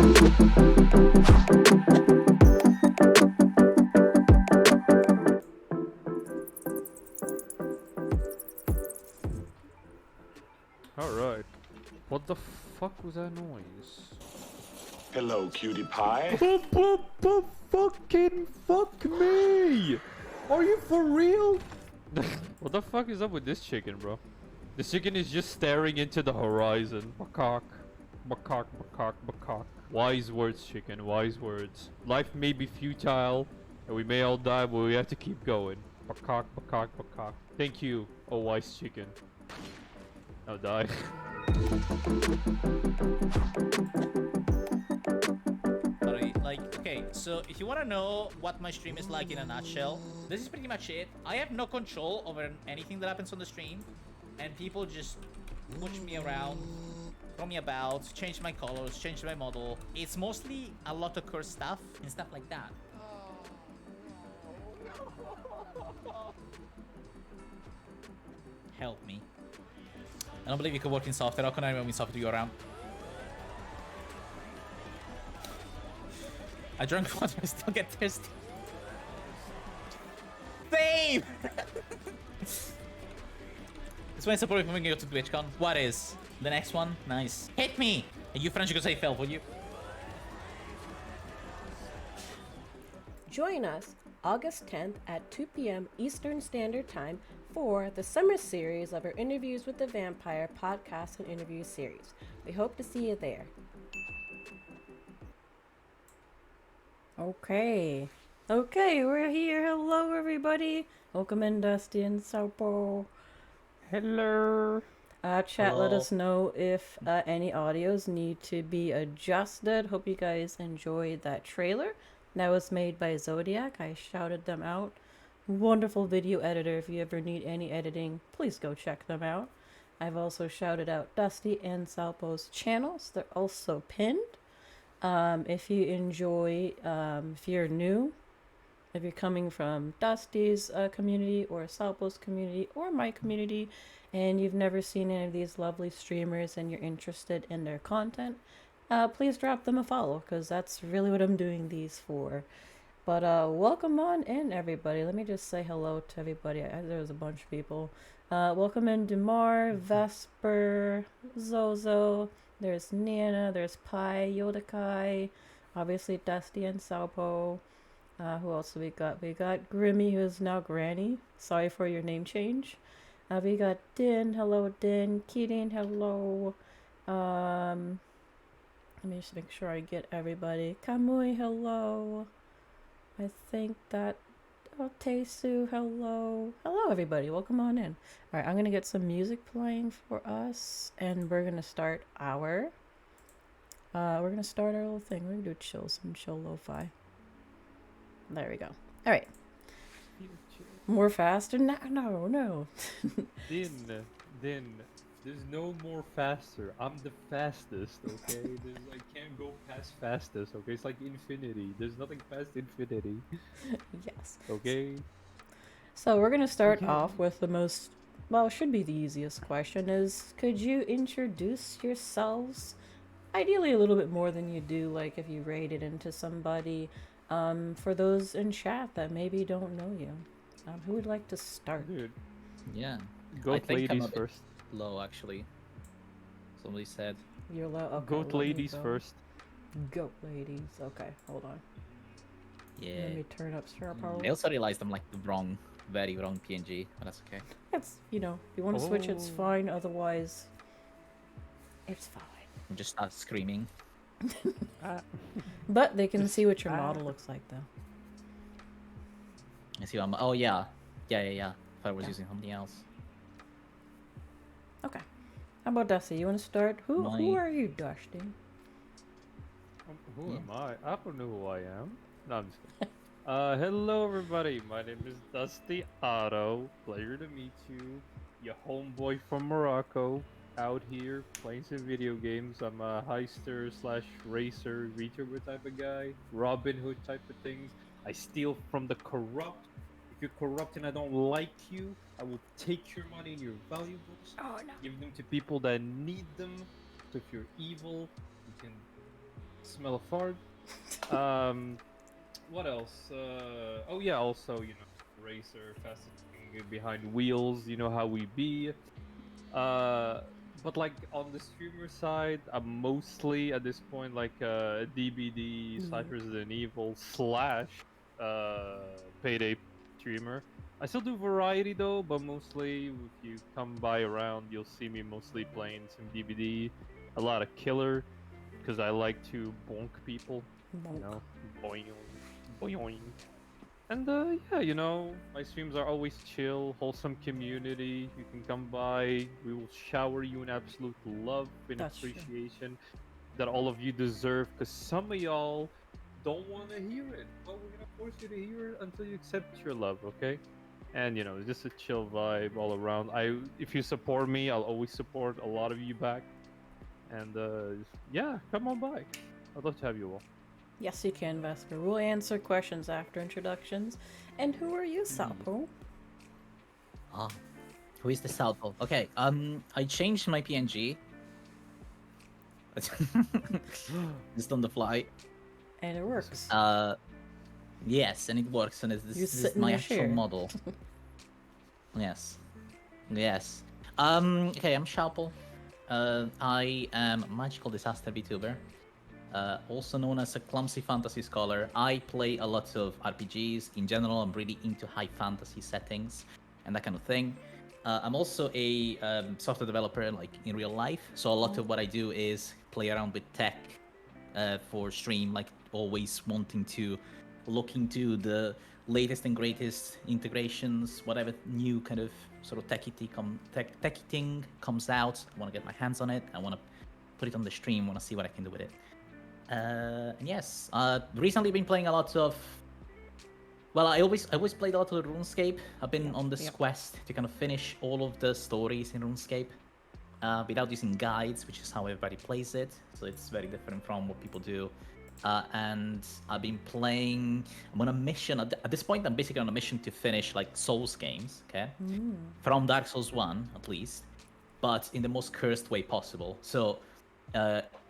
Alright. What the fuck was that noise? Hello, cutie pie. Fucking fuck me! Are you for real? What the fuck is up with this chicken, bro? This chicken is just staring into the horizon. Macaque. Macaque, macaque, macaque. Wise words, chicken. Wise words. Life may be futile, and we may all die, but we have to keep going. Macaque, macaque, macaque. Thank you, oh wise chicken. Now die. Like, okay, so if you want to know what my stream is like in a nutshell, this is pretty much it. I have no control over anything that happens on the stream, and people just push me around, throw me about, change my colors, change my model. It's mostly a lot of curse stuff and stuff like that. Help me. I don't believe you could work in software. How can I remove in software to go around? I drank water, I still get thirsty. Same! This one is supported when we go to TwitchCon. What is? The next one? Nice. Hit me! And you French, you could say fell, would you? Join us August 10th at 2 p.m. Eastern Standard Time for the summer series of our Interviews with the Vampire podcast and interview series. We hope to see you there. Okay, we're here. Hello, everybody. Welcome in, Dusty and Sopo. Hello. Chat, let Hello. us know if any audios need to be adjusted. Hope you guys enjoyed that trailer. That was made by Zodiac. I shouted them out. Wonderful video editor. If you ever need any editing, please go check them out. I've also shouted out Dusty and Salpo's channels. They're also pinned. If you enjoy, if you're new, if you're coming from Dusty's community or Salpo's community or my community, and you've never seen any of these lovely streamers and you're interested in their content, please drop them a follow, because that's really what I'm doing these for. But welcome on in, everybody. Let me just say hello to everybody. There's a bunch of people. Welcome in Demar, Vesper, Zozo. There's Nana, there's Pi, Yodakai, obviously Dusty and Salpo. Who else do we got? We got Grimmy, who is now Granny. Sorry for your name change. We got Din, hello Din. Keating, hello. Let me just make sure I get everybody. Kamui, hello. I think that... Oh, Tesu, hello. Hello, everybody. Welcome on in. All right, I'm going to get some music playing for us, and we're going to start our... we're going to start our little thing. We're going to do some chill lo-fi. There we go. All right. More faster? No. Din, there's no more faster. I'm the fastest, okay? I can't go past fastest, okay? It's like infinity. There's nothing past infinity. Yes. Okay? So we're going to start off with the most... Well, should be the easiest question is, could you introduce yourselves? Ideally a little bit more than you do, like if you rated into somebody. For those in chat that maybe don't know you. Who would like to start? Dude, Yeah. goat ladies first. Low, actually. Somebody said. You're low. Okay, Goat let me ladies go. first. Goat ladies. Okay, hold on. Yeah. Let me turn up star power. I also realized I'm like the wrong, very wrong PNG, but that's okay. It's, you know, if you want to switch, it's Oh. fine. Otherwise, it's fine. I'm just start screaming. But they can Just- see what your model looks like, though. I see what I'm. Oh, yeah. Yeah. If I was using something else. Okay. How about Dusty? You want to start? Who My- are you, Dusty? Who am I? I don't know who I am. No, I'm just kidding. Hello everybody. My name is Dusty Otto. Pleasure to meet you. Your homeboy from Morocco. Out here playing some video games. I'm a heister slash racer, VTuber type of guy. Robin Hood type of things. I steal from the corrupt. If you're corrupt and I don't like you, I will take your money and your valuables. Oh, no. Give them to people that need them. So if you're evil, you can Smell a fart. Um, what else? Oh yeah, also racer, fastest thing behind wheels. You know how we be. Uh, but like on the streamer side, I'm mostly at this point like DBD slash Yep. Resident Evil slash Payday streamer. I still do variety though, but mostly if you come by around, you'll see me mostly playing some DBD, a lot of killer, because I like to bonk people, you Bonk. know, boing, boing. And yeah, my streams are always chill, wholesome community. You can come by. We will shower you in absolute love and That's true. appreciation that all of you deserve. Cause some of y'all don't want to hear it, but we're gonna force you to hear it until you accept your love, okay? And just a chill vibe all around. If you support me, I'll always support a lot of you back. And yeah, come on by. I'd love to have you all. Yes, you can, Vesper. We'll answer questions after introductions. And who are you, Salpo? Ah, who is the Salvo? Okay, I changed my PNG. Just on the fly. And it works. Yes, and it works, and You this sit is in my the actual chair. model. Yes. Yes. Okay, I'm Shalpo. I am a magical disaster VTuber. Also known as a clumsy fantasy scholar. I play a lot of RPGs. In general, I'm really into high fantasy settings and that kind of thing. I'm also a software developer, like in real life. So a lot of what I do is play around with tech for stream, like always wanting to look into the latest and greatest integrations, whatever new kind of sort of techie thing comes out. I want to get my hands on it. I want to put it on the stream. Want to see what I can do with it. And yes, recently been playing a lot of. Well, I always played a lot of RuneScape. I've been on this quest to kind of finish all of the stories in RuneScape without using guides, which is how everybody plays it. So it's very different from what people do. And I've been playing. I'm on a mission. At this point, I'm basically on a mission to finish like Souls games. Okay, from Dark Souls 1 at least, but in the most cursed way possible. So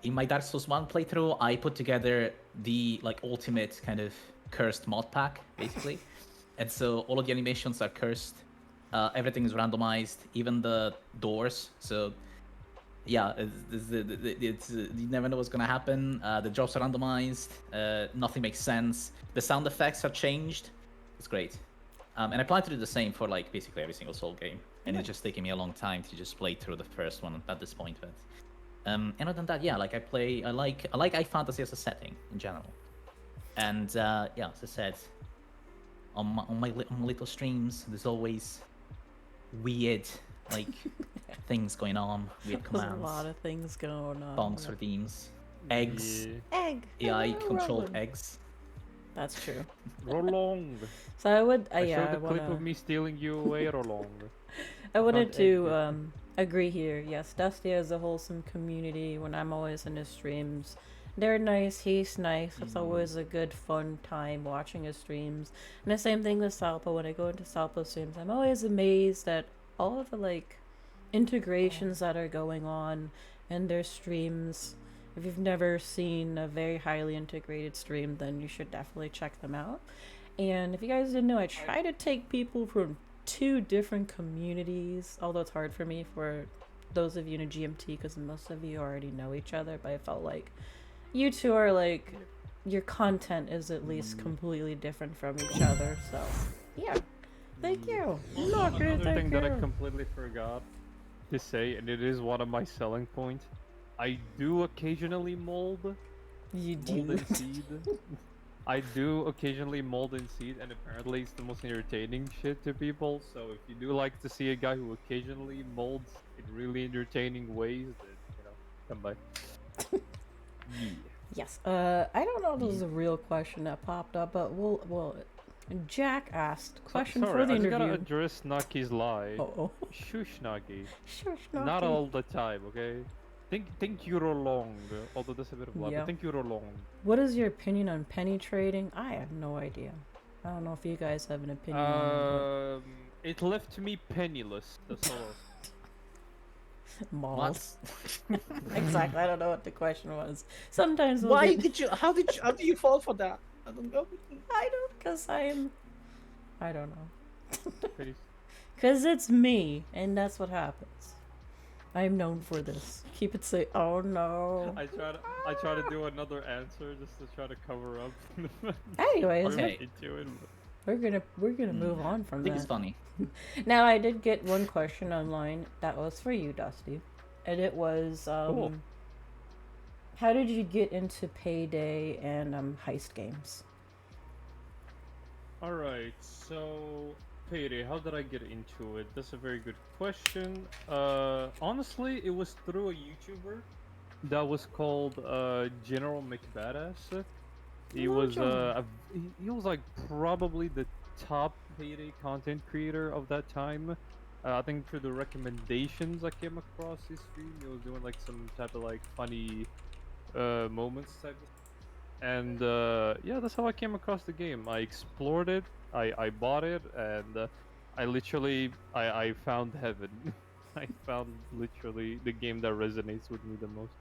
in my Dark Souls 1 playthrough, I put together the like ultimate kind of cursed mod pack, basically. And so all of the animations are cursed. Everything is randomized, even the doors. So yeah, you never know what's gonna happen. The drops are randomized. Nothing makes sense. The sound effects are changed. It's great. And I plan to do the same for like basically every single Soul game. And it's just taking me a long time to just play through the first one at this point. But and other than that, yeah, like I like high fantasy as a setting in general. And yeah, as I said, on my little streams, there's always weird like things going on, weird There's commands, a lot of things going on. bonks redeems, eggs, Yeah. Egg. AI Hello, controlled Rowan. eggs. That's true. Rolong. So I would, I yeah, showed the clip of me stealing you away, Rolong. I wanted Can't to egg agree here. Yes, Dusty has a wholesome community. When I'm always in his streams, they're nice. He's nice. It's always a good, fun time watching his streams. And the same thing with Salpo. When I go into Salpo streams, I'm always amazed at all of the like integrations that are going on in their streams. If you've never seen a very highly integrated stream, then you should definitely check them out. And if you guys didn't know, I try to take people from 2 different communities, although it's hard for me for those of you in a GMT because most of you already know each other, but I felt like you two are like, your content is at least completely different from each other, so yeah. Thank you. Look, Another thank thing that I you. completely forgot to say, and it is one of my selling points, I do occasionally mold You and do. seed. I do occasionally mold and seed, and apparently it's the most entertaining shit to people. So if you do like to see a guy who occasionally molds in really entertaining ways, then come by. Yeah. Yes. I don't know if this is a real question that popped up, but we'll Jack asked question Sorry, for the I just gotta interview. address Naki's lie. Oh. Shush, Naki. Sure, Not all the time, okay? Think Euro long, although that's a bit of lie, Yeah. but think Euro long. What is your opinion on penny trading? I have no idea. I don't know if you guys have an opinion on it. It left me penniless. That's all. Malls. What? Exactly. I don't know what the question was. Sometimes we'll Why get... did you? How did you fall for that? I don't know. I don't, because I don't know. Pretty- Because it's me, and that's what happens. I'm known for this. Keep it safe. Oh no. I try to do another answer just to try to cover up. Anyways, Okay. Into it, but- we're gonna move on I from think it's that. funny. Now I did get one question online that was for you, Dusty, and it was Cool. how did you get into Payday and heist games? All right, so Payday, how did I get into it? That's a very good question. Honestly, it was through a YouTuber that was called General McBadass. He Oh, was John. he was like probably the top Payday content creator of that time. I think through the recommendations I came across his stream, he was doing like some type of like funny moments type of. And yeah, that's how I came across the game. I explored it, I bought it, and I found heaven. I found literally the game that resonates with me the most.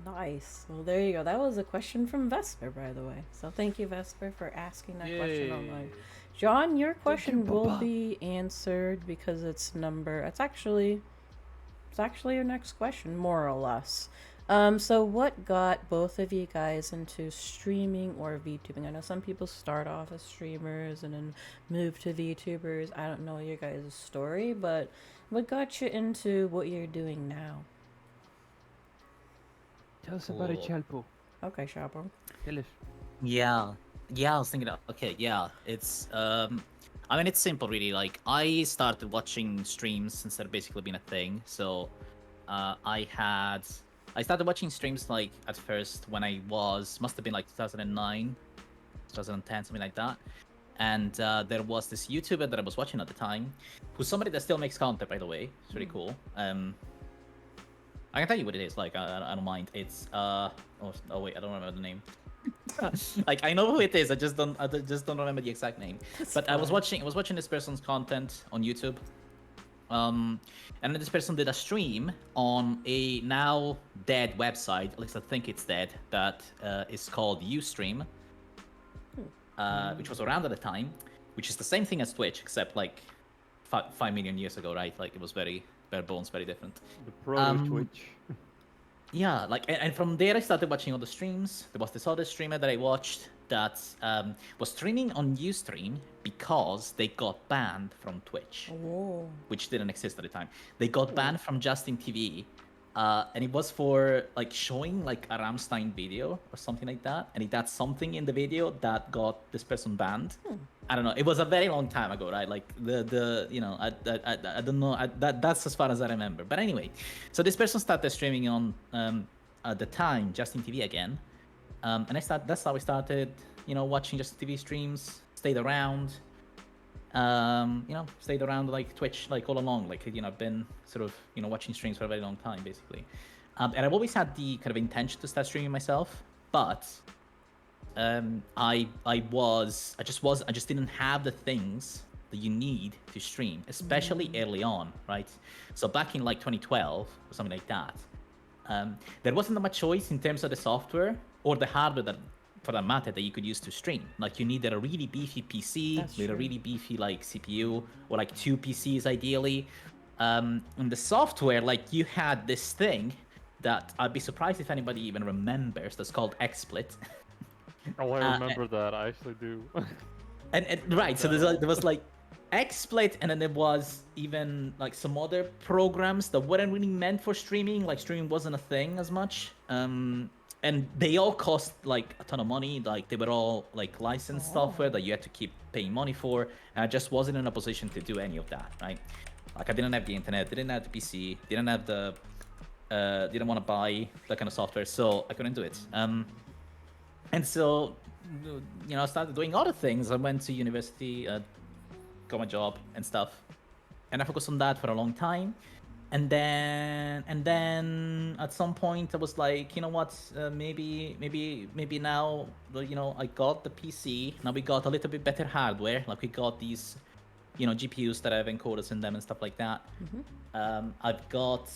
Nice. Well, there you go. That was a question from Vesper, by the way. So thank you, Vesper, for asking that question online. John, your question will Papa. be answered because it's actually your next question, more or less. So what got both of you guys into streaming or VTubing? I know some people start off as streamers and then move to VTubers. I don't know your guys' story, but what got you into what you're doing now? Tell us about it, Cool. Chalpo. Okay, Shapo. Tell us. Yeah. Yeah, I was thinking okay, yeah. It's I mean it's simple really. Like I started watching streams since they've basically been a thing. So I started watching streams like at first when I must have been like 2009, 2010, something like that. And there was this YouTuber that I was watching at the time, who's somebody that still makes content, by the way. It's really cool. I can tell you what it is. Like I don't mind. It's oh wait, I don't remember the name. Like I know who it is. I just don't remember the exact name. But I was watching this person's content on YouTube. And then this person did a stream on a now dead website. At least I think it's dead. That is called Ustream, which was around at the time, which is the same thing as Twitch, except like 5 million years ago, right? Like it was very bare bones, very different. The proto Twitch. Yeah, like and from there I started watching all the streams. There was this other streamer that I watched that was streaming on Ustream because they got banned from Twitch, Oh. which didn't exist at the time. They got banned from Justin TV, and it was for like showing like a Rammstein video or something like that. And that's something in the video that got this person banned. I don't know. It was a very long time ago, right? Like the you know I don't know. That's as far as I remember. But anyway, so this person started streaming on at the time Justin TV again, and that's how I started. You know, watching Justin TV streams, stayed around. Stayed around like Twitch like all along. Like I've been sort of watching streams for a very long time basically, and I've always had the kind of intention to start streaming myself, but I just didn't have the things that you need to stream, especially early on, right? So back in like 2012 or something like that, there wasn't much choice in terms of the software or the hardware that, for that matter, that you could use to stream. Like you needed a really beefy PC That's with a true. really beefy like CPU or like 2 PCs ideally. And the software, like you had this thing that I'd be surprised if anybody even remembers. That's called XSplit. Oh, I remember that. I actually do. And right, so there was like XSplit, and then there was even like some other programs that weren't really meant for streaming. Like streaming wasn't a thing as much. And they all cost like a ton of money. Like they were all like licensed software that you had to keep paying money for. And I just wasn't in a position to do any of that, right? Like I didn't have the internet, didn't have the PC, didn't have the, didn't want to buy that kind of software, so I couldn't do it. And so, I started doing other things. I went to university, got my job and stuff, and I focused on that for a long time. And then at some point I was like, you know what? Maybe now, I got the PC. Now we got a little bit better hardware. Like we got these GPUs that have encoders in them and stuff like that. I've got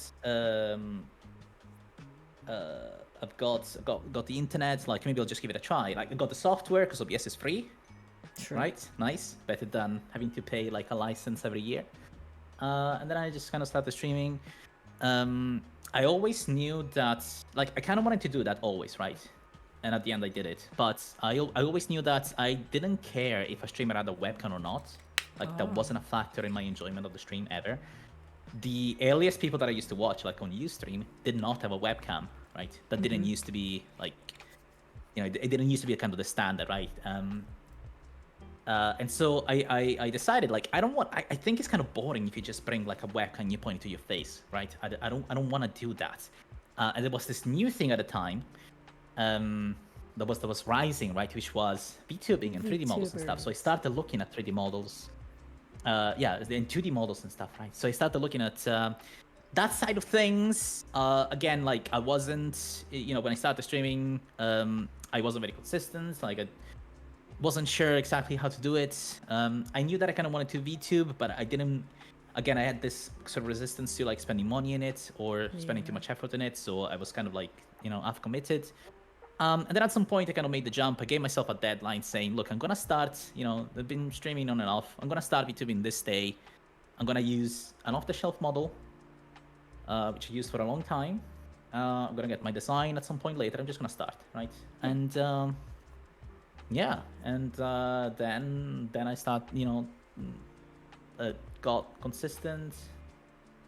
got the internet. Like maybe I'll just give it a try. Like I got the software because OBS is free, True. right? Nice, better than having to pay like a license every year. And then I just kind of started streaming. I always knew that, like, I kind of wanted to do that always, right? And at the end I did it. But I always knew that I didn't care if a streamer had a webcam or not. Like, that wasn't a factor in my enjoyment of the stream ever. The earliest people that I used to watch, like on Ustream, did not have a webcam, right? That didn't used to be, like, it didn't used to be kind of the standard, right? And so I decided, like, I think it's kind of boring if you just bring like a webcam and you point it to your face, right? I don't want to do that. And there was this new thing at the time that was rising, right? Which was VTubing and 3D models and stuff. So I started looking at 3D models. And 2D models and stuff, right? So I started looking at that side of things. Again, like I wasn't, when I started streaming, I wasn't very consistent. Like I wasn't sure exactly how to do it. I knew that I kind of wanted to VTube, but I didn't. Again, I had this sort of resistance to like spending money in it or spending too much effort in it. So I was kind of like, half committed. And then at some point, I kind of made the jump. I gave myself a deadline saying, look, I'm going to start, I've been streaming on and off. I'm going to start VTubing this day. I'm going to use an off-the-shelf model, which I used for a long time. I'm going to get my design at some point later. I'm just going to start, right? And yeah, and then I start, got consistent,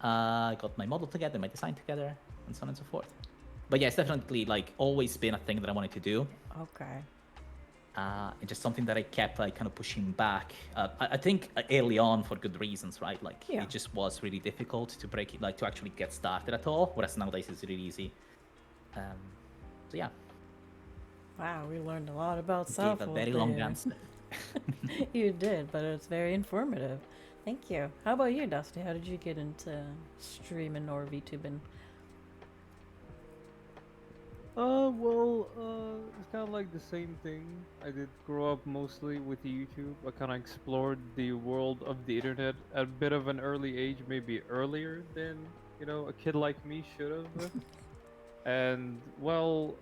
got my model together, my design together, and so on and so forth. But yeah, it's definitely like always been a thing that I wanted to do. Okay. It's just something that I kept like kind of pushing back. I think early on for good reasons, right? Like it just was really difficult to break it, like to actually get started at all. Whereas nowadays it's really easy. So yeah. Wow, we learned a lot about Gave self. a very long answer. You did, but it's very informative. Thank you. How about you, Dusty? How did you get into streaming or VTubing? It's kind of like the same thing. I did grow up mostly with YouTube. I kind of explored the world of the internet at a bit of an early age, maybe earlier than, a kid like me should have. And, well,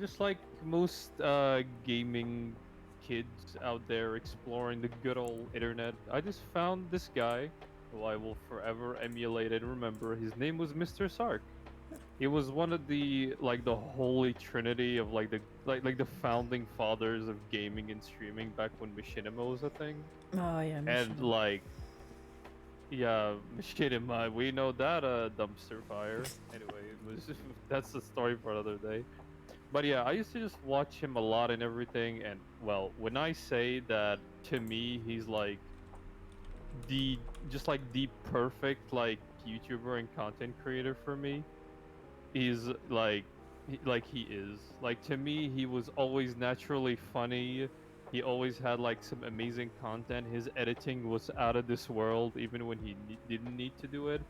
just like most gaming kids out there exploring the good old internet, I just found this guy who I will forever emulate and remember. His name was Mr. Sark. He was one of the holy trinity of like the founding fathers of gaming and streaming back when machinima was a thing. Oh yeah, And Machinima. yeah, machinima, we know that dumpster fire. Anyway, it was that's the story for another day. But yeah, I used to just watch him a lot and everything. And well, when I say that, to me, he's like the perfect like YouTuber and content creator for me. He's he is like, to me, he was always naturally funny. He always had like some amazing content. His editing was out of this world even when he didn't need to do it.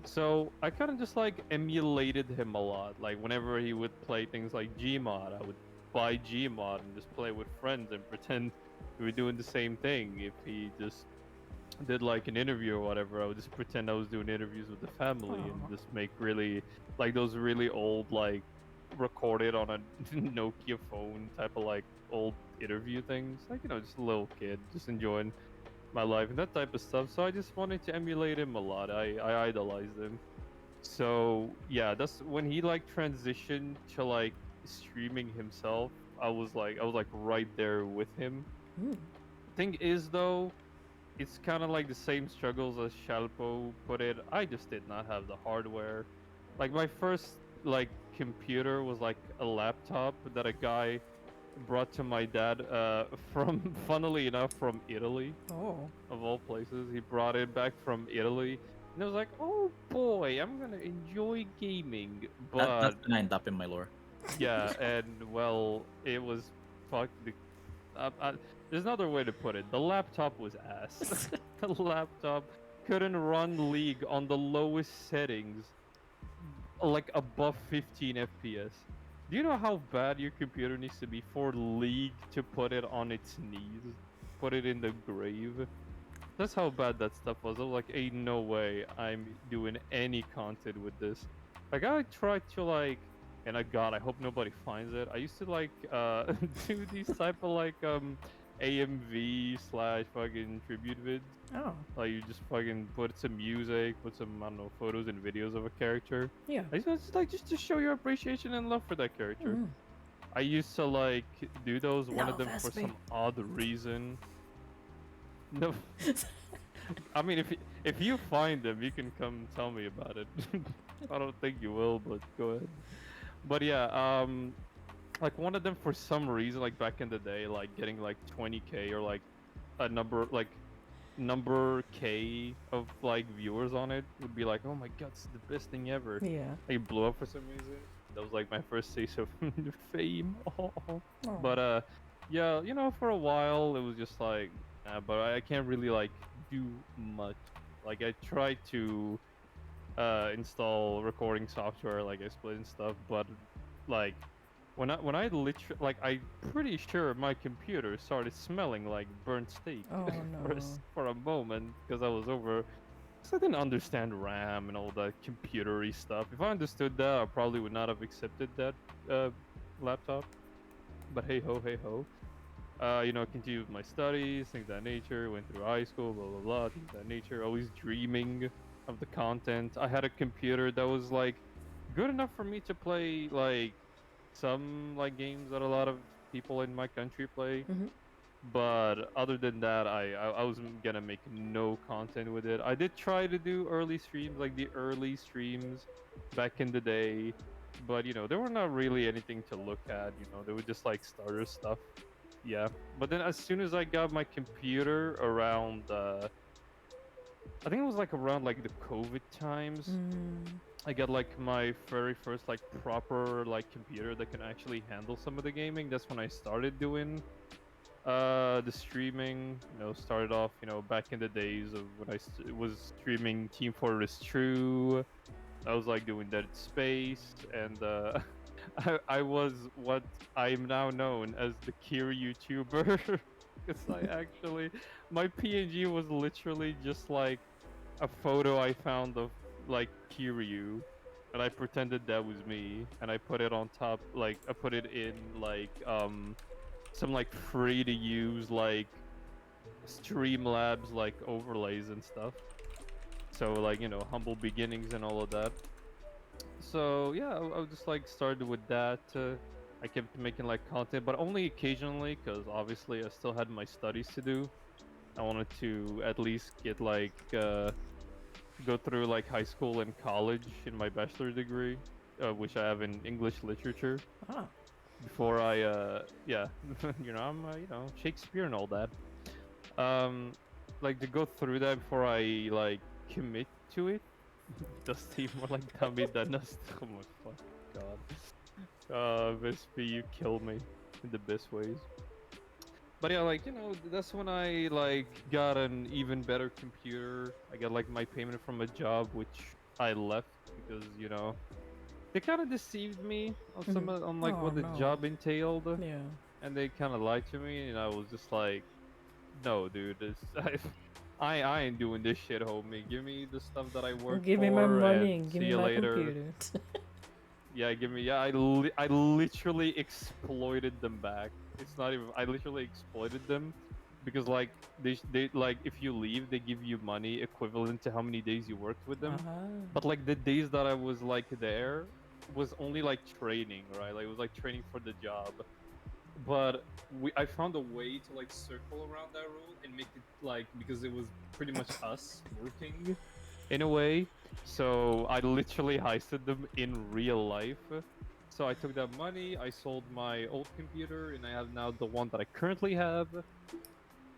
So I kind of just like emulated him a lot. Like whenever he would play things like Gmod, I would buy Gmod and just play with friends and pretend we were doing the same thing. If he just did like an interview or whatever, I would just pretend I was doing interviews with the family and just make really like those really old, like recorded on a Nokia phone type of like old interview things. Like, just a little kid just enjoying my life and that type of stuff. So I just wanted to emulate him a lot. I idolized him. So yeah, that's when he like transitioned to like streaming himself. I was like right there with him. Thing is though, it's kind of like the same struggles as Shalpo put it. I just did not have the hardware. Like my first like computer was like a laptop that a guy brought to my dad from, funnily enough, from Italy. Oh. Of all places, he brought it back from Italy. And I was like, oh boy, I'm gonna enjoy gaming. But That's gonna end up in my lore. yeah, and well, it was fuck. There's another way to put it. The laptop was ass. The laptop couldn't run League on the lowest settings, like above 15 FPS. Do you know how bad your computer needs to be for League to put it on its knees? Put it in the grave? That's how bad that stuff was. I was like, ain't no way I'm doing any content with this. Like I tried to like, and I hope nobody finds it. I used to like do these type of like AMV slash fucking tribute vids. Oh, Like you just fucking put some music, put some I don't know photos and videos of a character. yeah. I just like just to show your appreciation and love for that character. Mhm. I used to like do those. One of No, them for Vespi. some odd reason. No, I mean if you find them, you can come tell me about it. I don't think you will, but go ahead. But yeah, like one of them for some reason, like back in the day, like getting like 20K or like a number K of like viewers on it would be like, oh my god, it's the best thing ever. Yeah. Like blew up for some reason. That was like my first taste of fame. Oh. But yeah, you know, for a while it was just like, but I can't really like do much. Like I tried to install recording software, like I split and stuff, but like when I literally like I'm pretty sure my computer started smelling like burnt steak Oh for no. for a moment because I was over. 'Cause I didn't understand RAM and all that computery stuff. If I understood that, I probably would not have accepted that laptop. But hey ho, hey ho. You know, continued with my studies, things of that nature. Went through high school, blah blah blah, things of that nature. Always dreaming of the content. I had a computer that was like good enough for me to play like some like games that a lot of people in my country play. Mhm. But other than that, I was gonna make no content with it. I did try to do early streams, like the early streams back in the day, but you know, they were not really anything to look at. You know, they were just like starter stuff. Yeah. But then as soon as I got my computer around, I think it was like around like the COVID times. Mm. I got like my very first like proper like computer that can actually handle some of the gaming. That's when I started doing the streaming. You know, started off, you know, back in the days of when was streaming Team Fortress True. I was like doing Dead Space, and I was what I am now known as the Kira YouTuber. Because I actually, my PNG was literally just like a photo I found of like Kiryu, and I pretended that was me, and I put it on top, like I put it in like some like free to use like Streamlabs like overlays and stuff. So like, you know, humble beginnings and all of that. So yeah, I just like started with that. I kept making like content, but only occasionally, because obviously I still had my studies to do. I wanted to at least get like go through like high school and college in my bachelor degree, which I have in English literature. Ah. Before I yeah, you know, I'm you know, Shakespeare and all that. Like to go through that before I like commit to it. Does seem more like dummy than us. Oh my fuck god. Vespi, you kill me in the best ways. But yeah, like, you know, that's when I like got an even better computer. I got like my payment from a job which I left because, you know, they kind of deceived me on some on like Oh, what the no. job entailed, Yeah. and they kind of lied to me, and I was just like, no, dude, I ain't doing this shit, homie. Give me the stuff that I work Give for. me my money And and give see me you my later. computer. Yeah, give me. Yeah, I literally exploited them back. It's not even. I literally exploited them because like they like if you leave, they give you money equivalent to how many days you worked with them. But like the days that I was like there was only like training, right? Like it was like training for the job. But I found a way to like circle around that rule and make it like because it was pretty much us working in a way. So I literally heisted them in real life. So I took that money, I sold my old computer, and I have now the one that I currently have.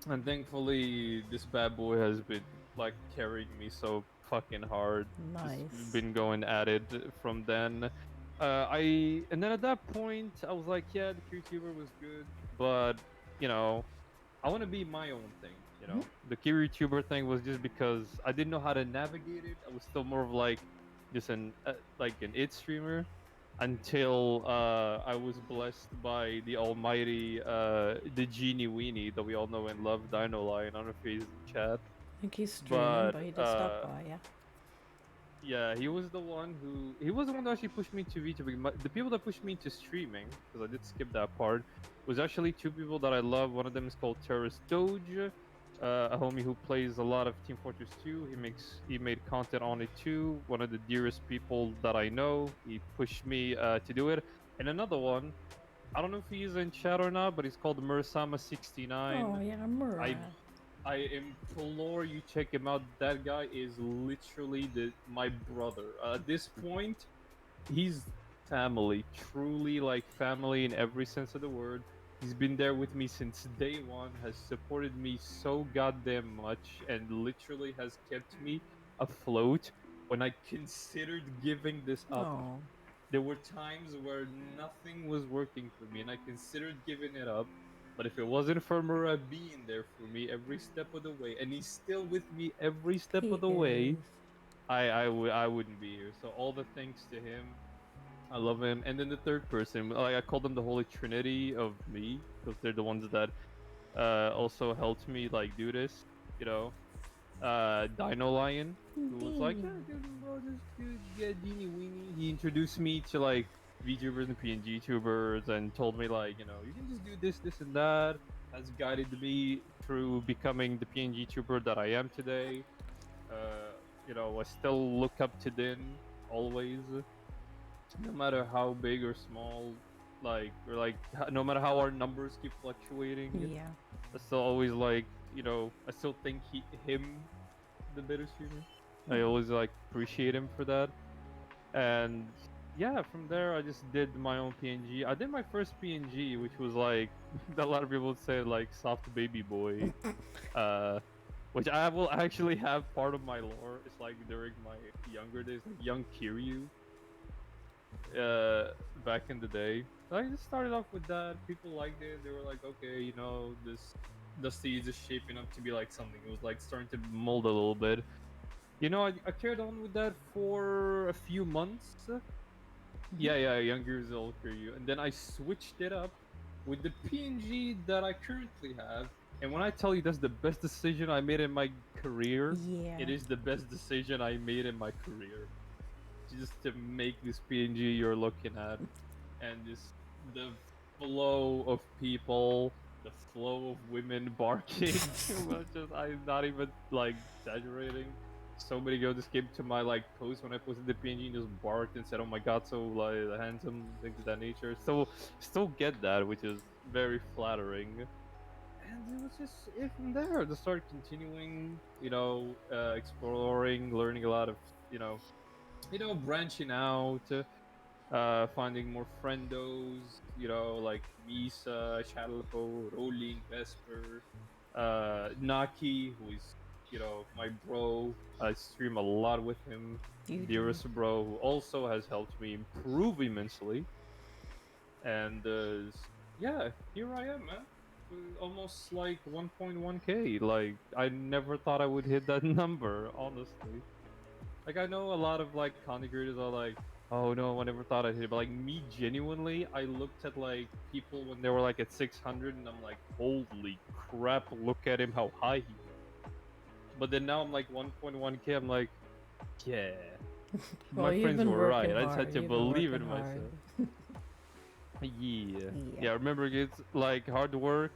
And thankfully, this bad boy has been like carrying me so fucking hard. Nice. Just been going at it from then. And then at that point, I was like, yeah, the YouTuber was good, but you know, I want to be my own thing. You know, the YouTuber thing was just because I didn't know how to navigate it. I was still more of like just an like an it streamer until I was blessed by the almighty the genie weenie that we all know and love, Dino Lion. I don't know if he's in chat. think he's streaming, but he did stop by, yeah. Yeah, he was the one who actually pushed me to VTuber. The people that pushed me to streaming, because I did skip that part, was actually two people that I love. One of them is called Terrorist Doge, a homie who plays a lot of Team Fortress 2. He made content on it too. One of the dearest people that I know. He pushed me to do it. And another one, I don't know if he's in chat or not, but he's called Mursama69. Oh, yeah, Murad. I implore you check him out. That guy is literally my brother. At this point, he's family, truly like family in every sense of the word. He's been there with me since day one, has supported me so goddamn much, and literally has kept me afloat when I considered giving this up. Oh. There were times where nothing was working for me, and I considered giving it up. But if it wasn't for Murad being there for me every step of the way, and he's still with me every step He of the way, is. I wouldn't be here. So all the thanks to him. I love him. And then the third person, like I call them the Holy Trinity of me, because they're the ones that also helped me like do this. You know, Dino Lion, who was like, yeah, bro, just get Genie Weenie. He introduced me to like VTubers and PNG tubers and told me like, you know, you can just do this, this, and that. Has guided me through becoming the PNG tuber that I am today. You know, I still look up to Din always, no matter how big or small, no matter how our numbers keep fluctuating. Yeah. I still always like, you know, I still think him the better streamer. I always like appreciate him for that. And yeah, from there I just did my own PNG. I did my first PNG, which was like a lot of people would say like soft baby boy, which I will actually have part of my lore. It's like during my younger days, like young Kiryu, back in the day. So I just started off with that. People liked it. They were like, okay, you know, the seeds is shaping up to be like something. It was like starting to mold a little bit. You know, I carried on with that for a few months. Yeah, younger is old for you. And then I switched it up with the PNG that I currently have. And when I tell you that's the best decision I made in my career, Yeah. it is the best decision I made in my career. Just to make this PNG you're looking at, and just the flow of people, the flow of women barking. I'm not even like exaggerating. So many girls just came to my like post when I posted the PNG and just barked and said, "Oh my god, so like handsome," things of that nature. So still get that, which is very flattering. And it was just it from there to start continuing, you know, exploring, learning a lot of, you know, branching out, finding more friendos, you know, like Misa, Shadowpo, Rolling, Vesper, Naki, who is, you know, my bro. I stream a lot with him. You do. Dearest bro, who also has helped me improve immensely. And yeah, here I am, man. Almost like 1.1k. Like, I never thought I would hit that number, honestly. Like, I know a lot of like content creators are like, oh no, I never thought I'd hit it. But like me, genuinely, I looked at like people when they were like at 600, and I'm like, holy crap! Look at him, how high he is. But then now I'm like 1.1k. I'm like, yeah. Well, My you've friends been were right. working I just had hard. to You've been believe in working hard. myself. Yeah. Yeah. Yeah, remember, it's like hard work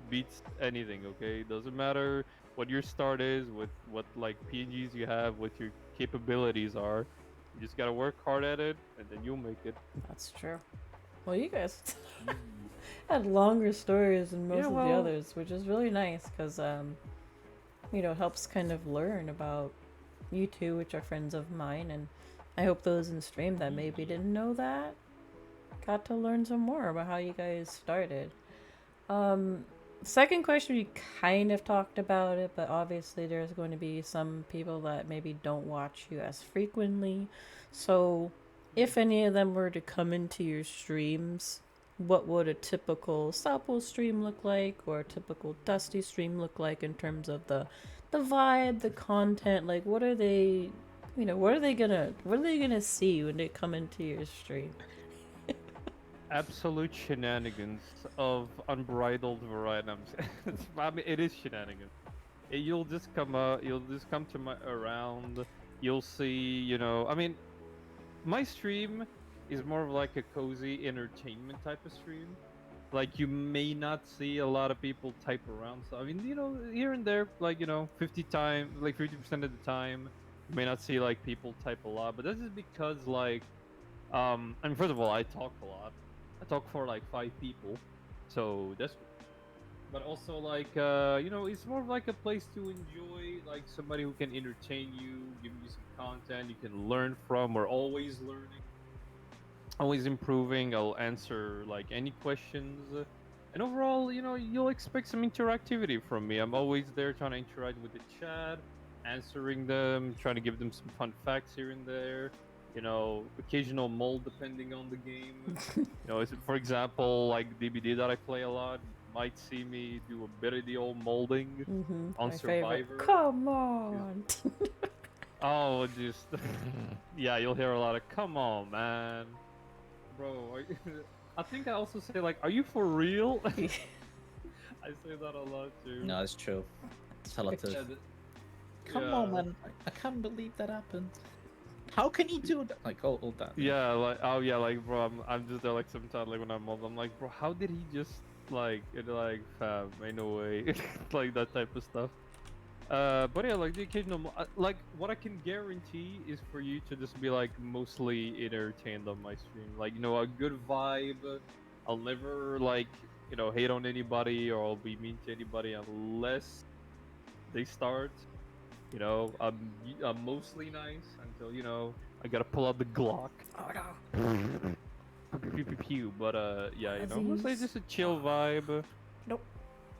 beats anything, okay? Doesn't matter what your start is, with what like PNGs you have, what your capabilities are. You just gotta work hard at it, and then you'll make it. That's true. Well, you guys had longer stories than most Yeah, of the well- others, which is really nice because, you know, helps kind of learn about you two, which are friends of mine, and I hope those in stream that maybe didn't know that got to learn some more about how you guys started. Second question, we kind of talked about it, but obviously there's going to be some people that maybe don't watch you as frequently. So, if any of them were to come into your streams, what would a typical Sapo stream look like, or a typical Dusty stream look like in terms of the vibe, the content? Like, what are they, you know, what are they gonna see when they come into your stream? Absolute shenanigans of unbridled variety. I mean, it is shenanigans. You'll just you'll just come to my around. You'll see, I mean, my stream is more of like a cozy entertainment type of stream. Like you may not see a lot of people type around. So I mean, here and there, like 50% of the time, you may not see like people type a lot. But this is because like, I mean, first of all, I talk a lot. I talk for like 5 people, so that's. But also like, it's more of like a place to enjoy, like somebody who can entertain you, give you some content you can learn from. We're always learning, always improving. I'll answer like any questions. And overall, you'll expect some interactivity from me. I'm always there trying to interact with the chat, answering them, trying to give them some fun facts here and there. Occasional mold depending on the game. For example, like DBD that I play a lot, you might see me do a bit of the old molding on My Survivor. favorite. Come on. Oh, just yeah, you'll hear a lot of "Come on, man, bro." I think I also say like, "Are you for real?" I say that a lot too. No, it's true. It's a lot of. Yeah, Come on, man! I can't believe that happened. How can you do that? Like all that. Yeah, like like bro, I'm just there like sometimes like when I'm mold, I'm like, bro, how did he just fam? Ain't no way, like that type of stuff. But yeah, like the occasional, like what I can guarantee is for you to just be like mostly entertained on my stream. Like a good vibe. I'll never like hate on anybody or I'll be mean to anybody unless they start. I'm mostly nice until I gotta pull out the Glock. Oh no. Pew, pew, pew. But yeah, mostly just a chill vibe. Nope.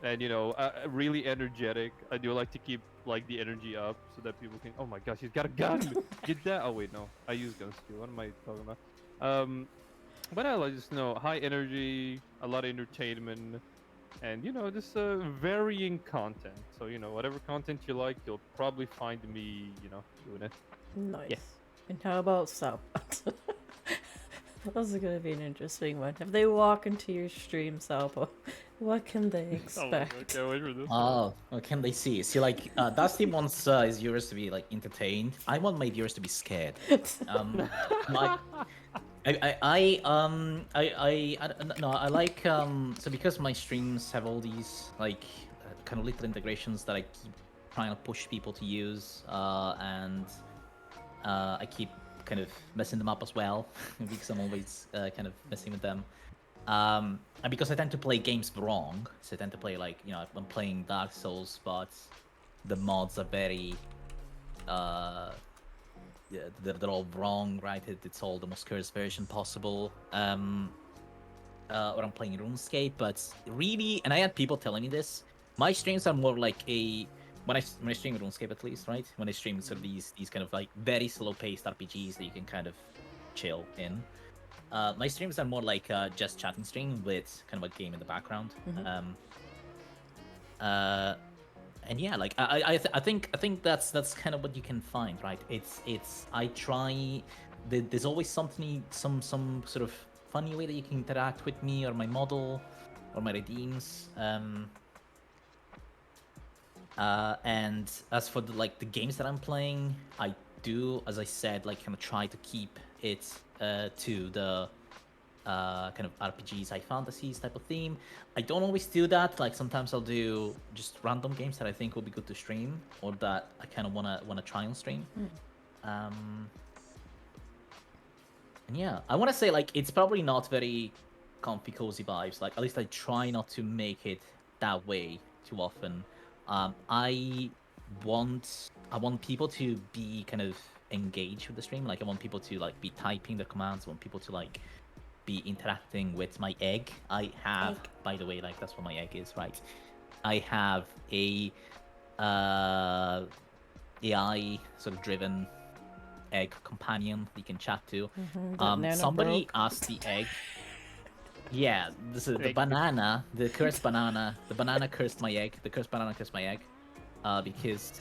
And really energetic. I do like to keep like the energy up so that people can. Oh my gosh, he's got a gun! Get that! Oh wait, no, I use guns too. What am I talking about? But I like just high energy, a lot of entertainment, and just varying content. So whatever content you like, you'll probably find me doing it. Nice. Yeah. And how about sub? That's gonna be an interesting one. If they walk into your stream, Salpo, what can they expect? Oh, wait for this. Oh, what can they see? See, like Dusty wants his viewers to be like entertained. I want my viewers to be scared. My, I like so because my streams have all these like kind of little integrations that I keep trying to push people to use, and I keep kind of messing them up as well because I'm always kind of messing with them. And because I tend to play games wrong, so I tend to play like I'm playing Dark Souls, but the mods are very yeah, they're all wrong, right? It's all the most cursed version possible. Or I'm playing RuneScape, but really, and I had people telling me this. My streams are more like when I stream RuneScape at least, right? When I stream sort of these kind of like very slow-paced RPGs that you can kind of chill in. My streams are more like just chatting stream with kind of a game in the background. And yeah, like I think that's kind of what you can find, right? It's I try. There's always some sort of funny way that you can interact with me or my model or my redeems. And as for the games that I'm playing, I do, as I said, like kind of try to keep it to the kind of RPGs, high fantasies type of theme. I don't always do that. Like sometimes I'll do just random games that I think will be good to stream or that I kind of wanna try on stream. And yeah, I want to say like it's probably not very comfy cozy vibes. Like at least I try not to make it that way too often. I want people to be kind of engaged with the stream. Like I want people to like be typing the commands. I want people to like be interacting with my egg. I have, by the way, like that's what my egg is, right? I have a AI sort of driven egg companion you can chat to. Somebody asked the egg. Yeah, this is the banana, the cursed banana. The banana cursed my egg. The cursed banana cursed my egg. Because,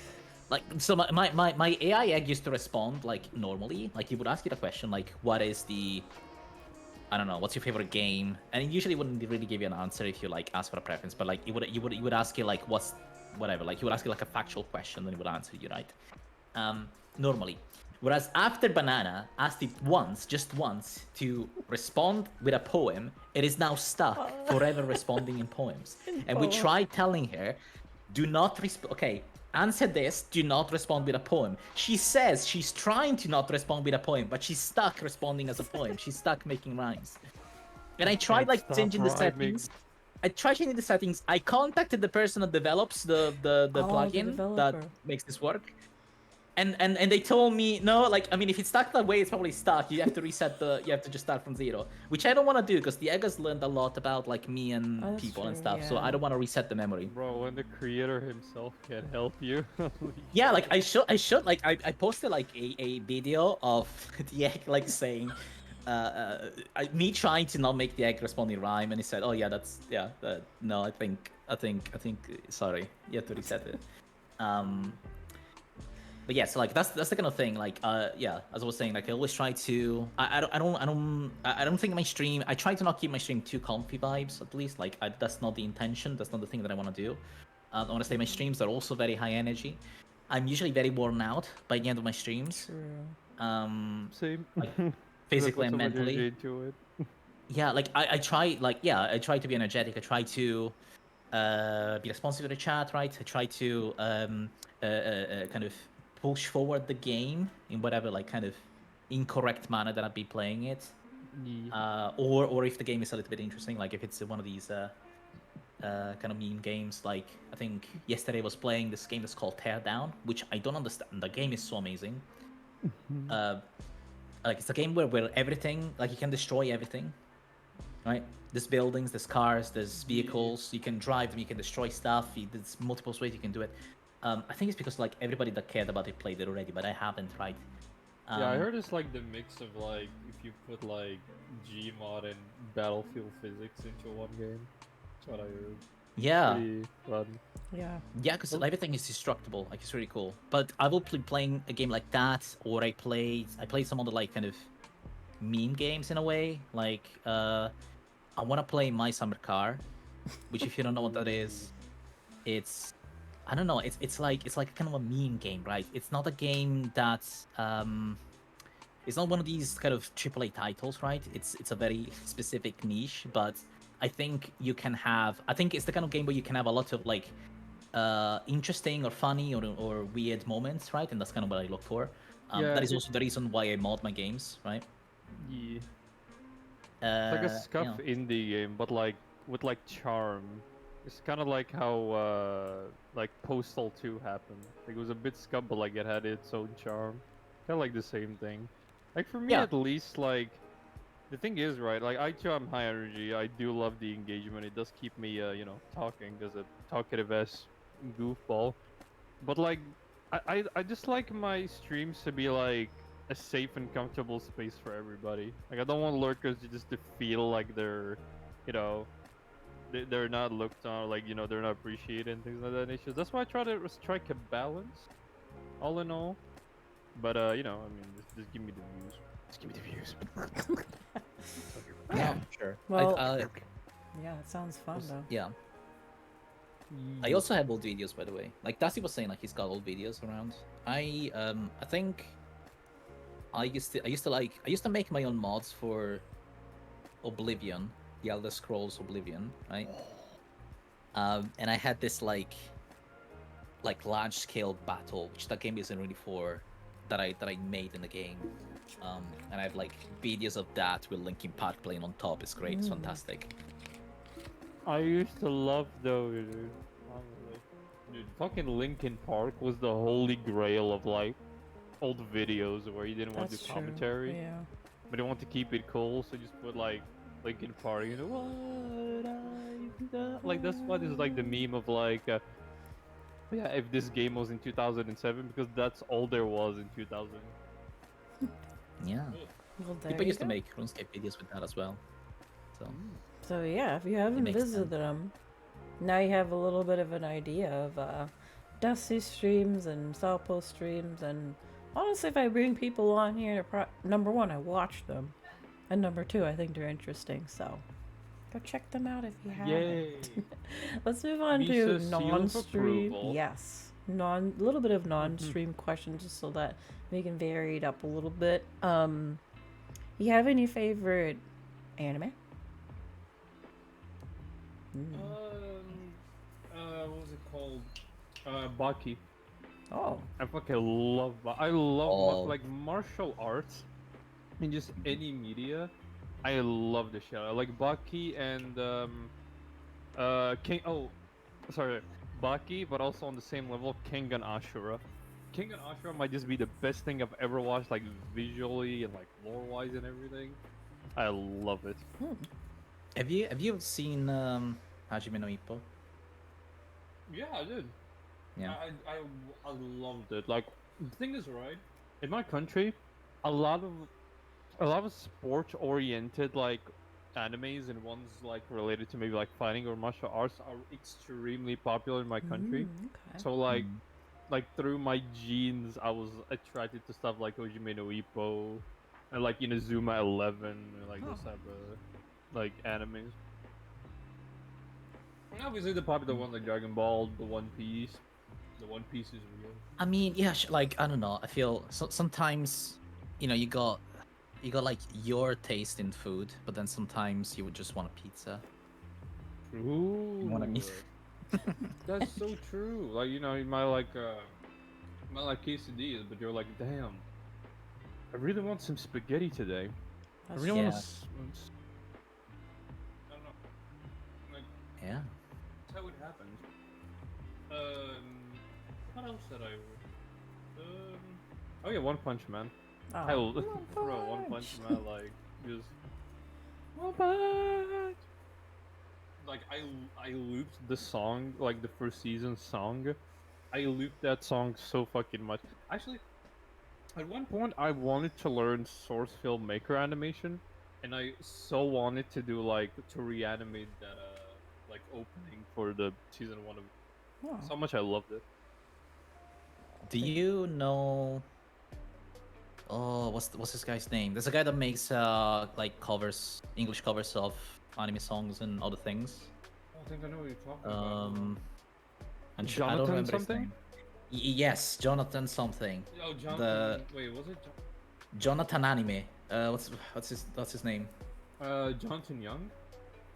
like, so my AI egg used to respond like normally. Like, he would ask you the question like, what is the I don't know, what's your favorite game? And it usually wouldn't really give you an answer if you like ask for a preference, but like it would ask you like what's whatever, like he would ask you like a factual question, then he would answer you, right? Normally. Whereas after Banana asked it once, just once, to respond with a poem, it is now stuck forever responding in poems. And we tried telling her, do not respond. Okay, answer this, do not respond with a poem. She says she's trying to not respond with a poem, but she's stuck responding as a poem. She's stuck making rhymes. And I tried Can't like stop changing the rhyming. settings. I tried changing the settings. I contacted the person that develops the plugin that developer. makes this work. And they told me no, like I mean if it's stuck that way, it's probably stuck. You have to reset you have to just start from zero. Which I don't want to do because the egg has learned a lot about like me and That's people and true, stuff. So yeah. I don't want to reset the memory. Bro, when the creator himself can help you. Yeah, like I should like I posted like a video of the egg like saying me trying to not make the egg respond in rhyme, and he said, "Oh yeah, that's yeah, no, I think sorry, you have to reset it." But yeah, so like that's the kind of thing. Like yeah, as I was saying, like I always try to I don't think my stream, I try to not keep my stream too comfy vibes, at least. Like that's not the intention, that's not the thing that I want to do. I want to say my streams are also very high energy. I'm usually very worn out by the end of my streams. True. Same. Like, physically Put and so much mentally. energy into it. Yeah, like I try, like yeah, I try to be energetic. I try to be responsive to the chat, right? I try to kind of push forward the game in whatever like kind of incorrect manner that I'd be playing it. Yeah. Or if the game is a little bit interesting, like if it's one of these kind of meme games. Like I think yesterday I was playing this game that's called Teardown, which I don't understand. The game is so amazing. Like it's a game where everything, like you can destroy everything, right? There's buildings, there's cars, there's vehicles. You can drive them, you can destroy stuff. There's multiple ways you can do it. I think it's because like everybody that cared about it played it already, but I haven't, right? Yeah, I heard it's like the mix of like if you put like Gmod and Battlefield physics into one game. That's what I heard. Yeah. Pretty fun. Yeah. Yeah, because everything is destructible. Like it's really cool. But I will be playing a game like that, or I played some other like kind of meme games in a way. Like I want to play My Summer Car, which if you don't know what that is, it's I don't know. It's like kind of a meme game, right? It's not a game that's it's not one of these kind of AAA titles, right? It's a very specific niche, but I think you can have. I think it's the kind of game where you can have a lot of like interesting or funny or weird moments, right? And that's kind of what I look for. Yeah, that is also the reason why I mod my games, right? Yeah. It's like a scuff yeah. indie game, but like with like charm. It's kind of like how like Postal 2 happened. Like, it was a bit scuff, but like it had its own charm. Kind of like the same thing. Like for me Yeah. at least, like the thing is, right? Like I too am high energy. I do love the engagement. It does keep me, you know, talking as a talkative ass goofball. But like, I just like my streams to be like a safe and comfortable space for everybody. Like I don't want lurkers just to feel like they're, you know, they're not looked on, like, you know, they're not appreciated and things like that. Issues. That's why I try to strike a balance, all in all. But you know, I mean, just give me the views. Just give me the views. Yeah, sure. Well, yeah, it sounds fun though. Yeah. I also have old videos, by the way. Like Dusty was saying, like he's got old videos around. I think I used to make my own mods for Oblivion, the Elder Scrolls Oblivion, right? And I had this like large scale battle, which that game isn't really for, that I made in the game. And I have like videos of that with Linkin Park playing on top. It's great, it's fantastic. I used to love those, dude. Honestly. Dude, fucking Linkin Park was the holy grail of like old videos where you didn't want to That's do true. commentary, Yeah. but you want to keep it cool, so just put like Linkin Park, you know, what I've done. Like that's what is like the meme of like, yeah, if this game was in 2007, because that's all there was in 2000. Yeah. Well, there People you used to go. make RuneScape videos with that as well. So So yeah, if you haven't makes visited them, now you have a little bit of an idea of Dusty streams and Salpo streams, and honestly, if I bring people on here, number one, I watch them, And number two, I think they're interesting. So go check them out if you haven't. Yay! Let's move on Visa to seal of non-stream. approval. Yes, a little bit of non-stream questions, just so that we can vary it up a little bit. You have any favorite anime? What was it called? Baki. Oh, I fucking love. I love Oh. like martial arts in just any media. I love the shit. I like Baki and King. Oh, sorry, Baki, but also on the same level, King and Ashura. King and Ashura might just be the best thing I've ever watched, like visually and like lore-wise and everything. I love it. Have you seen Hajime no Ippo? Yeah, I did. Yeah. I loved it. Like the thing is, right? In my country, a lot of sports oriented like animes and ones like related to maybe like fighting or martial arts are extremely popular in my country. okay. So like through my genes, I was attracted to stuff like Ojime no Ippo and like Inazuma 11 and like those type of like animes. And obviously the popular ones like Dragon Ball, the One Piece. The One Piece is real. I mean, yeah, like I don't know. I feel sometimes, you got like your taste in food, but then sometimes you would just want a pizza. Ooh. You know what I mean? That's so true. Like you might like quesadillas, but you're like, damn, I really want some spaghetti today. That's I really want Yeah. I don't know. Like Yeah. that's how it happened. What else did I? Oh yeah, One Punch Man. I Oh. bro, One Punch Man, like just One Punch. Like I looped the song, like the first season song. I looped that song so fucking much. Actually, at one point I wanted to learn source filmmaker animation, and I so wanted to do like to reanimate that like opening for the season 1 of. Oh. So much I loved it. Do you know? Oh, what's this guy's name? There's a guy that makes like covers, English covers of anime songs and other things. I think I know what you're talking about. And I don't Jonathan remember his something? name. Yes, Jonathan something. Oh, Jonathan. Wait, was it Jonathan Anime. What's his name? Jonathan Young?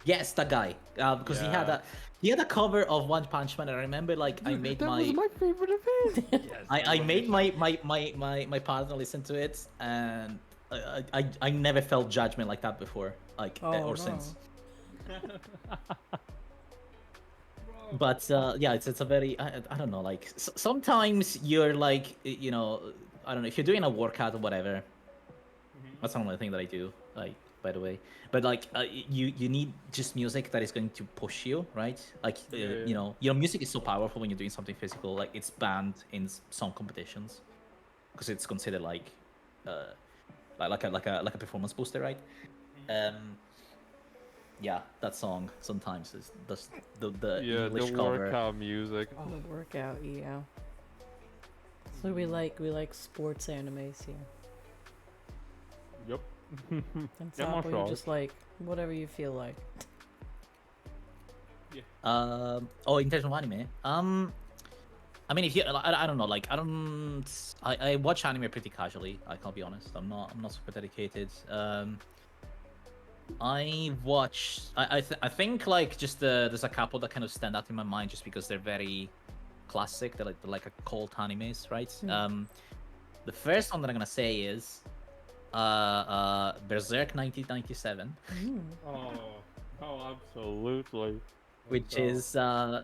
Yes, that guy. Because Yeah. he had a cover of One Punch Man, and I remember like I made that my was my favorite of his. Yes, I made my partner listen to it, and I never felt judgment like that before, like Oh, or no. since. But yeah, it's a very I don't know, like sometimes you're like I don't know if you're doing a workout or whatever. That's not the thing that I do, like, by the way. But like you need just music that is going to push you, right? Like Yeah. music is so powerful when you're doing something physical. Like it's banned in some competitions because it's considered like a performance booster, right? Yeah, that song sometimes is the Yeah, English the cover. workout music. Oh, The workout, yeah. So we like sports animes here. yep. And Yeah, Sapo, martial you arts. just like whatever you feel like. Oh, in terms of anime, I mean, if you, I don't know, like, I watch anime pretty casually. I can't be honest. I'm not super dedicated. I think like just there's a couple that kind of stand out in my mind just because they're very classic. They're like a cult animes, right? The first one that I'm gonna say is Berserk 1997. Oh, absolutely. Which is I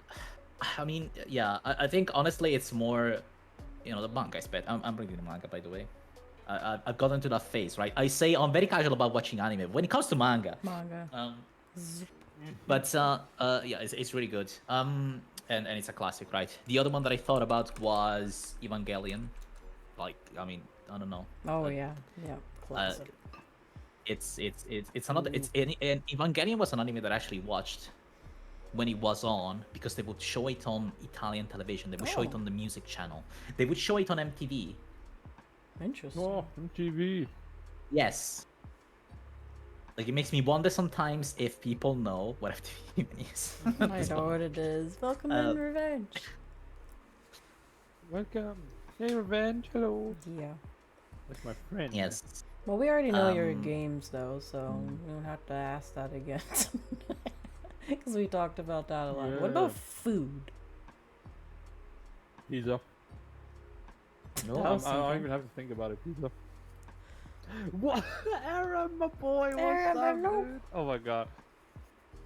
mean, yeah, I think honestly it's more the manga is better. I'm reading the manga, by the way. I've gotten into that phase, right? I say I'm very casual about watching anime when it comes to manga. But yeah, it's really good. And it's a classic, right? The other one that I thought about was Evangelion. Like, I mean, I don't know. Oh yeah, classic. It's another. And Evangelion was an anime that I actually watched when it was on because they would show it on Italian television. They would show it on the music channel. They would show it on MTV. Interesting. Oh, MTV. Yes. Like it makes me wonder sometimes if people know what FTV is. I know what it is. Welcome Uh, in, Revenge. Welcome. Hey, Revenge. Hello. Yeah. That's my friend. Yes. Well, we already know your Um, games, though, so we don't have to ask that again. Because we talked about that a lot. What Yeah. about food? Pizza. No. That was I don't simple. even have to think about it. Pizza. What? Aaron, my boy, what's Aaron, up, hello. dude? Oh my god.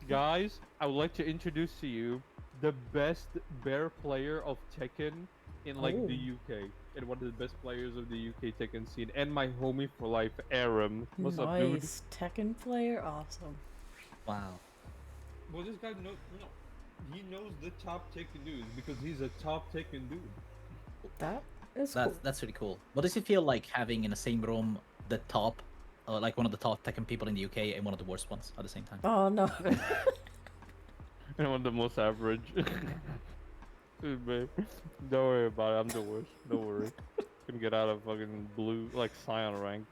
Guys, I would like to introduce to you the best bear player of Tekken in like the Oh. UK. And one of the best players of the UK Tekken scene. And my homie for life, Aaron. What's up, dude? Nice. Tekken player, awesome. Wow. Well, this guy knows, he knows the top Tekken dudes because he's a top Tekken dude. That is cool. That's really cool. What does it feel like having in the same room the top, like one of the top Tekken people in the UK and one of the worst ones at the same time? Oh, no. And one of the most average. Dude, babe. Don't worry about it. I'm the worst. Don't worry. Can get out of fucking blue, like Scion rank.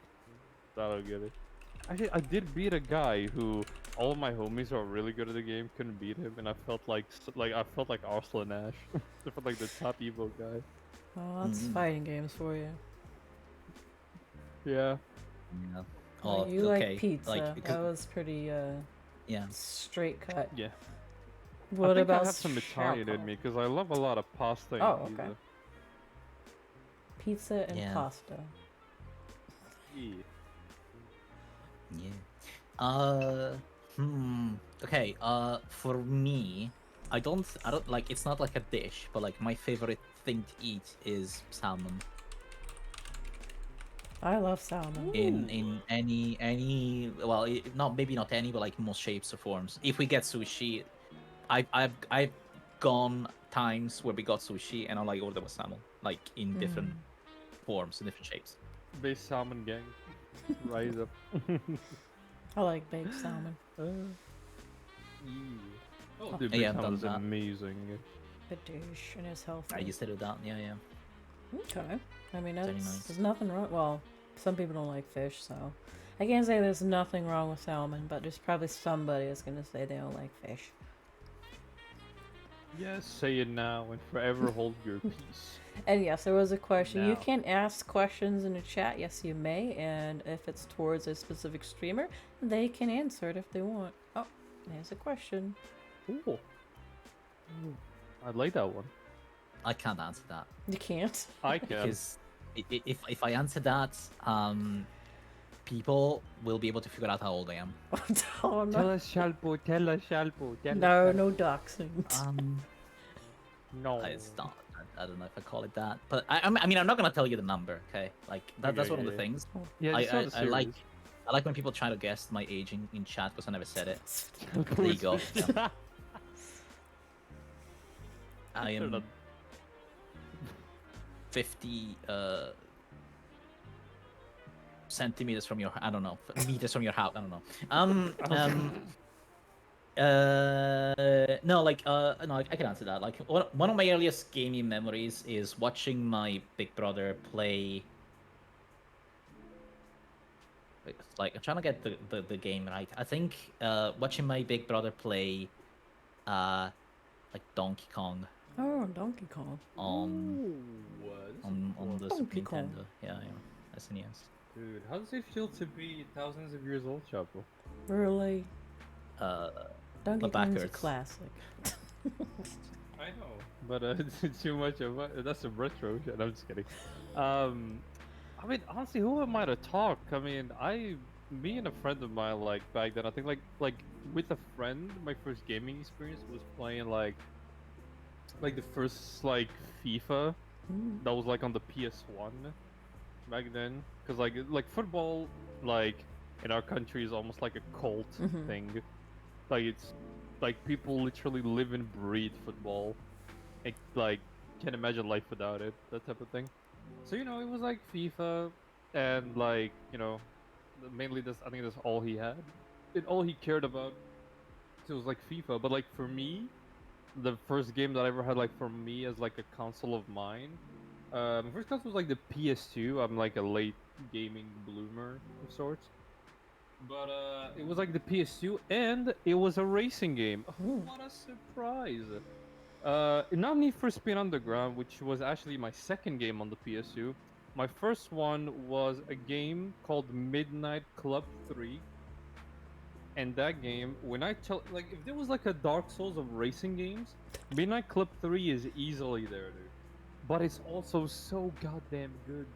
That'll get it. Actually, I did beat a guy who all of my homies who are really good at the game couldn't beat him, and I felt like I felt like Arslan Ash. I felt like the top Evo guy. Oh, that's Mhm. fighting games for you. Yeah. Yeah. Like, Oh, you okay. like pizza. Like, That was pretty yeah. straight cut. Yeah. What I think about I have some Italian in Sharpo? me because I love a lot of pasta and Oh, pizza. okay. Pizza and Yeah. pasta. Yeah. Yeah. Okay. For me, I don't like. It's not like a dish, but like my favorite thing to eat is salmon. I love salmon. In any well, not maybe not any, but like most shapes or forms. If we get sushi, I've gone times where we got sushi and I like order with salmon, like in different forms, in different shapes. Base salmon gang. Rise up. I like baked salmon. Yeah. Oh, dude, Yeah, base I've salmon done is that. amazing. The dish and it's healthy. I used to do that. Yeah, yeah. Okay. I mean, Very that's, nice. there's nothing wrong. Well, some people don't like fish, so I can't say there's nothing wrong with salmon, but there's probably somebody that's gonna say they don't like fish. Yes, say it now and forever hold your peace. And yes, there was a question. You Now. can ask questions in the chat. Yes, you may. And if it's towards a specific streamer, they can answer it if they want. Oh, there's a question. Cool. I like that one. I can't answer that You can't. I can. because if I answer that, people will be able to figure out how old I am. Oh, Tell no. us, Shalpo. Tell us, Shalpo. Tell No, us, no doxing. No. It's not. I don't know if I call it that, but I mean, I'm not gonna tell you the number. Okay, like that's Okay, one of yeah, the yeah. things. Yeah, I, just tell the I like series. I like when people try to guess my age in chat because I never said it. Shalpo There you is go. 50. I Shut am up. 50 centimeters from your, I don't know, meters from your house. I don't know. No, like no, I can answer that. Like one of my earliest gaming memories is watching my big brother play. Like I'm trying to get the game right. I think watching my big brother play like Donkey Kong Oh, Donkey Kong. on on the Super Donkey Kong. Nintendo. Yeah, yeah, SNES. Dude, how does it feel to be thousands of years old, Chapo? Really? Uh, Donkey My back Kong's a hurts. classic. I know, but it's too much of that's a retro shit. I'm just kidding. I mean, honestly, who am I to talk? I mean, me and a friend of mine, like back then, I think like with a friend, my first gaming experience was playing like the first like FIFA that was like on the PS1 back then, because like football like in our country is almost like a cult thing. Like it's like people literally live and breathe football. Like can't imagine life without it. That type of thing. So it was like FIFA, and like mainly this. I think that's all he had. And all he cared about. So it was like FIFA. But like for me, the first game that I ever had like for me as like a console of mine. My first console was like the PS2. I'm like a late gaming bloomer of sorts. But it was like the PS2, and it was a racing game. Oh, what a surprise! Not Need for Speed Underground, which was actually my second game on the PS2. My first one was a game called Midnight Club 3. And that game, when I tell, like, if there was like a Dark Souls of racing games, Midnight Club 3 is easily there, dude. But it's also so goddamn good.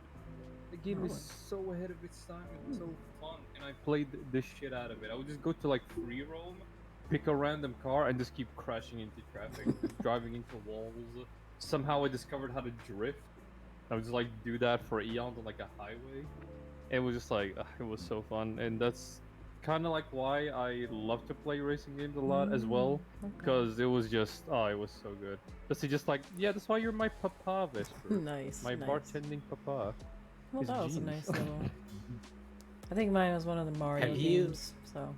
The game is so ahead of its time. It's so fun, and I played the shit out of it. I would just go to like free roam, pick a random car, and just keep crashing into traffic, driving into walls. Somehow I discovered how to drift. I would just like do that for eons on like a highway. It was just like it was so fun, and that's kind of like why I love to play racing games a lot as well, because it was just it was so good. Just like yeah, that's why you're my papa, Vesper. Nice, My nice. bartending papa. Well, It's that was a genius. nice little. I think mine was one of the Mario Have you- games. So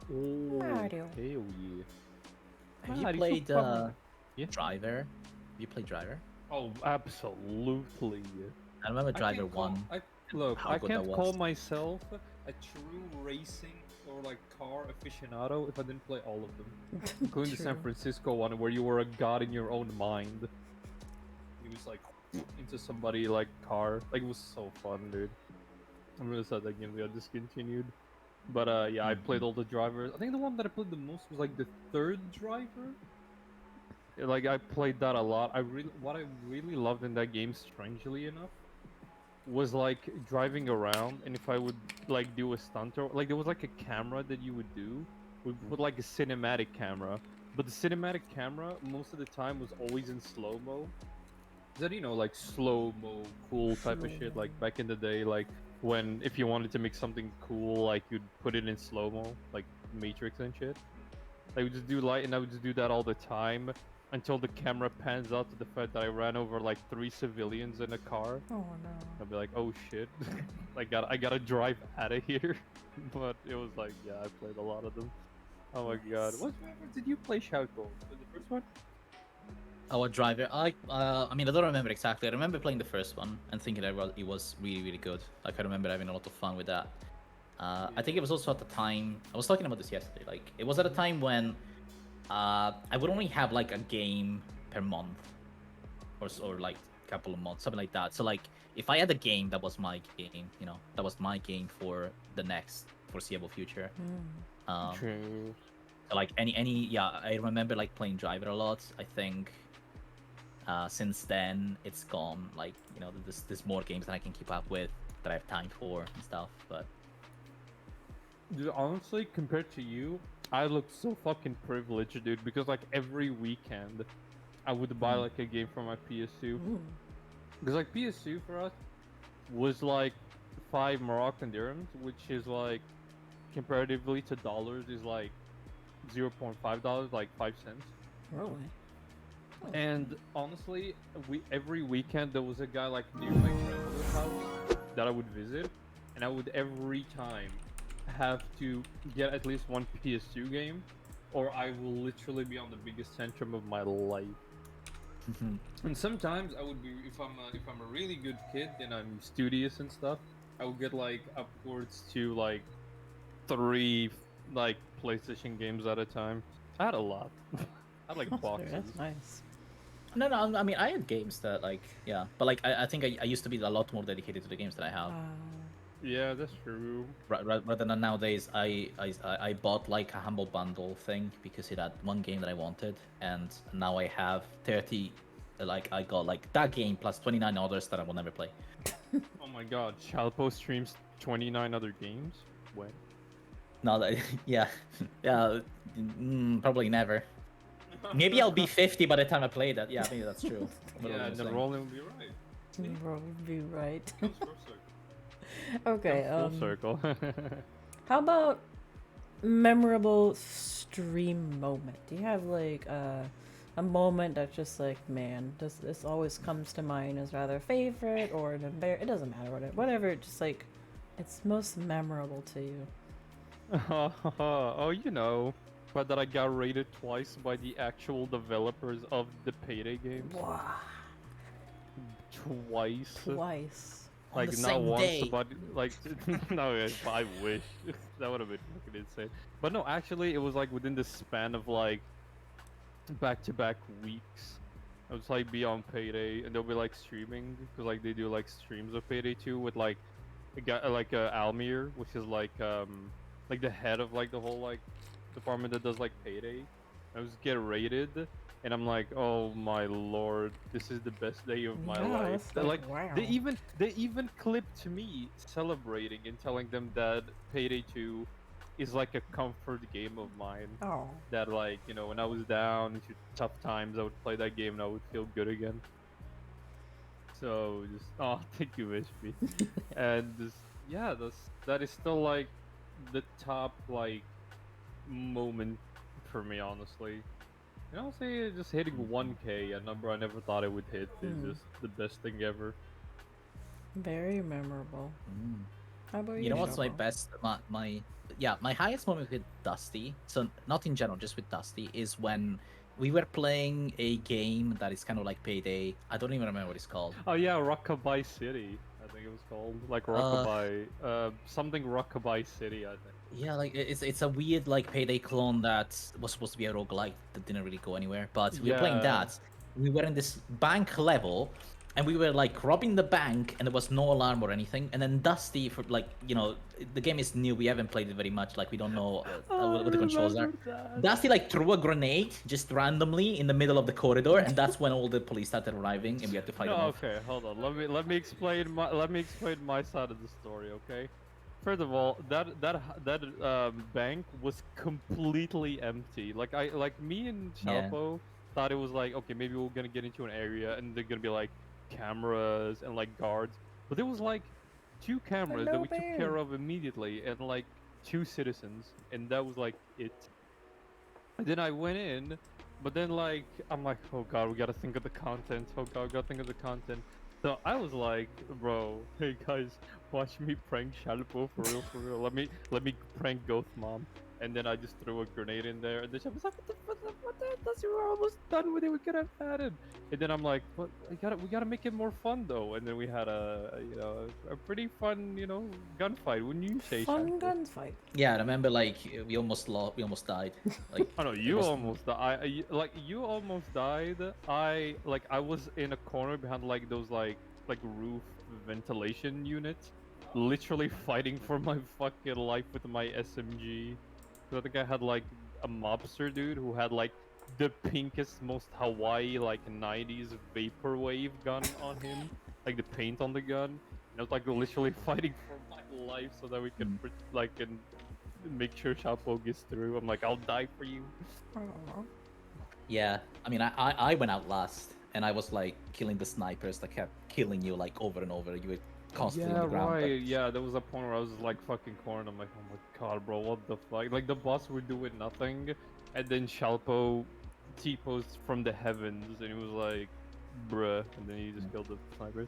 Oh, Mario. hell yeah. Have you Mario, played papa. Yeah? Driver? You played Driver? Oh, absolutely. I remember I Driver can't call- 1. Look, how I good that can't call was. myself a true racing or like car aficionado if I didn't play all of them, including the San True. Francisco one where you were a god in your own mind. It was like into somebody like car, like it was so fun, dude. I'm really sad that game got discontinued. But yeah, I played all the drivers. I think the one that I played the most was like the third driver. Like I played that a lot. What I really loved in that game, strangely enough, was like driving around, and if I would like do a stunt or like there was like a camera that you would do, we put like a cinematic camera, but the cinematic camera most of the time was always in slow mo. That like slow mo, cool type of shit. Like back in the day, like when if you wanted to make something cool, like you'd put it in slow mo, like Matrix and shit. I would just do light, and I would just do that all the time until the camera pans out to the fact that I ran over like 3 civilians in a car. Oh no. I'll be like, oh shit, I gotta drive out of here. But it was like, yeah, I played a lot of them. Oh my god, what did you play? Shout Gold? The first one? Our Driver, I mean, I don't remember exactly. I remember playing the first one and thinking that it was really, really good. Like, I remember having a lot of fun with that. I think it was also at the time, I was talking about this yesterday, like, it was at a time when I would only have, like, a game per month. Or like, a couple of months, something like that. So, like, if I had a game, that was my game, that was my game for the next foreseeable future. True. Like, yeah, I remember, like, playing Driver a lot. I think since then it's gone, like, there's more games that I can keep up with that I have time for and stuff, but Dude, honestly, compared to you, I looked so fucking privileged, dude, because like every weekend I would buy like a game for my PS2. Because like PS2 for us was like 5 Moroccan dirhams, which is like comparatively to dollars is like $0.5, like 5 cents. Really? And honestly, every weekend there was a guy like near my grandmother's house that I would visit, and I would every time have to get at least one PS2 game, or I will literally be on the biggest tantrum of my life. And sometimes I would be, if I'm a really good kid and I'm studious and stuff, I would get like upwards to like 3 like PlayStation games at a time. I had a lot. I had like boxes. That's nice. no, I mean, I had games that, like, yeah, but like I think I used to be a lot more dedicated to the games that I have. Yeah, that's true. Rather than nowadays, I bought like a humble bundle thing because it had one game that I wanted, and now I have 30. Like, I got like that game plus 29 others that I will never play. Oh my god, Chalpo streams 29 other games? When? No, yeah, yeah, probably never. Maybe I'll be 50 by the time I play that. Yeah, maybe that's true. Yeah, and then Roland would be right. Bro, would be right. Comes full circle. Okay. Comes full circle. How about memorable stream moment? Do you have like a moment that just like, man, this always comes to mind as rather favorite or an it doesn't matter whatever, just like it's most memorable to you. Oh, but that I got rated twice by the actual developers of the Payday games. Wow. Twice. Twice. On the Like not same once, day. but like no, I wish that would have been fucking insane. But no, actually, it was like within the span of like back-to-back weeks. I was like be on Payday, and they'll be like streaming because like they do like streams of Payday 2 with like a guy like Almir, which is like the head of like the whole like department that does like Payday. I was get raided, and I'm like, oh my lord, this is the best day of my Yeah, life. it's They're like, like wow. they even clipped me celebrating and telling them that Payday 2 is like a comfort game of mine. Oh. That like when I was down into tough times, I would play that game and I would feel good again. So just thank you, Ishby. And just yeah, that is still like the top like moment for me, honestly. And I'll say just hitting 1K, a number I never thought I would hit, is just the best thing ever. Very memorable. Mm. How about you? You know what's my Shoko? best? My highest moment with Dusty. So not in general, just with Dusty, is when we were playing a game that is kind of like Payday. I don't even remember what it's called. Oh yeah, Rockabye City, I think it was called. Like Uh, Rockabye, something Rockabye City, I think. Yeah, like it's a weird like Payday clone that was supposed to be a roguelike that didn't really go anywhere. But we were playing Yeah. that. We were in this bank level, and we were like robbing the bank, and there was no alarm or anything. And then Dusty, for like the game is new. We haven't played it very much. Like we don't know I what the controls are. remember that. Dusty like threw a grenade just randomly in the middle of the corridor, and that's when all the police started arriving, and we had to fight No, them off. okay, hold on. Let me explain my side of the story, okay? First of all, that bank was completely empty. Like me and Yeah. Chalpo thought it was like, okay, maybe we're gonna get into an area and they're gonna be like cameras and like guards, but there was like two cameras that Hello, we took bear. care of immediately and like two citizens, and that was like it. And then I went in, but then like I'm like, oh god, we gotta think of the content. Oh god, we gotta think of the content. So I was like, bro, hey guys, watch me prank Shalpo for real, for real. Let me prank Goth Mom. And then I just threw a grenade in there, and then she was like, That's we were almost done with it. We could have had it. And then I'm like, but we gotta make it more fun though. And then we had a pretty fun gunfight. Wouldn't you say, Fun Shalpo? gunfight. Yeah, I remember like we almost died. Like Oh no, it you was almost died. You almost died. I was in a corner behind like those like roof ventilation units, literally fighting for my fucking life with my SMG. 'Cause I think I had like a mobster dude who had like the pinkest, most Hawaii like '90s vaporwave gun on him, like the paint on the gun. And I was like literally fighting for my life so that we could Mm. and make sure Chapo gets through. I'm like, I'll die for you. Aw. Yeah, I mean, I went out last, and I was like killing the snipers that kept killing you like over and over. You were constantly on Yeah, the ground, right. Yeah, there was a point where I was like fucking cornered. I'm like, oh my god, bro, what the fuck? Like the boss would do it nothing, and then Shalpo T-posed from the heavens, and he was like, bruh, and then he just killed the snipers.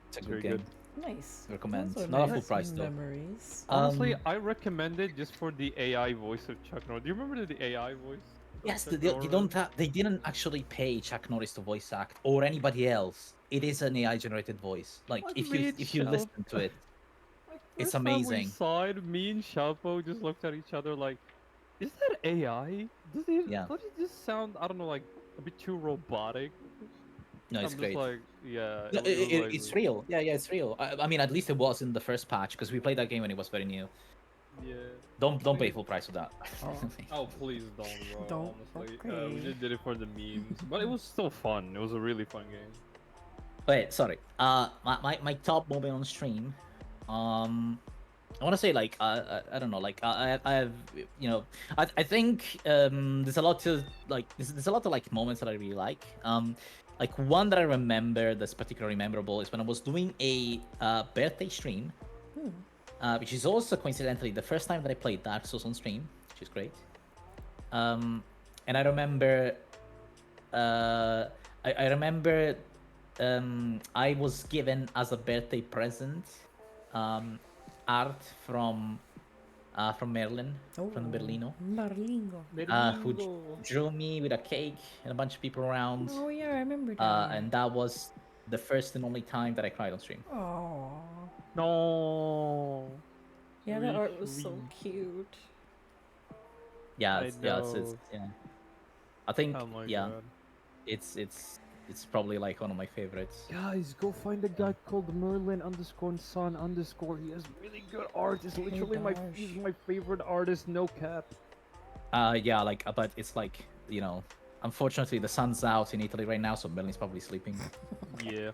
it's a It's good very game. good. Nice. Recommend. Those are Not a full nice price though. memories. Honestly, Um, I recommend it just for the AI voice of Chuck Norris. Do you remember the AI voice? of Yes, Chuck they Norris? don't they didn't actually pay Chuck Norris to voice act or anybody else. It is an AI generated voice. Like Like if me and you Shal- listen to it, Like it's first time we amazing. saw it, me and Shalpo just looked at each other like, is that AI? Yeah, Does it just sound, I don't know, like a bit too robotic? no, it's I'm just great. like, yeah, No, it was like, it's real. Yeah, yeah, it's real. I mean, at least it was in the first patch because we played that game when it was very new. yeah. Don't pay Please- full price for that. Oh, please don't, bro. Don't. Honestly, we Okay. just did it for the memes, but it was still fun. It was a really fun game. Wait, sorry. My top moment on stream. I want to say like I don't know like I have I think there's a lot to like there's a lot of like moments that I really like one that I remember that's particularly memorable is when I was doing a birthday stream, which is also coincidentally the first time that I played Dark Souls on stream, which is great. And I remember I remember I was given as a birthday present art from Merlin from Berlino, Marlingo. who drew me with a cake and a bunch of people around, Oh yeah, I remember that. and that was the first and only time that I cried on stream. Oh. No. Yeah, that art was so Sweet. cute. Yeah, I it's know. yeah. I think Oh my yeah, god. it's probably like one of my favorites. Guys, go find a guy called Merlin underscore Sun underscore. He has really good art. It's Hey, literally he's Darsh. my favorite artist, no cap. Yeah, like but it's like unfortunately the sun's out in Italy right now, so Melanie probably sleeping. Yeah.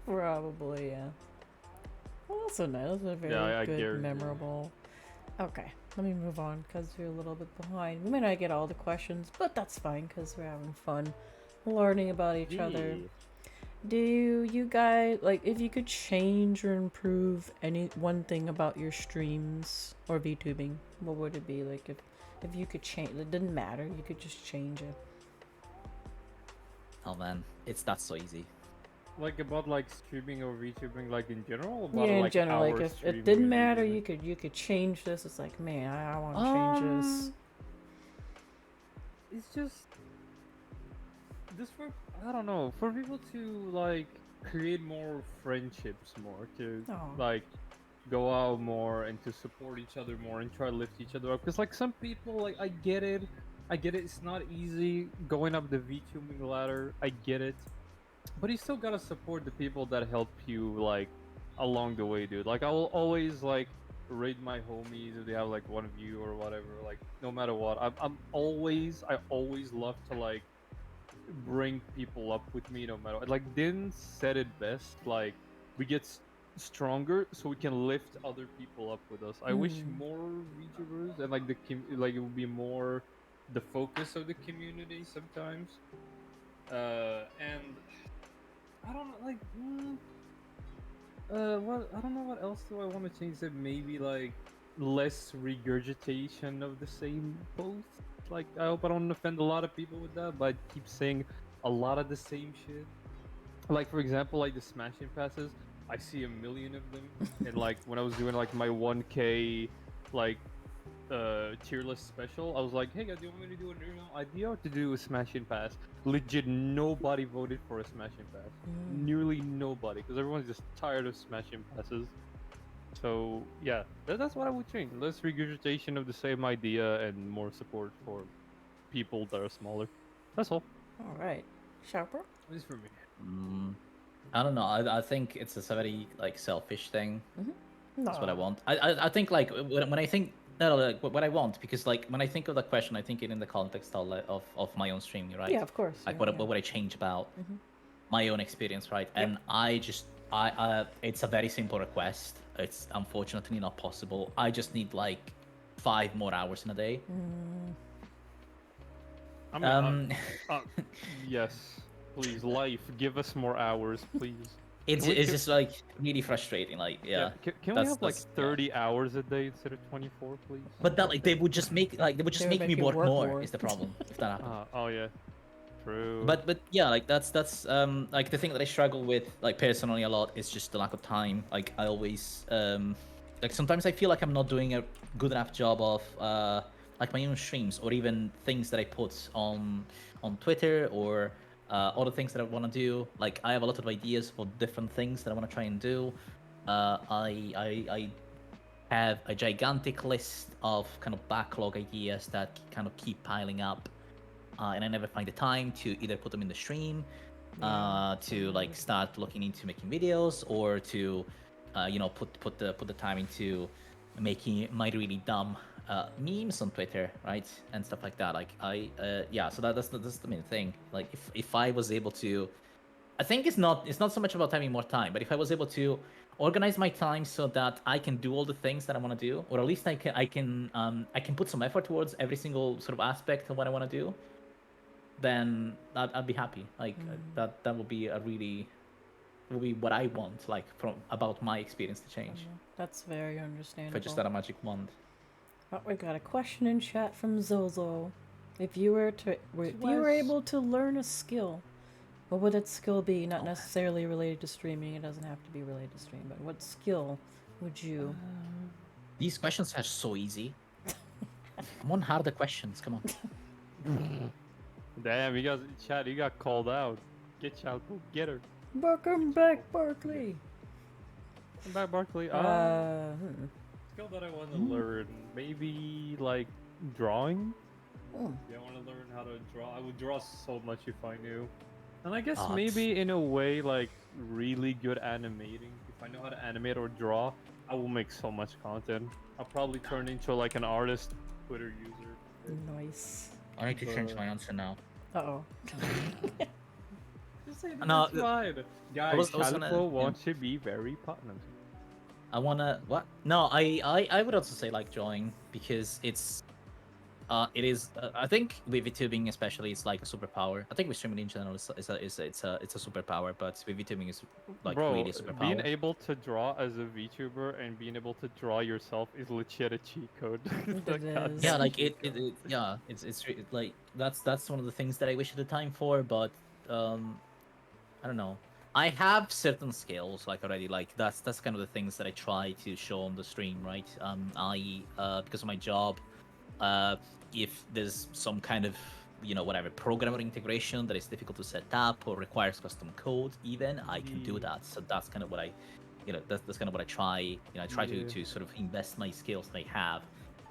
Probably, yeah. Well, that's so nice. Those are Yeah, very I good, guarantee. memorable. Okay, let me move on because we're a little bit behind. We may not get all the questions, but that's fine because we're having fun learning about each other. Yeah. Do you guys like if you could change or improve any one thing about your streams or VTubing, what would it be? Like if you could change, it didn't matter. You could just change it. Oh man, that's so easy. Like about like streaming or VTubing, like in general, about Yeah, in like general, like our if it streaming didn't and matter, VTubing. you could change this. It's like, man, I want to change this. It's just for I don't know for people to like create more friendships, more to Oh, like go out more and to support each other more and try to lift each other up. Because like some people, like I get it, it's not easy going up the VTubing ladder. I get it, but you still gotta support the people that help you like along the way, dude. Like I will always like rate my homies if they have like one view or whatever. Like no matter what, I always love to like bring people up with me no matter what. Like Din said it best. Like we get stronger so we can lift other people up with us. I wish more VTubers and like like it would be more the focus of the community sometimes. And I don't know, like, what I don't know what else do I want to change. That maybe like less regurgitation of the same post. Like, I hope I don't offend a lot of people with that, but I keep saying a lot of the same shit. Like, for example, like the smashing passes, I see a million of them, and like when I was doing like my 1K, like tier list special, I was like, hey guys, do you want me to do an original idea or to do a smashing pass? Legit, nobody voted for a smashing pass. Nearly nobody, because everyone's just tired of smashing passes. So yeah, that's what I would change. Less regurgitation of the same idea and more support for people that are smaller. That's all. all right, Sharper. At least for me. Mm, I don't know. I think it's a very like selfish thing. That's what I No. want. I think like when I think no, like what I want, because like when I think of the question, I think it in the context of of my own streaming, right? Yeah, of course. Like Yeah, what would I change about Mhm. my own experience, right? Yep. And it's a very simple request. It's unfortunately not possible. I just need like 5 more hours in a day. I mean, yes, please, life, give us more hours, please. It's just like really frustrating. Like Yeah, yeah, can we have like yeah. 30 hours a day instead of 24, please? But that like they would just make They would me make you work work more more. is the problem if that happened. Oh yeah, true. But yeah, like that's like the thing that I struggle with like personally a lot is just the lack of time. Like I always like sometimes I feel like I'm not doing a good enough job of like my own streams or even things that I put on Twitter or other things that I want to do. Like I have a lot of ideas for different things that I want to try and do. I have a gigantic list of kind of backlog ideas that kind of keep piling up, and I never find the time to either put them in the stream, to like start looking into making videos, or to, put the time into making my really dumb memes on Twitter, right, and stuff like that. Like yeah, so that's the main thing. Like if I was able to, I think it's not so much about having more time, but if I was able to organize my time so that I can do all the things that I want to do, or at least I can put some effort towards every single sort of aspect of what I want to do, then I'd be happy. Like that would be would be what I want. Like from about my experience to change. That's very If I understandable. just had a magic wand. Oh, we got a question in chat from Zozo. If you were able to learn a skill, what would that skill be? Not necessarily related to streaming. It doesn't have to be related to stream, but what skill would you? These questions are so easy. Come on, harder questions. Come on. Damn, you guys, Chad, you got called out. Get Chad, go get her. Welcome back, Barkley. Welcome back, Barkley. Skill that I want to learn, maybe like drawing. Yeah, I want to learn how to draw. I would draw so much if I knew. And I guess Oh, maybe in a way like really good animating. If I know how to animate or draw, I will make so much content. I'll probably turn into like an artist, Twitter user. Nice. I need to change my answer now. Uh-oh. Just say that No, it's fine. Guys, was gonna- Calico yeah. wants to be very partner. I wanna what? No, I would also say like drawing because it is. I think with VTubing especially, it's like a superpower. I think with streaming in general is it's a superpower, but with VTubing is like Bro, really a superpower. being able to draw as a VTuber and being able to draw yourself is legit a cheat code. It is. Yeah, like yeah, like that's one of the things that I wish at the time for, but I don't know. I have certain skills like already. Like that's kind of the things that I try to show on the stream, right? I because of my job, if there's some kind of whatever programmer integration that is difficult to set up or requires custom code, even I can do that. So that's kind of what I, that's kind of what I try. I try to sort of invest my skills that I have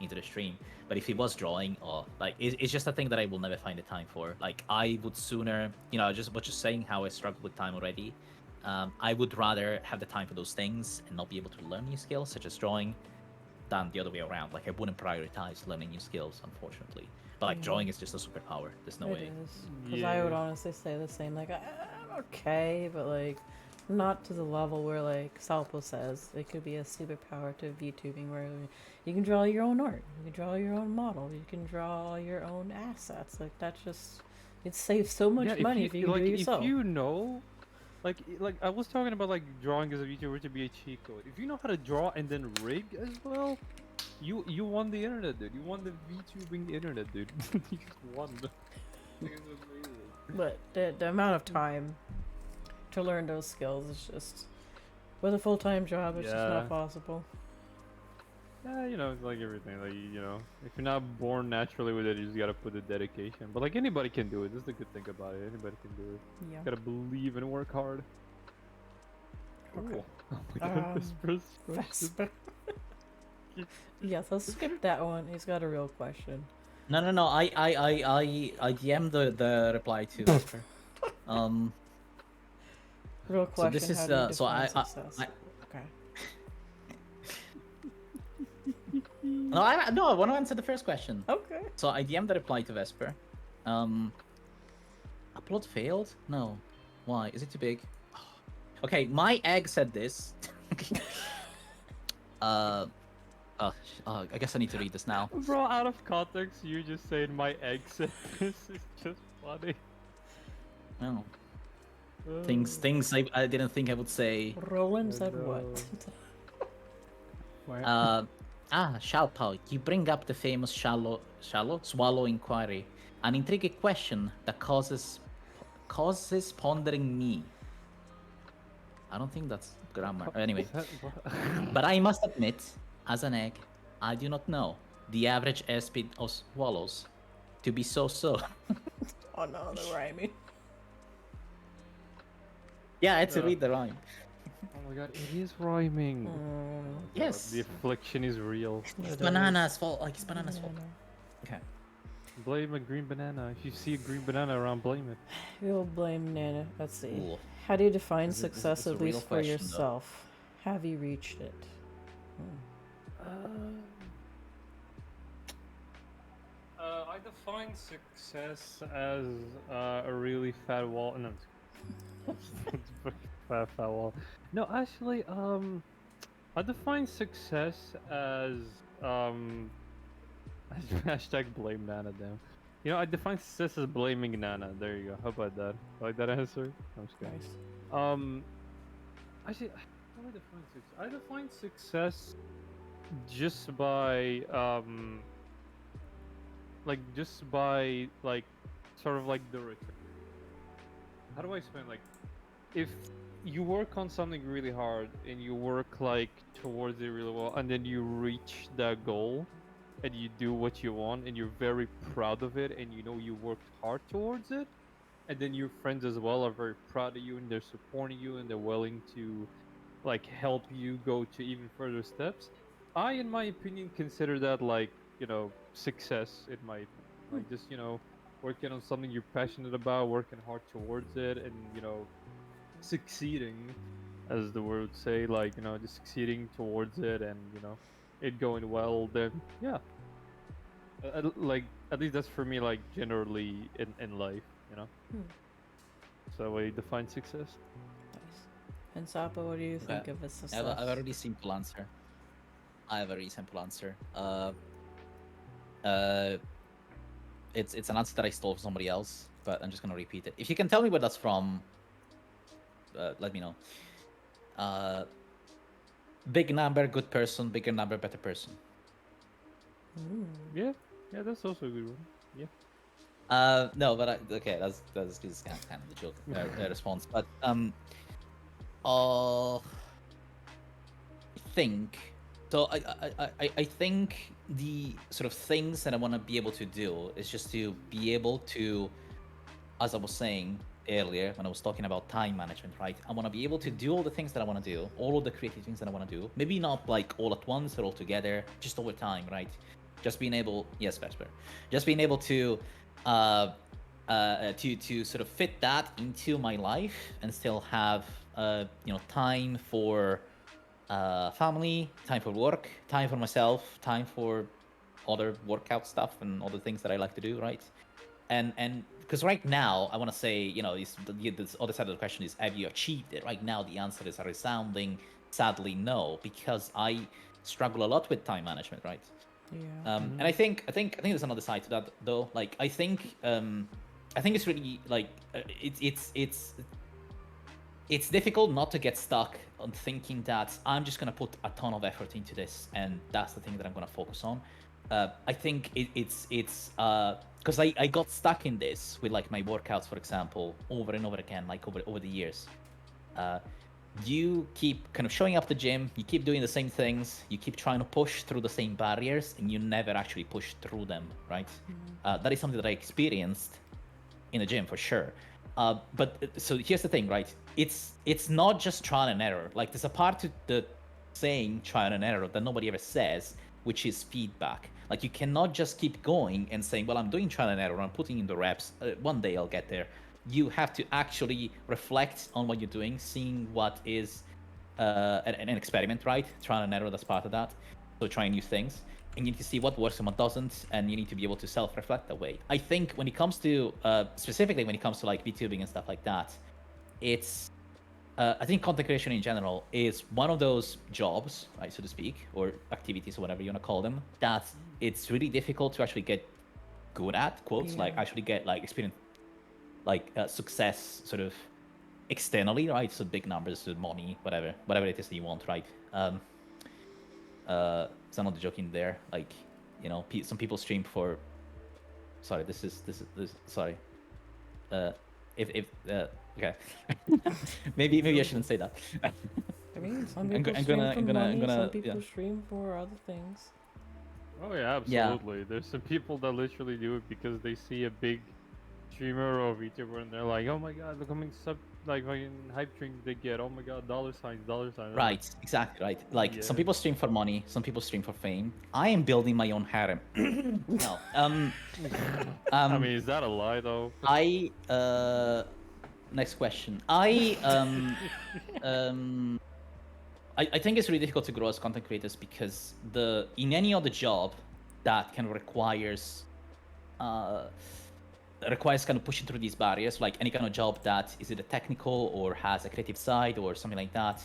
into the stream. But if it was drawing, or like it's just a thing that I will never find the time for. Like I would sooner, just saying how I struggle with time already. I would rather have the time for those things and not be able to learn new skills such as drawing than the other way around. Like I wouldn't prioritize learning new skills, unfortunately. But like drawing is just a superpower. There's no way. It is. Because I would honestly say the same. Like, I'm okay, but like, not to the level where like Salpo says it could be a superpower to VTubing where you can draw your own art, you can draw your own model, you can draw your own assets. Like that's just it saves so much money if you can do it yourself. If you know, like I was talking about like drawing as a VTuber to be a cheat code. If you know how to draw and then rig as well, you won the internet, dude. You won the VTubing internet, dude. You just won. But the amount of time to learn those skills is just with a full-time job, it's just not possible. Yeah, it's like everything. Like if you're not born naturally with it, you just gotta put the dedication. But like anybody can do it. This is the good thing about it. Anybody can do it. Yeah. Gotta believe and work hard. Okay. Cool. Oh my god, Vesper's question. Vesper. Yes, let's skip that one. He's got a real question. No. I DM'd the reply to Vesper. Real question. So this is how do you so define I success? Okay. no I want to answer the first question. Okay. So I DM'd the reply to Vesper. Upload failed? No. Why? Is it too big? Okay, my egg said this. I guess I need to read this now. Bro, out of context, you just saying my egg said this is just funny. No. Things I didn't think I would say. Roland said what? Shalpao, you bring up the famous swallow inquiry, an intriguing question that causes pondering me. I don't think that's grammar. Anyway, but I must admit, as an egg, I do not know the average airspeed of swallows to be so. Oh no, the rhyming. Yeah, I had to read the rhyme. Oh my god, it is rhyming. Yes. The affliction is real. It's banana's fault. Like it's banana's fault. Okay. Blame a green banana. If you see a green banana around, blame it. We'll blame Nana. Let's see. Ooh. How do you define This is- this success, is a at real least for question, though. yourself? Have you reached it? I define success as a really fat wall. No, fat wall. No, actually, I define success as hashtag blame Nana. Damn. I define success as blaming Nana. There you go. How about that? Like that answer? I'm just kidding. Nice. Actually, how do I define success? I define success just by sort of like the return. How do I explain? Like, if you work on something really hard and you work like towards it really well, and then you reach that goal, and you do what you want, and you're very proud of it, and you worked hard towards it, and then your friends as well are very proud of you, and they're supporting you, and they're willing to like help you go to even further steps. I, in my opinion, consider that like, success in my opinion. Like just, working on something you're passionate about, working hard towards it, and succeeding, as the word would say, like, just succeeding towards it, and it going well. Then yeah, like at least that's for me, like generally in life, Hmm. so I define success. Nice. And Sapa, what do you think Okay. of a I've success? a really simple answer. I have a really simple answer. Uh, it's an answer that I stole from somebody else, but I'm just gonna repeat it. If you can tell me where that's from, let me know. Uh, big number, good person. Bigger number, better person. Ooh. Yeah, yeah, that's also a good one. Yeah. No, but okay, that's just kind of the joke response. But I think so. I think the sort of things that I want to be able to do is just to be able to, as I was saying earlier when I was talking about time management, right? I want to be able to do all the things that I want to do, all of the creative things that I want to do. Maybe not like all at once or all together, just over time, right? Just being able, yes, Vesper, just being able to, to sort of fit that into my life and still have, time for family, time for work, time for myself, time for other workout stuff and other things that I like to do, right? And because right now I want to say, this other side of the question is, have you achieved it? Right now the answer is a resounding, sadly no, because I struggle a lot with time management, right? Yeah. And I think there's another side to that though. Like I think it's really like it's difficult not to get stuck on thinking that I'm just gonna put a ton of effort into this, and that's the thing that I'm gonna focus on. I think it's because I got stuck in this with like my workouts, for example, over and over again, like over the years. Uh, you keep kind of showing up the gym, you keep doing the same things, you keep trying to push through the same barriers, and you never actually push through them, right? That is something that I experienced in the gym for sure. But so here's the thing, right? It's not just trial and error. Like there's a part to the saying trial and error that nobody ever says, which is feedback. Like you cannot just keep going and saying, "Well, I'm doing trial and error. I'm putting in the reps. One day I'll get there." You have to actually reflect on what you're doing, seeing what is an experiment, right? Trial and error. That's part of that. So trying new things, and you need to see what works and what doesn't, and you need to be able to self-reflect that way. I think when it comes to specifically when it comes to like VTubing and stuff like that, it's I think content creation in general is one of those jobs, right, so to speak, or activities or whatever you want to call them, that it's really difficult to actually get good at, quotes, like Yeah. actually get like experience, like success sort of externally, right? So big numbers, money, whatever it is that you want, right? Some of the joking there, like some people stream for. Sorry, this. Sorry. If okay, maybe I shouldn't say that. I mean, some I'm, people I'm stream gonna for I'm gonna I'm money, gonna some people stream for other things. Oh yeah, yeah. absolutely. There's some people that literally do it because they see a big streamer or VTuber and they're like, "Oh my god, look how many like fucking hype trains they get. Oh my god, dollar signs, dollar signs." I'm like, Right, exactly right. Like some yeah. people stream for money, some people stream for fame. I am building my own harem. No, I mean, is that a lie though? I next question. I think it's really difficult to grow as content creators because in any other job that kind of requires kind of pushing through these barriers, like any kind of job that is either technical or has a creative side or something like that.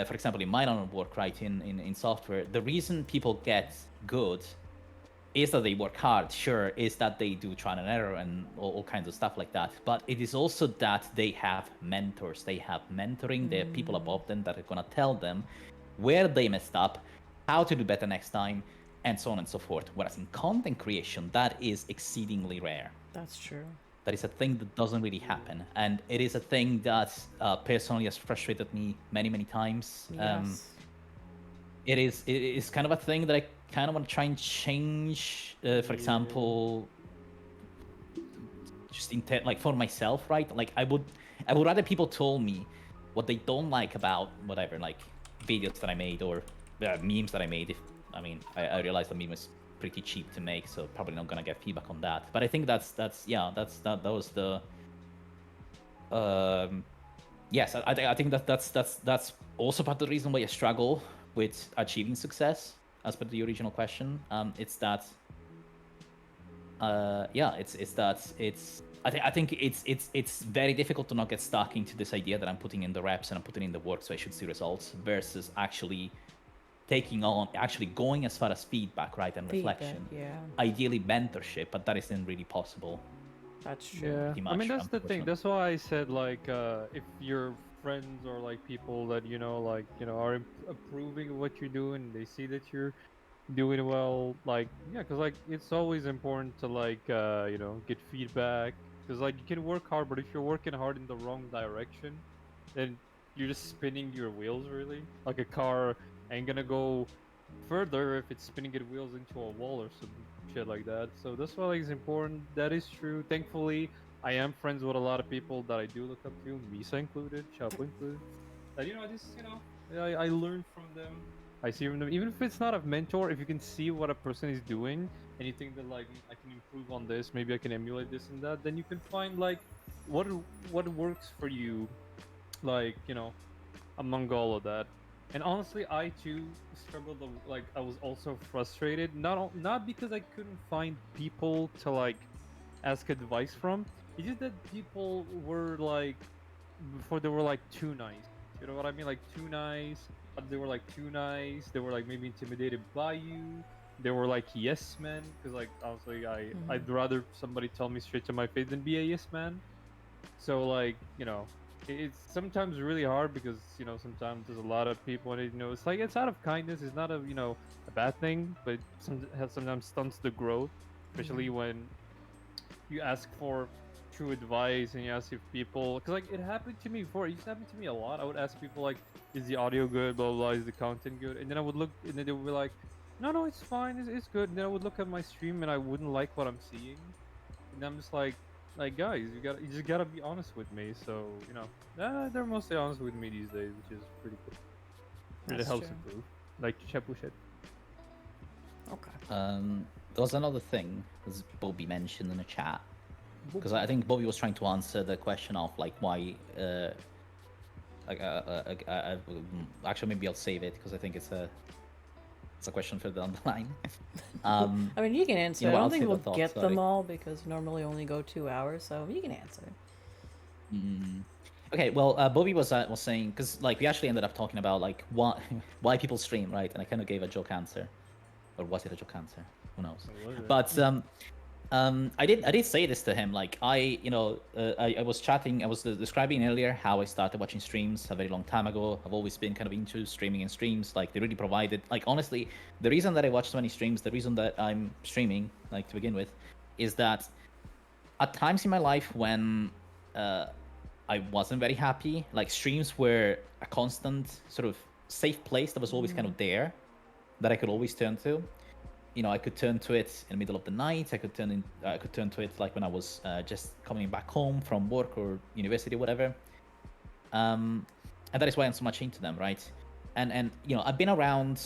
For example, in my line of work, right, in software, the reason people get good is that they work hard, sure, is that they do trial and error and all kinds of stuff like that. But it is also that they have mentors. They have mentoring. There are people above them that are going to tell them where they messed up, how to do better next time, and so on and so forth. Whereas in content creation, that is exceedingly rare. That's true. That is a thing that doesn't really happen. And it is a thing that personally has frustrated me many, many times. Yes. It is kind of a thing that I kind of want to try and change. For example, just like for myself, right? Like I would rather people told me what they don't like about whatever, like videos that I made or memes that I made. I realized the meme was pretty cheap to make, so probably not gonna get feedback on that. But I think that was the yes, I think that's also part of the reason why I struggle with achieving success, as per the original question. It's that I think it's very difficult to not get stuck into this idea that I'm putting in the reps and I'm putting in the work, so I should see results, versus actually actually going as far as feedback, right, and reflection. Yeah, Ideally mentorship, but that isn't really possible. that's true. Yeah, Pretty I mean much, that's the thing. unfortunately. That's why I said like if your friends or like people that are approving of what you're doing, they see that you're doing well, like yeah, because like it's always important to like get feedback, because like you can work hard, but if you're working hard in the wrong direction, then you're just spinning your wheels really. Like a car ain't gonna go further if it's spinning its wheels into a wall or some shit like that. So that's why like, it's important. That is true. Thankfully, I am friends with a lot of people that I do look up to, Misa included, Chapo included. That I just I learn from them. I see from them, even if it's not a mentor. If you can see what a person is doing and you think that like I can improve on this, maybe I can emulate this and that, then you can find like what what works for you, like among all of that. And honestly, I too struggled. Like I was also frustrated, not because I couldn't find people to like ask advice from. It's just that people were like before they were like too nice. You know what I mean? Like too nice. They were like too nice. They were like maybe intimidated by you. They were like yes men, because like honestly, I'd rather somebody tell me straight to my face than be a yes man. So like it's sometimes really hard because sometimes there's a lot of people and it's like it's out of kindness. It's not a bad thing, but sometimes stunts the growth, especially when you ask for true advice and you ask if people, because like it happened to me before. It used to happen to me a lot. I would ask people like, is the audio good, blah blah, blah, is the content good, and then I would look and then they would be like, no, it's fine, it's good. And then I would look at my stream and I wouldn't like what I'm seeing, and I'm just like guys, you just gotta be honest with me. So they're mostly honest with me these days, which is pretty cool. Really That's helps true. improve, like Chepu said. Okay. There was another thing, as Bobby mentioned in the chat, because I think Bobby was trying to answer the question of like why. Actually, maybe I'll save it because I think it's a question further down the line. I mean, you can answer. You know I what, don't I'll think save we'll the thought, get sorry. them all because normally only go 2 hours, so you can answer. Okay, well, Bobby was saying, because like we actually ended up talking about like why people stream, right? And I kind of gave a joke answer, or was it a joke answer? Who knows? What was it? But I did say this to him. Like I was chatting. I was describing earlier how I started watching streams a very long time ago. I've always been kind of into streaming and streams. Like they really provided. Like honestly, the reason that I watch so many streams, the reason that I'm streaming, like to begin with, is that at times in my life when I wasn't very happy, like streams were a constant sort of safe place that was always kind of there, that I could always turn to. I could turn to it in the middle of the night. I could turn to it like when I was just coming back home from work or university or whatever. And that is why I'm so much into them, right? And I've been around,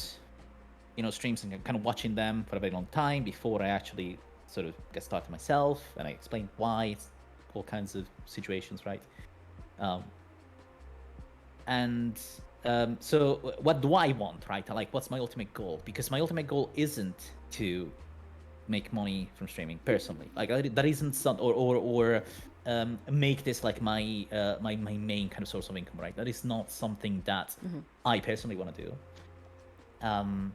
streams and kind of watching them for a very long time before I actually sort of get started myself, and I explain why. It's all kinds of situations, right? So what do I want, right? Like, what's my ultimate goal? Because my ultimate goal isn't to make money from streaming personally. Like that isn't some or make this like my my main kind of source of income, right? That is not something that I personally want to do. And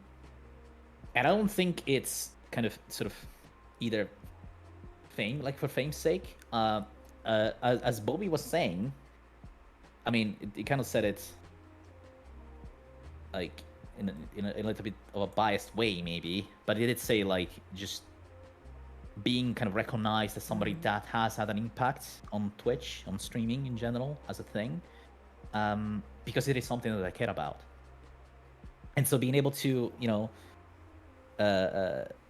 I don't think it's kind of sort of either fame, like for fame's sake. As Bobby was saying, I mean, it kind of said it like in a little bit of a biased way, maybe, but it did say like just being kind of recognized as somebody that has had an impact on Twitch, on streaming in general as a thing, because it is something that I care about. And so being able to,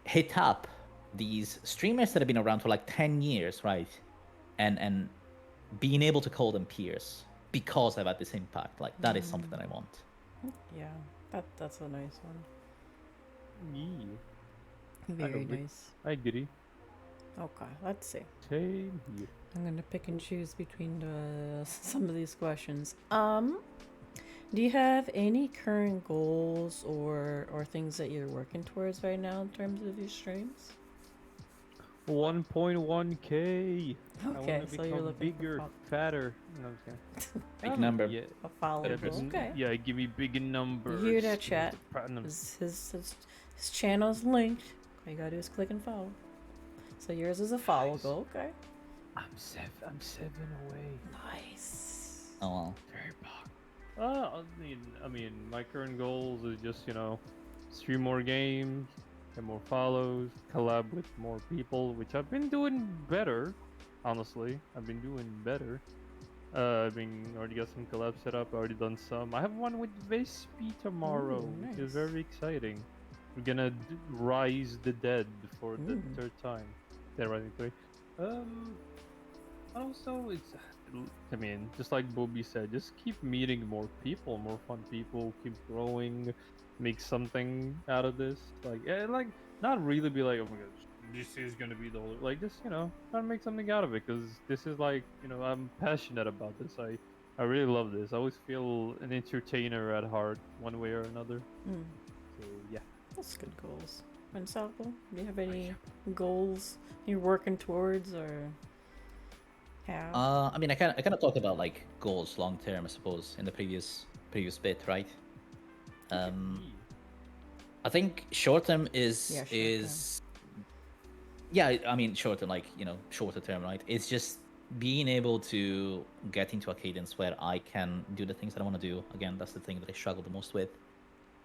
hit up these streamers that have been around for like 10 years, right? And being able to call them peers, because I've had this impact. Like that is something that I want. Yeah, that's a nice one. Yeah, Very agree. nice. I agree. Okay, let's see. Same here. I'm gonna pick and choose between some of these questions. Do you have any current goals or things that you're working towards right now in terms of your streams? 1.1K. I want Okay, to so you're become looking bigger, fatter. No, I'm just kidding. Big number. Yeah, a follower. Okay. yeah, give me big numbers. You hear that, Give me chat? the platinum. His channel's linked. All you gotta do is click and follow. So yours is a follow Nice. goal. Okay. I'm seven away. Nice. Oh well. Very big. I mean, my current goals is just stream more games, get more follows, collab with more people, which I've been doing better. Honestly, I've been doing better. Already got some collabs set up. Already done some. I have one with Vespi tomorrow, Ooh, which is nice. very exciting. We're gonna rise the dead for the Ooh. third time. Dead Rising 3. Also, I mean, just like Bobby said, just keep meeting more people, more fun people, keep growing, make something out of this. Like not really be like, oh my gosh, this is gonna be the whole. Like, just try to make something out of it, because this is like, I'm passionate about this. I really love this. I always feel an entertainer at heart, one way or another. Mm, So yeah. that's good goals. And Salvo, do you have any goals you're working towards or have? I mean, I kind of talked about like goals long term, I suppose, in the previous bit, right? I think short term is Yeah, short term. yeah. I mean, short term, like shorter term, right? It's just being able to get into a cadence where I can do the things that I want to do. Again, that's the thing that I struggle the most with,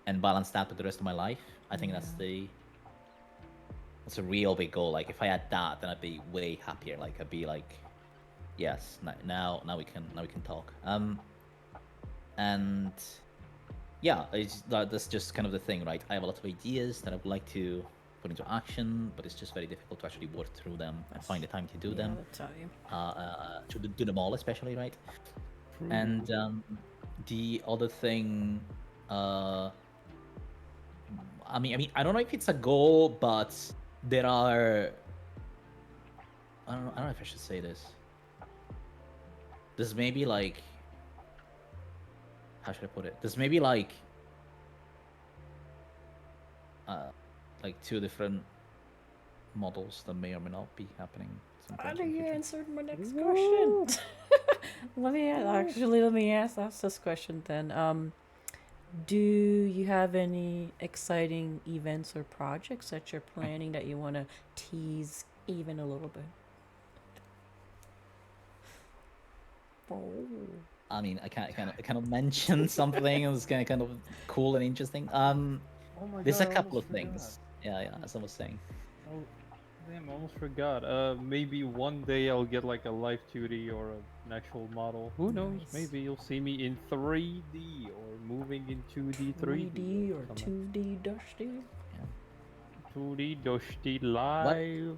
and balance that with the rest of my life. I think that's a real big goal. Like if I had that, then I'd be way happier. Like I'd be like, yes, now we can talk. And yeah, that's just kind of the thing, right? I have a lot of ideas that I would like to put into action, but it's just very difficult to actually work through them and find the time to do them. That's how you. To do them all, especially, right? True. And the other thing, I mean, I don't know if it's a goal, but there are. I don't know if I should say this. There's maybe like. How should I put it? There's maybe like two different models that may or may not be happening. How sometime do in the you future. answer my next question? Let me ask this question then. Do you have any exciting events or projects that you're planning that you want to tease even a little bit? Oh. I mean, I kind of mention something that's kind of cool and interesting. Oh my There's god, a I couple of almost forgot. things. Yeah, as I was saying. Oh, damn, I almost forgot. Maybe one day I'll get like a live 2D or an actual model. Who knows? Nice. Maybe you'll see me in 3D or moving in 2D, 3D. 3D or something. 2D Dusty? 2D, Dusty, live.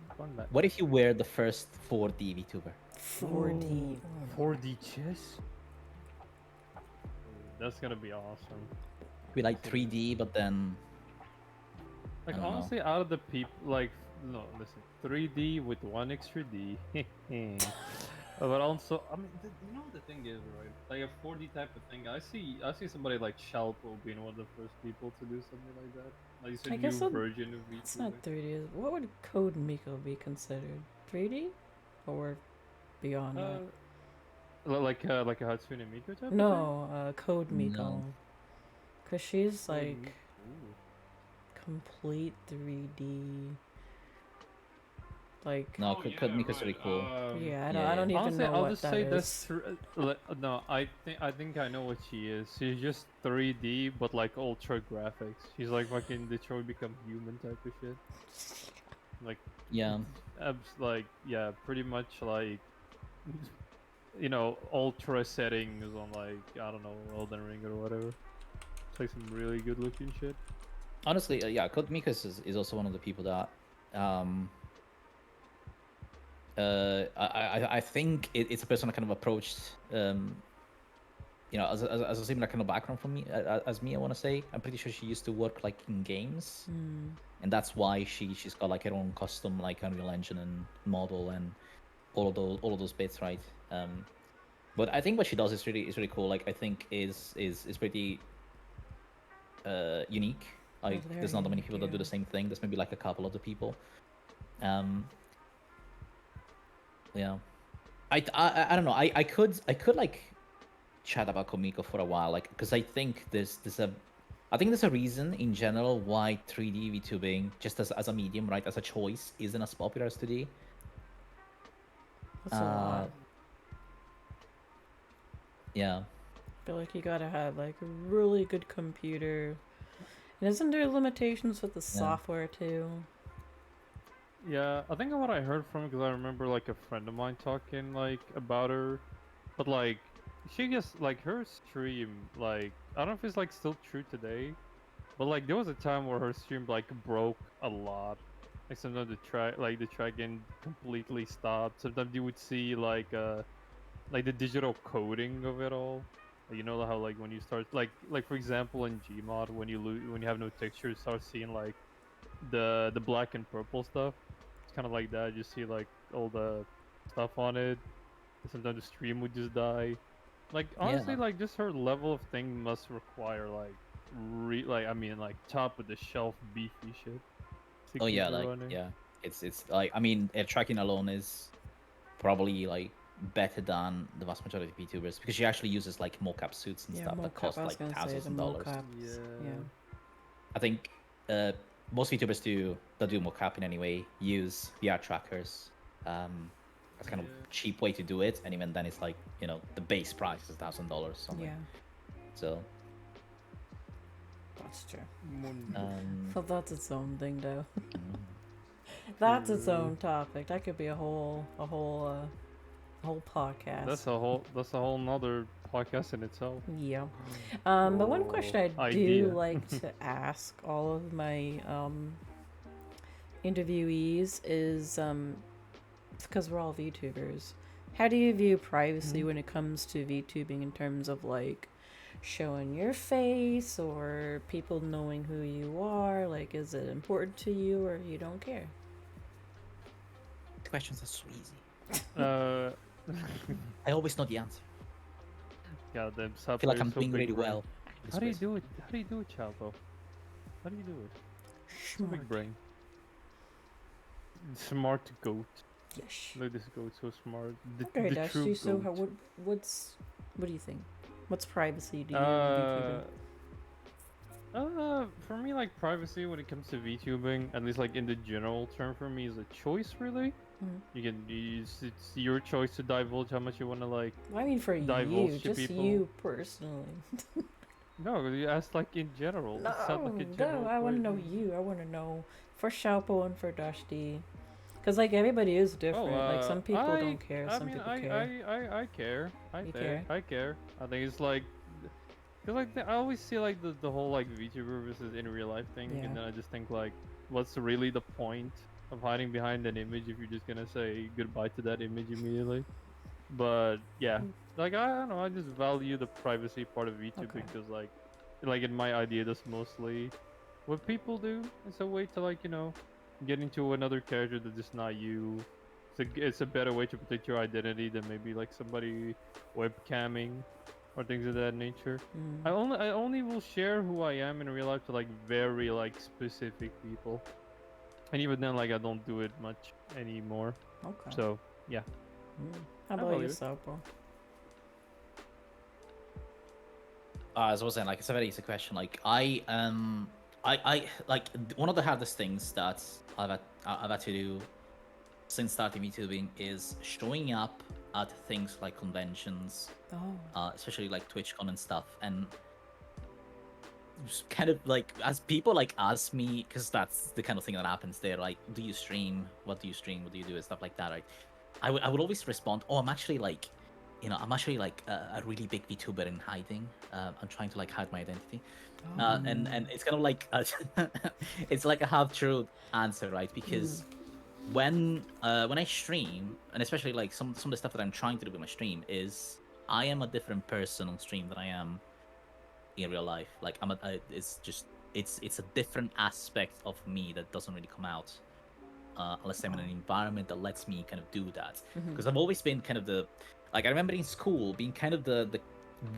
What if you were the first 4D VTuber? 4D. 4D chess? That's gonna be awesome. Be like 3D, but then Like, I don't know. honestly, out of the people, like, no, listen, 3D with one extra D. But also, I mean, you know what the thing is, right? Like a 4D type of thing. I see somebody like Shalpo being one of the first people to do something like that. Like it's a I guess new version of It's VTuber. not 3D. What would Code Miko be considered? 3D? Or beyond that? Like a Hatsune Miku type of thing? No, Code Miko. No. Because she's like Ooh. complete 3D. Like, No, Code Miko's really cool. yeah, yeah, I don't even Honestly, know I'll what just that say is. that's no. I think I know what she is. She's just 3D, but like ultra graphics. She's like fucking Detroit Become Human type of shit. Like Yeah. yeah, pretty much like ultra settings on like I don't know Elden Ring or whatever. It's like some really good looking shit. Honestly, yeah, Code Miko is also one of the people that I think it's a person I kind of approached you know, as a similar kind of background from me as me, I want to say. I'm pretty sure she used to work like in games, and that's why she's got like her own custom like Unreal Engine and model and all of those bits, right? But I think what she does is really cool. Like I think is pretty unique. Like very there's not that many unique, people that do yeah. the same thing. There's maybe like a couple of the people. Um, yeah, I don't know. I could like chat about Komiko for a while, like because I think there's a reason in general why 3D VTubing just as a medium, right, as a choice, isn't as popular as 2D. That's a lot. Yeah. I feel like you gotta have like a really good computer. And isn't there limitations with the software too? Yeah, I think what I heard from because I remember like a friend of mine talking like about her, but like she just like her stream like I don't know if it's like still true today, but like there was a time where her stream like broke a lot. Like sometimes the tracking completely stopped. Sometimes you would see like the digital coding of it all. Like, you know how like when you start like for example in Gmod when you have no texture, you start seeing like the black and purple stuff. It's kind of like that. You see like all the stuff on it. And sometimes the stream would just die. Like honestly, Yeah. like just her level of thing must require like like I mean like top of the shelf beefy shit to Oh keep yeah, it like running. yeah. It's like I mean, air tracking alone is probably like better than the vast majority of VTubers because she actually uses like mocap suits and Yeah, stuff that mocap. cost I was like gonna say thousands the of dollars. mocap. Yeah. Yeah. I think most VTubers that do mocap in any way use VR trackers as a kind of cheap way to do it, and even then it's like the base price is $1,000 something. Yeah. So That's true. Mundo. So that's its own thing, though. That's its own topic. That could be a whole podcast. That's a whole nother podcast in itself. Yeah. But one question I do idea. like to ask all of my interviewees is because we're all VTubers. How do you view privacy when it comes to VTubing in terms of like showing your face or people knowing who you are? Like, is it important to you or you don't care? the questions are so easy. I I always know the answer. Goddamn, I feel like I'm doing really well. How do you do it? How do you do it, Chalvo? How do you do it? So big Smart. brain. Smart goat. Yes. Look, this goat's so smart. Okay, The Dusty. true So, goat. what do you think? What's privacy to you in VTubing? For me, like privacy when it comes to VTubing, at least like in the general term, for me is a choice. Really, Mhm. you can use it's your choice to divulge how much you want to like. Well, I mean, for divulge you, to just people. you personally. No, you asked like in general. It sounds like a general. No, I want to know question. you. I want to know for Shaupo and for Dusty. Because, like, everybody is different. Like, some people don't care, some people care. I care. You care? I care. I think it's like, cause like I always see like the whole like VTuber versus in real life thing, Yeah. and then I just think like, what's really the point of hiding behind an image if you're just gonna say goodbye to that image immediately? But yeah, like I don't know. I just value the privacy part of VTube Okay. because like in my idea, that's mostly what people do. It's a way to like get into another character that's just not you. It's a better way to protect your identity than maybe like somebody webcamming or things of that nature. I only will share who I am in real life to like very like specific people, and even then like I don't do it much anymore. Okay. So yeah. How about believe you, it. Shaupo? As I was saying, like it's a very easy question. Like I like one of the hardest things that I've had to do since starting VTubing is showing up at things like conventions, especially like TwitchCon and stuff, and just kind of like as people like ask me, because that's the kind of thing that happens there. Like, do you stream? What do you stream? What do you do? And stuff like that. Right? I would always respond, oh, I'm actually like. I'm actually like a really big VTuber in hiding. I'm trying to like hide my identity, and it's kind of like it's like a half-truth answer, right? Because when I stream, and especially like some of the stuff that I'm trying to do with my stream is I am a different person on stream than I am in real life. Like it's just it's a different aspect of me that doesn't really come out unless I'm in an environment that lets me kind of do that. Because I've always been kind of I remember in school being kind of the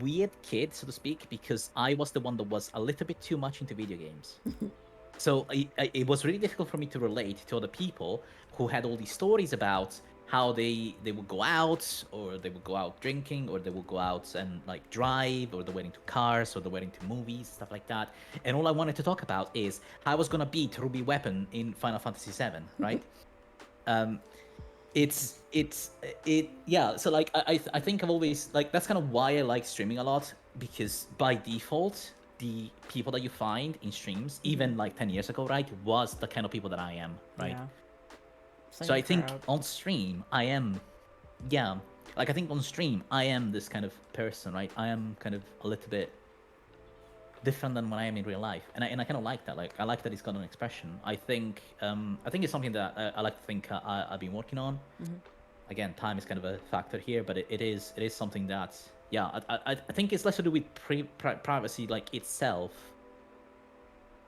weird kid, so to speak, because I was the one that was a little bit too much into video games. So it was really difficult for me to relate to other people who had all these stories about how they would go out, or they would go out drinking, or they would go out and like drive, or they were into cars, or they were into movies, stuff like that. And all I wanted to talk about is how I was gonna beat Ruby Weapon in Final Fantasy VII, right? Yeah. So like I think I've always like that's kind of why I like streaming a lot, because by default the people that you find in streams, even like 10 years ago, right, was the kind of people that I am, right? Yeah. So I think crowd. on stream I am, yeah, like I think on stream I am this kind of person, right? I am kind of a little bit different than when I am in real life, and I kind of like that. Like I like that it's got an expression. I think it's something that I like to think I've been working on. Again, time is kind of a factor here, but it is something that, yeah, I think it's less to do with privacy like itself.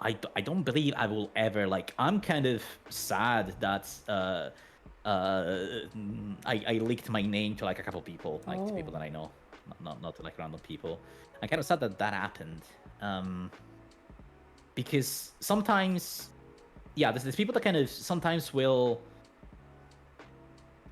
I don't believe I will ever, like, I'm kind of sad that I leaked my name to like a couple people, like to people that I know, not to like random people. I'm kind of sad that that happened, because sometimes, yeah, there's people that kind of sometimes will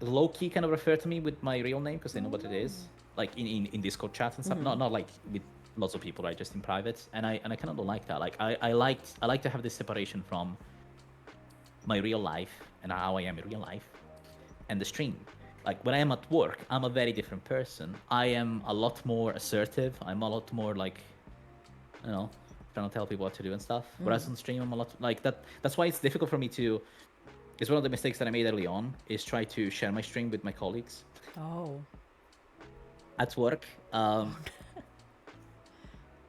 low-key kind of refer to me with my real name because they know what it is, like in Discord chats and stuff. Not like with lots of people, right? Just in private. And I kind of don't like that. Like I like to have this separation from my real life and how I am in real life and the stream. Like when I am at work, I'm a very different person. I am a lot more assertive. I'm a lot more like, you know, trying to tell people what to do and stuff. Whereas on stream, I'm a lot like that. That's why it's difficult for me to. It's one of the mistakes that I made early on is try to share my stream with my colleagues at work.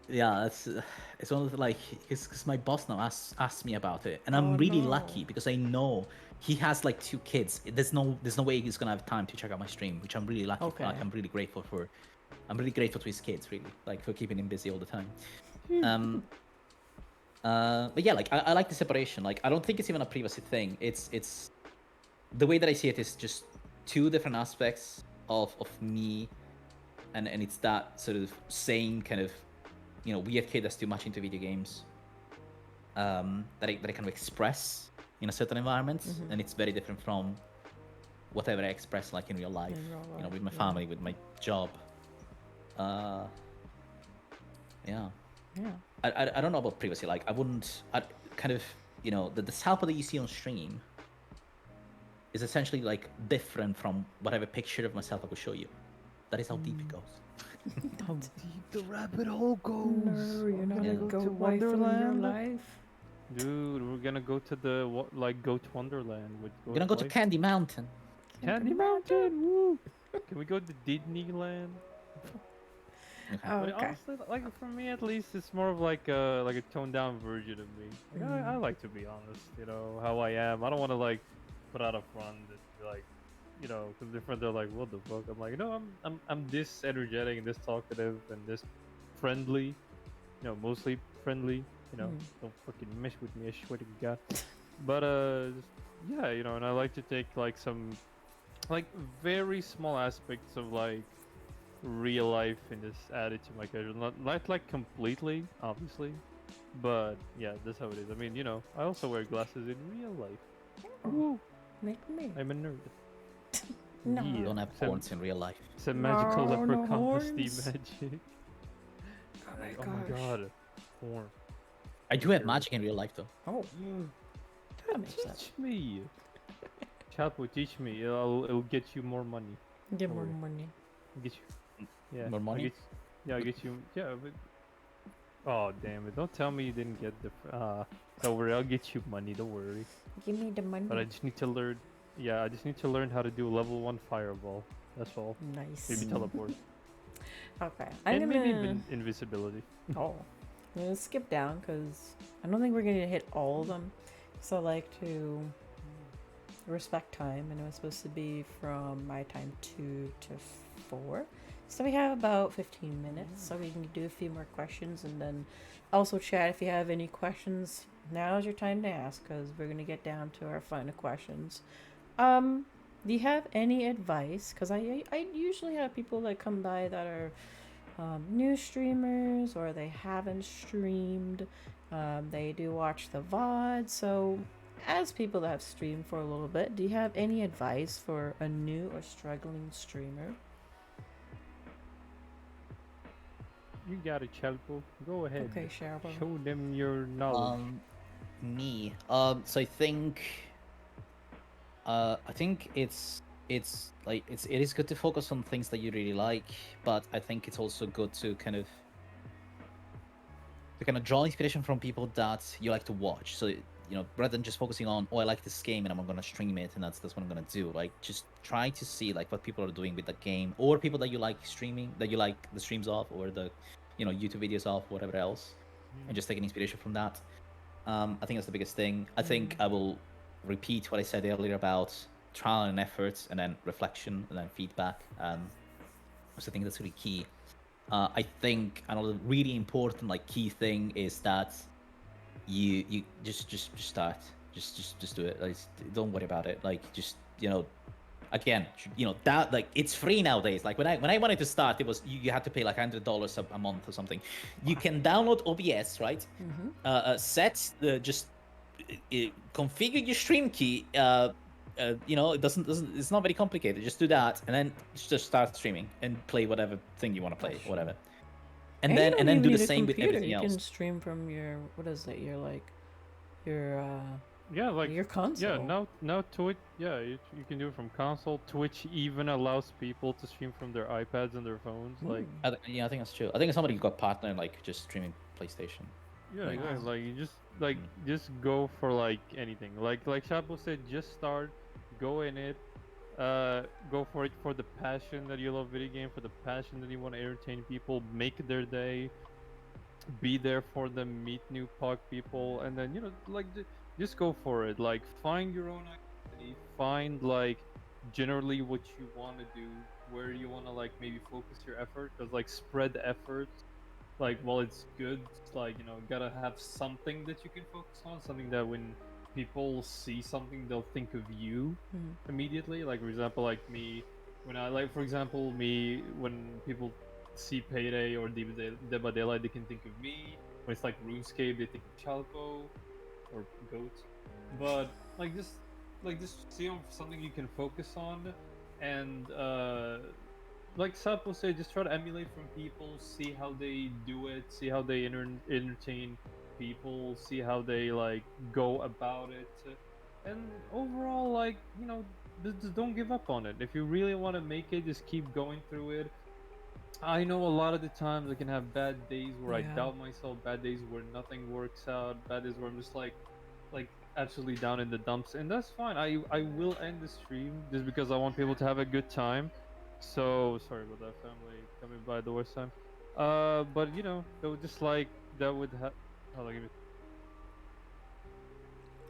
Yeah, it's one of the, like, because my boss now asks me about it, and I'm really lucky because I know he has like 2 kids. There's no way he's gonna have time to check out my stream, which I'm really lucky for. Like, I'm really grateful to his kids, really, like for keeping him busy all the time. But yeah, like I like the separation. Like I don't think it's even a privacy thing. It's the way that I see it is just 2 different aspects of me, and it's that sort of same kind of, you know, weird kid that's too much into video games, that I kind of express in a certain environment, and it's very different from whatever I express like in real life. You know, with my family, with my job. Yeah. I don't know about privacy. Like I kind of, you know, the sample that you see on stream is essentially like different from whatever picture of myself I could show you. That is how deep it goes. How deep the rabbit hole goes. No, you're not We're gonna gonna go away from your life. Dude, we're gonna go to go to Wonderland with We're gonna go to Candy Mountain. Candy Mountain. Woo! Can we go to Disneyland? But honestly, like for me at least, it's more of like a toned down version of me. Like, I like to be honest, you know, how I am. I don't want to like put out a front and be like, you know, because their friends are like, what the fuck? I'm like, no, I'm this energetic and this talkative and this friendly, you know, mostly friendly. You know, don't fucking mess with me, I swear to God. But yeah, you know, and I like to take like some like very small aspects of like real life and just add it to my casual. Not like completely, obviously, but yeah, that's how it is. I mean, you know, I also wear glasses in real life. Woo! Make me. I'm a nerd. No. You don't have horns in real life. It's a magical No, no leprechaun with Steve horns. magic. Oh my god, horn. I do have magic in real life though. Oh. Teach me. Chat will teach me. It'll get you more money. Get Don't more worry. money. Get you. Yeah. More money? I'll get you. Yeah, but. Oh damn it! Don't tell me you didn't get the. Don't worry, I'll get you money. Don't worry. Give me the money. But I just need to learn. Yeah, I just need to learn how to do level 1 fireball. That's all. Nice. Maybe teleport. Okay. And maybe invisibility. Oh. I'm gonna skip down because I don't think we're gonna hit all of them. So I like to respect time, and it was supposed to be from my time 2 to 4. So we have about 15 minutes, so we can do a few more questions, and then also chat if you have any questions. Now is your time to ask, because we're gonna get down to our final questions. Do you have any advice? Because I usually have people that come by that are new streamers or they haven't streamed. They do watch the VOD. So, as people that have streamed for a little bit, do you have any advice for a new or struggling streamer? You got it, Chalpo. Go ahead. Okay, Sharbo. Show them your knowledge. Me. So I think it's like it is good to focus on things that you really like, but I think it's also good to kind of draw inspiration from people that you like to watch. So rather than just focusing on, oh, I like this game and I'm gonna stream it and that's what I'm gonna do. Like, just try to see like what people are doing with the game, or people that you like streaming, that you like the streams of, or the YouTube videos of, whatever else, and just taking inspiration from that. I think that's the biggest thing. I think I will repeat what I said earlier about trial and efforts, and then reflection, and then feedback. So I think that's really key. I think another really important key thing is that you just start, just do it. Like, don't worry about it. Like, just again, that it's free nowadays. Like when I wanted to start, it was you had to pay like $100 a month or something. You can download OBS, right? Set the configure your stream key. It doesn't it's not very complicated. Just do that, and then just start streaming and play whatever thing you want to play, whatever. And you then don't even do the need a same with computer. everything else. You can stream from your Yeah, like your console. Yeah, now Twitch. Yeah, you can do it from console. Twitch even allows people to stream from their iPads and their phones. Like, I think that's true. I think somebody got partner just streaming PlayStation. yeah, Like, yeah, like you just go for anything. Like Chapo said, just start, go in it, go for it for the passion that you love video game, for the passion that you want to entertain people, make their day, be there for them, meet new POG people, and then just go for it. Like, find your own identity, find generally what you want to do, where you want to maybe focus your effort, because spread effort. While it's good, gotta have something that you can focus on, something that when people see something, they'll think of you immediately. Like, for example, me, when people see Payday or Dead by Daylight, they can think of me. When it's RuneScape, they think of Chalco or Goat. But just see something you can focus on, and like Sapo said, just try to emulate from people, see how they do it, see how they entertain people, see how they go about it, and overall just don't give up on it. If you really want to make it, just keep going through it. I know a lot of the times I can have bad days where I doubt myself, bad days where nothing works out, bad days where I'm just like absolutely down in the dumps, and that's fine. I will end the stream just because I want people to have a good time. So sorry about that, family coming by the worst time. But they would just that would have. Hold on, give me.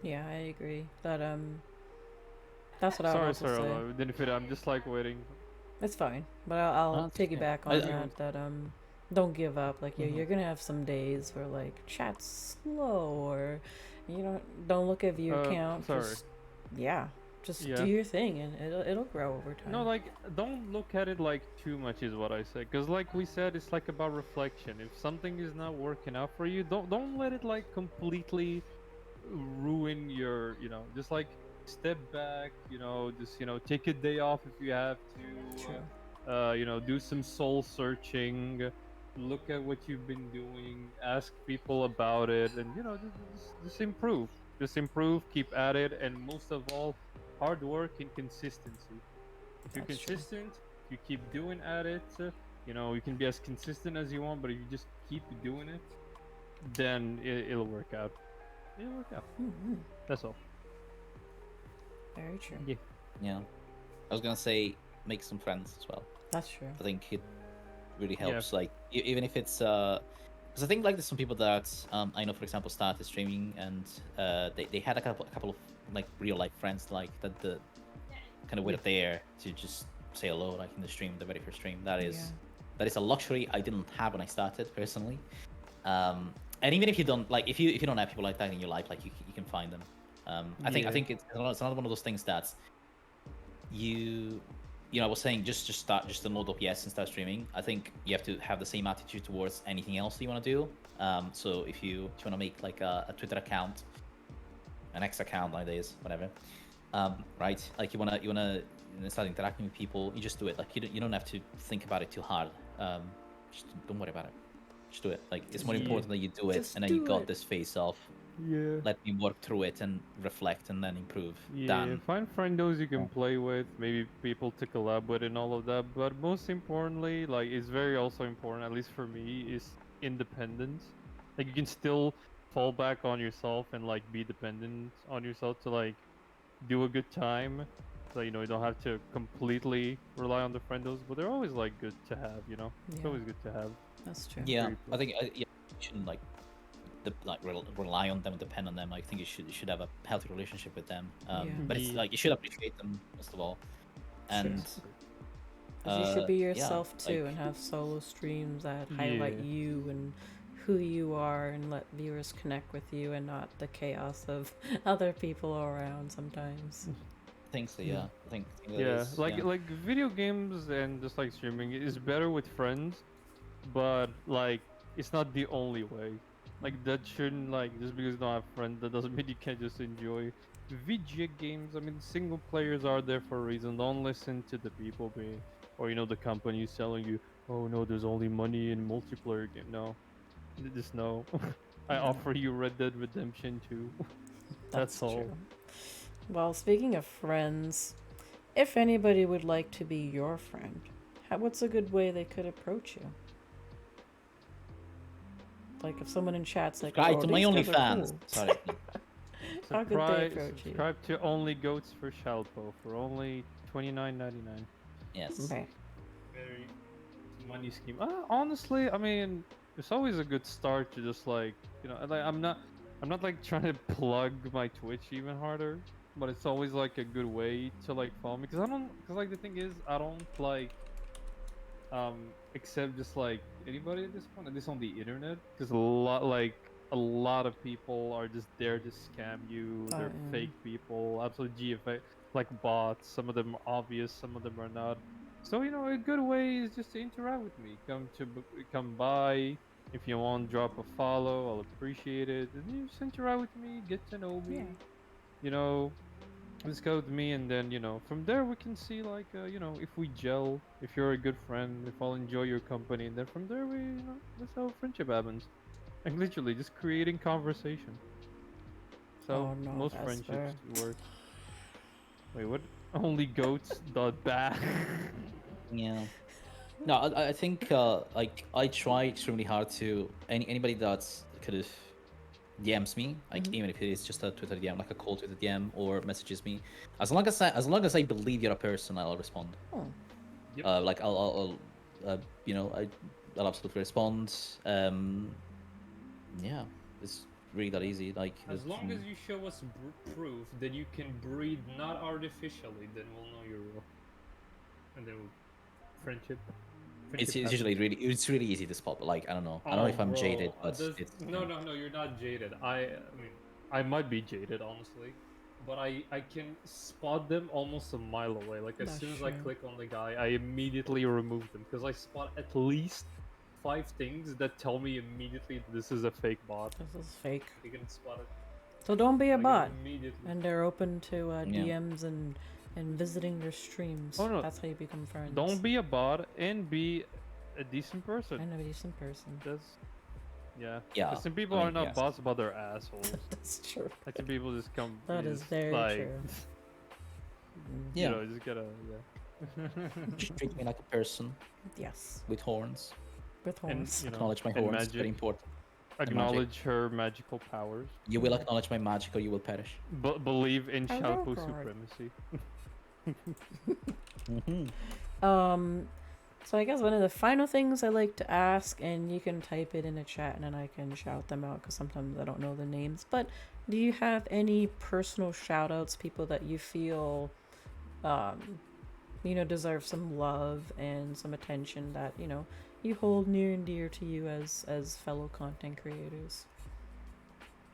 Yeah, I agree. That's what I would also Sorry, say. didn't fit. I'm just waiting. It's fine, but I'll That's piggyback okay. on that. Don't give up. You're gonna have some days where chat's slow, or don't look at view count. Sorry. Just do your thing, and it'll grow over time. No, don't look at it too much is what I said. Cause we said, it's about reflection. If something is not working out for you, don't let it completely ruin your. Just step back. Just take a day off if you have to. Sure. Do some soul searching. Look at what you've been doing. Ask people about it, and just improve. Just improve. Keep at it, and most of all, hard work and consistency. If you're consistent, you keep doing at it. You can be as consistent as you want, but if you just keep doing it, then it'll work out. It'll work out. That's all. Very true. Yeah. I was gonna say, make some friends as well. That's true. I think it really helps. Even if it's because I think there's some people that I know, for example, started streaming, and they had a couple of real life friends that the kind of were there to just say hello in the stream, the very first stream. That is That is a luxury I didn't have when I started personally. And even if you don't like, if you don't have people like that in your life, like you can find them. I Yeah. think it's another one of those things that I was saying just download OPS and start streaming. I think you have to have the same attitude towards anything else you want to do. So if you want to make like a Twitter account, an X account nowadays, whatever, right? Like you wanna start interacting with people, you just do it. Like you don't have to think about it too hard. Just don't worry about it. Just do it. Like it's more Yeah. important that you do it, Just and then you do got it. this face off. Yeah. Let me work through it and reflect, and then improve. Yeah, Done. find friendos you can Oh. play with, maybe people to collab with and all of that. But most importantly, like it's very also important, at least for me, is independence. Like you can still fall back on yourself and like be dependent on yourself to like do a good time. So you don't have to completely rely on the friendos, but they're always like good to have. It's Yeah. always good to have. That's true. Yeah, Very I think you shouldn't like rely on them, depend on them. I think you should have a healthy relationship with them. Yeah. But it's Yeah. like you should appreciate them most of all. And 'Cause you should be yeah, yourself too, like- and have solo streams that highlight Yeah. you and who you are, and let viewers connect with you, and not the chaos of other people around sometimes. I think so. Yeah, I think that Yeah, is, like yeah. like video games and just like streaming is better with friends, but like it's not the only way. Like that shouldn't like just because you don't have friends that doesn't mean you can't just enjoy video games. I mean, single players are there for a reason. Don't listen to the people being or the companies telling you, oh no, there's only money in multiplayer game. No, just no. I No. offer you Red Dead Redemption 2. That's all. True. Well, speaking of friends, if anybody would like to be your friend, what's a good way they could approach you? Like if someone in chat's like, Subscribe "Oh, to my these guys are OnlyFans. cool." Sorry. How could they Subscribe, approach you? subscribe to Only Goats for Shalpo for only $29.99. Yes. Okay. Very money scheme. Honestly, I mean, it's always a good start to just like like I'm not like trying to plug my Twitch even harder, but it's always like a good way to like follow me because like the thing is I don't like accept just like anybody at this point, at least on the internet, because a lot of people are just there to scam you. Oh, They're yeah. fake people, absolute GFA, like bots. Some of them are obvious, some of them are not. So a good way is just to interact with me. Come by. If you want, drop a follow. I'll appreciate it. And you just interact with me, get to know me. Yeah. Just go with me, and then from there we can see like if we gel, if you're a good friend, if I'll enjoy your company, and then from there we that's how friendship happens. Like literally just creating conversation. So Oh, no, most that's friendships work. Wait, what? Only goats dot back. Yeah. No, I think like I try extremely hard to anybody that's kind of DMs me, like even if it is just a Twitter DM, like a cold Twitter DM or messages me, as long as I believe you're a person, I'll respond. Oh. Yep. Like I'll I'll absolutely respond. Yeah, it's really that easy. Like As long as you show us proof that you can breed not artificially, then we'll know you're real. And then friendship. it's happens. usually it's really easy to spot. But like I don't know if I'm bro, jaded, but this- no, you're not jaded. I mean, I might be jaded, honestly, but I can spot them almost a mile away. Like as That's soon as I true. click on the guy, I immediately remove them because I spot at least 5 things that tell me immediately this is a fake bot. This is fake. You can spot it. So don't be a like, bot. immediately. And they're open to Yeah. DMs and visiting your streams. Oh, no. That's how you become friends. Don't be a bot and be a decent person. And a decent person. That's yeah. Yeah, Some people I are mean, not yes. bots, but they're assholes. That's true. Like some people just come. That is just, very like, true. Yeah. Just gotta yeah. Just treat me like a person Yes. with horns. With horns. Acknowledge my and horns. magic. Very important. Acknowledge her magical powers. You will acknowledge my magic, or you will perish. Believe in Hello, Shalpo God. supremacy. So I guess one of the final things I like to ask, and you can type it in the chat and then I can shout them out because sometimes I don't know the names, but do you have any personal shout outs, people that you feel deserve some love and some attention that, you hold near and dear to you as fellow content creators.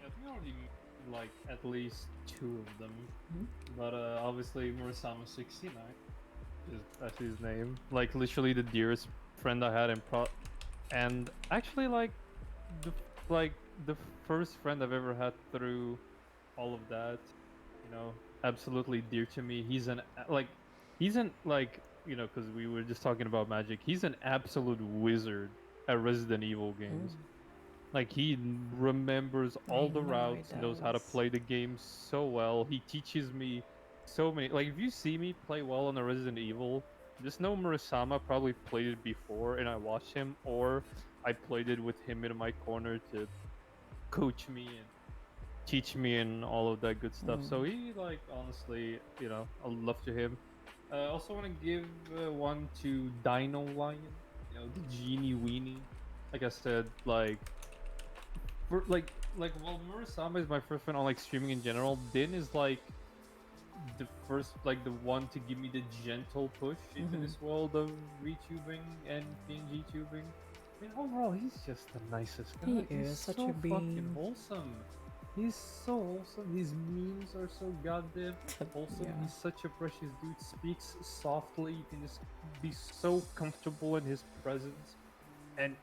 Yeah, I think I already like at least 2 of them, Mhm. but obviously Murasama69 is that's his name. Like literally the dearest friend I had in pro, and actually the like the first friend I've ever had through all of that. You know, absolutely dear to me. He's an like because we were just talking about magic. He's an absolute wizard at Resident Evil games. Mm. Like remembers I all the know he routes, knows how to does. play the game so well. He teaches me so many. Like if you see me play well on a Resident Evil, just know Murasama probably played it before, and I watched him, or I played it with him in my corner to coach me and teach me and all of that good stuff. So Mm. he like honestly, I love to him. Also want to give one to Dino Lion, the genie weenie. Like I said, while Murasama is my first friend on like streaming in general, Din is like the first the one to give me the gentle push into Mhm. this world of VTubing and PNG tubing. I mean overall he's just the nicest guy. He He's is such so a fucking bean. wholesome. He's so wholesome. His memes are so goddamn wholesome. Yeah. He's such a precious dude. Speaks softly. You can just be so comfortable in his presence. And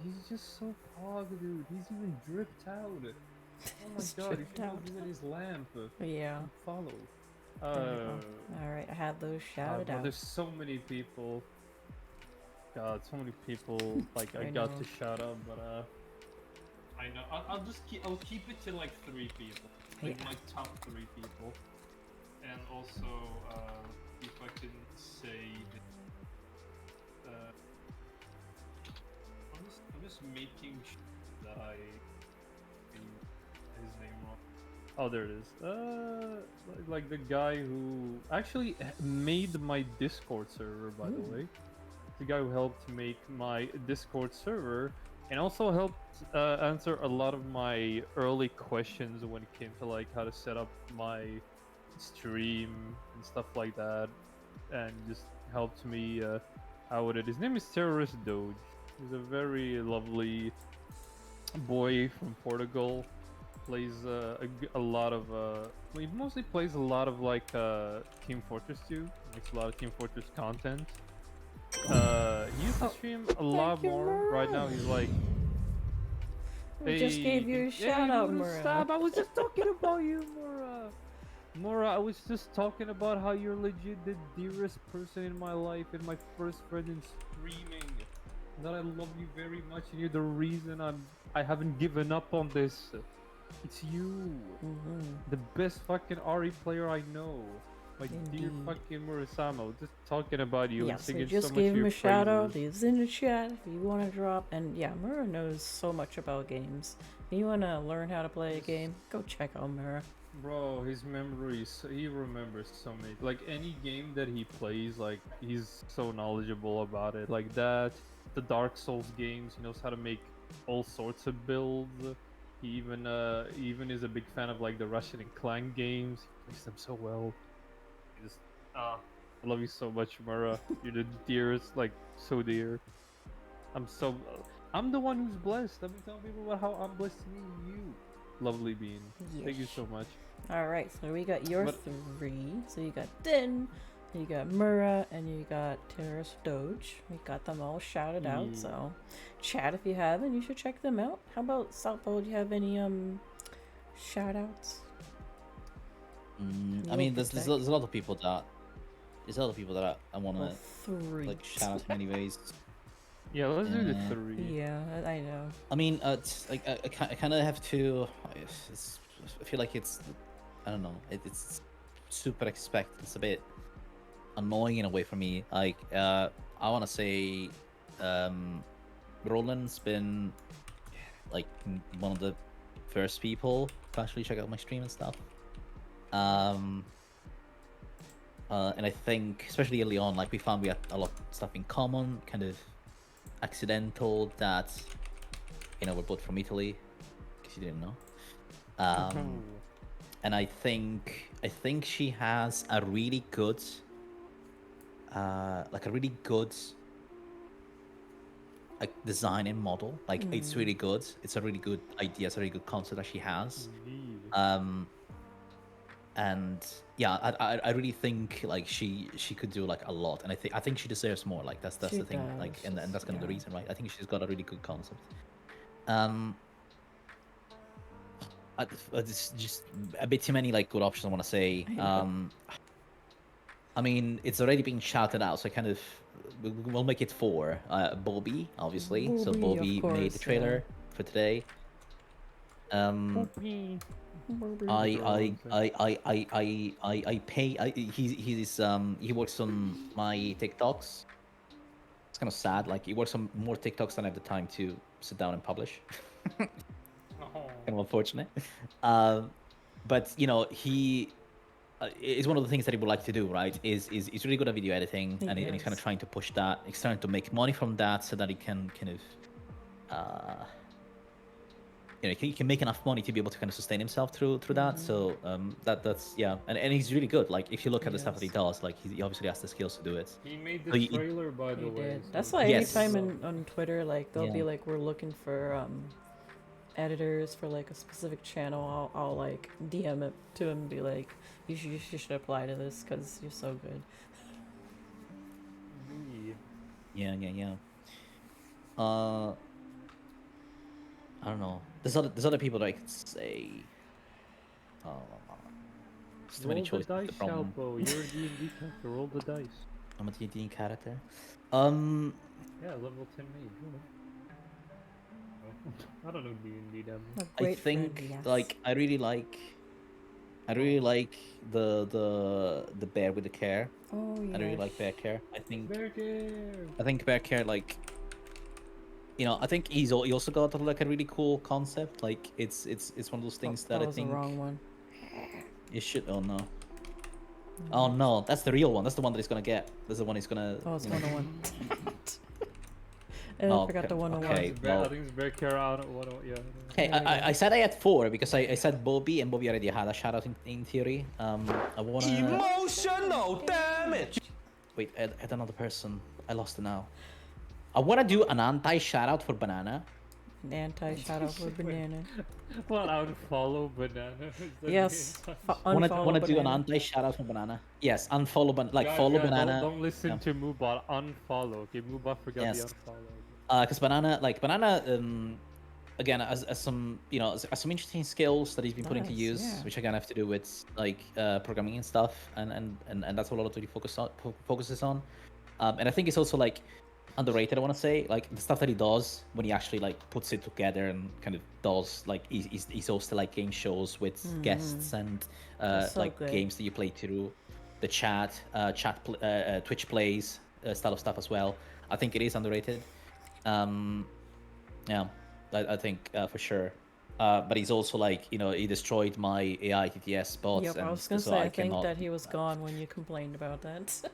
he's just so pog, dude. He's even dripped out. Oh my He's god, you dripped should go out. visit his lamp Yeah. and follow. There we go. All right, I had those shouted Bro, out. there's so many people. God, so many people like I I got know. to shout out, but I know I'll keep it to like 3 people, like Yeah. my top 3 people, and also if I can say, uh, I'm just making sure that I his name wrong. Oh, there it is. Like the guy who actually made my Discord server, by the way. The guy who helped make my Discord server, and also helped answer a lot of my early questions when it came to like how to set up my stream and stuff like that, and just helped me out with it. His name is Terrorist Doge. He's a very lovely boy from Portugal. Plays a lot of well, he mostly plays a lot of like Team Fortress 2. Makes a lot of Team Fortress content. He used to stream a lot you, more. Right now he's like, We just gave you a shout out, Mura. stop! I was just talking about you, Mora. Mora, I was just talking about how you're legit the dearest person in my life and my first friend in streaming. And that I love you very much, and you're the reason I haven't given up on this. It's you, the best fucking RE player I know. My dear Indeed. fucking Murasama. I was just talking about you and Yes, we singing just so much gave of him your a shout out. praises. He's in the chat if you want to drop. And yeah, Mura knows so much about games. If you want to learn how to play a game, go check out Mura. Bro, his memories, he remembers so many. Like any game that he plays, like he's so knowledgeable about it. Like that, the Dark Souls games, he knows how to make all sorts of builds. He even is a big fan of like the Russian and Clank games. He plays them so well. He just I love you so much, Mura. You're the dearest, like so dear. I'm the one who's blessed. I've been telling people about how I'm blessed to meet you, lovely bean. Thank you Yes. so much. Alright, so we got your But- 3. So you got Din, you got Mura, and you got Terrace Doge. We got them all shouted out, Yeah. so chat if you haven't, you should check them out. How about Southpole? Do you have any shout outs? I mean, there's a lot of people that I want Well, to 3. like shout out in many ways. Yeah, let's do the Yeah. 3. Yeah, I know. I mean, it's like I kind of have to. I feel like I don't know. It's super expected. It's a bit annoying in a way for me. Like I want to say, Roland's been like one of the first people to actually check out my stream and stuff. And I think, especially early on, like we found we had a lot of stuff in common, kind of accidental that, we're both from Italy, in case you didn't know. And I think she has a really good like a really good like design and model. Like it's really good. It's a really good idea. It's a really good concept that she has. Indeed. And yeah, I really think like she could do like a lot, and I think she deserves more. Like that's She the thing. Like and does, that's kind of the yeah. reason, right? I think she's got a really good concept. Um, it's just a bit too many like good options. I want to say. I mean, it's already been shouted out, so I kind of we'll make it 4. Bobby, obviously. So Bobby, of Bobby made the course, trailer for today. Me. I pay. He works on my TikToks. It's kind of sad. Like he works on more TikToks than I have the time to sit down and publish. Oh. Kind of unfortunate. But you know, he is one of the things that he would like to do, right? Is he's really good at video editing, and he's kind of Yes. trying to push that. He's trying to make money from that so that he can kind of, you know, he can make enough money to be able to kind of sustain himself through that. So that's yeah, and he's really good. Like if you look at the stuff that he does, like he obviously has the skills to do it. He made So the trailer, by the He way. did. So That's why Yes. every time on Twitter, like they'll be Yeah. like, we're looking for editors for like a specific channel. I'll like DM it to him and be like, you should apply to this because you're so good. Indeed. Yeah. I don't know. There's other people that I could say. Oh, there's too many Roll the choices. dice, The problem. Shalpo. You're a D&D character. Roll the dice. I'm a D&D character. Yeah, level 10 mage. Oh. I don't know D&D damn. A I great think friend, yes. like I really like the bear with the care. Oh yeah. I really like bear care. I think Bear bear care like, you know, I think he also got like a really cool concept. Like it's one of those things that I was think the wrong one. you should. Oh no. Oh no, that's the real one. That's the one that he's gonna get. That's the one he's gonna. Oh, it's you know. 101. And I Oh, forgot the okay, 101. okay. I think it's Bear Care out. Yeah. Okay, I said I had 4 because I said Bobby, and Bobby already had a shout out in theory. I wanna Emotional damage. wait. Add another person. I lost it now. I wanna do an anti shout out for Banana. An anti shout out for banana. Well, I would follow Banana. Is that Yes. the Wanna Unfollow do an banana. anti shout out for Banana? Yes, unfollow Guys, follow guys, Banana. Don't listen Yeah. to Moobot. Unfollow. Okay, Moobot forgot Yes. the unfollow. Because Banana again as some, you know, as some interesting skills that he's been putting to Nice, use, yeah. which again have to do with like programming and stuff, and that's what a lot of it focuses on. And I think it's also like underrated. I want to say like the stuff that he does when he actually like puts it together and kind of does like he's also like game shows with guests and That's so like good. games that you play through the Twitch plays style of stuff as well. I think it is underrated. Yeah, I think for sure. But he's also like, you know, he destroyed my AI TTS bots. Yep, I and was gonna so say, I think cannot- that he was gone when you complained about that.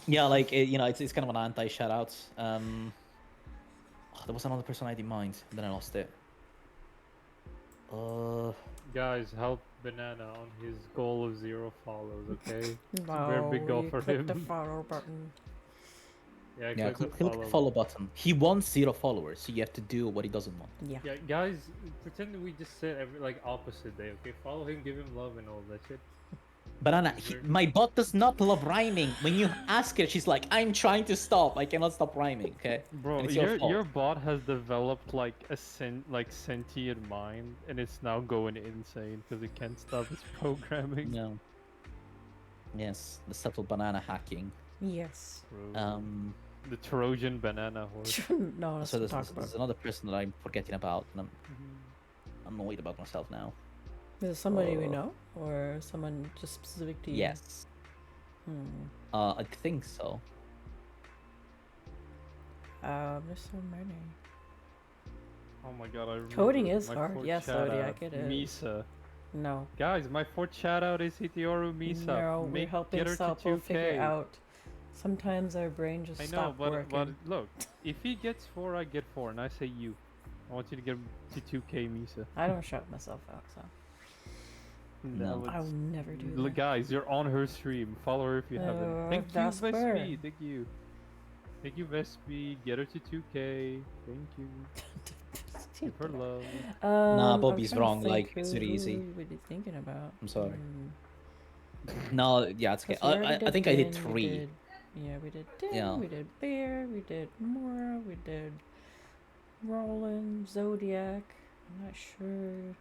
Yeah, like you know, it's kind of an anti shout out. There was another person I had in mind, and then I lost it. Guys, help Banana on his goal of 0 follows. Okay. No, very big goal you for click the him. follow button. Yeah, click click the follow button. He wants 0 followers, so you have to do what he doesn't want. Yeah. Yeah, guys, pretend that we just said like opposite day. Okay, follow him, give him love, and all that shit. Banana, my bot does not love rhyming. When you ask her, she's like, "I'm trying to stop. I cannot stop rhyming." Okay, Bro, And it's your fault. your bot has developed like a sentient mind, and it's now going insane because it can't stop its programming. No. Yes, the subtle banana hacking. Yes. Bro. The Trojan banana horse. No, let's So not there's, talk there's, about there's another person that I'm forgetting about, and I'm annoyed about myself now. it. Is it somebody we know? Or someone just specific to you? Yes. I think so. There's so many. Oh my god, I remember Coding is my hard. fourth Yes, shout Zodiac, out, it is. Misa. No. Guys, my 4th shout out is Hitoru Misa. No, we're Get helping her to Salpo 2K. figure out. Sometimes our brain just I know, stops but working. look, if he gets 4, I get 4, and I say you. I want you to get to 2K Misa. I don't shout myself out, so. No. I will never do Look, that. guys, you're on her stream. Follow her if you haven't. Thank you, Vesper. Vespi. Thank you. Thank you, Vespi. Get her to 2K. Thank you. Give her love. Nah, I'm Bobby's trying to wrong, think like, it's who very easy. you would be thinking about. I'm sorry. Hmm. No, yeah, it's okay. 'Cause we already I think I did Din, 3. we did Din, Yeah. we did Bear, we did Mora, we did Roland, Zodiac. I'm not sure.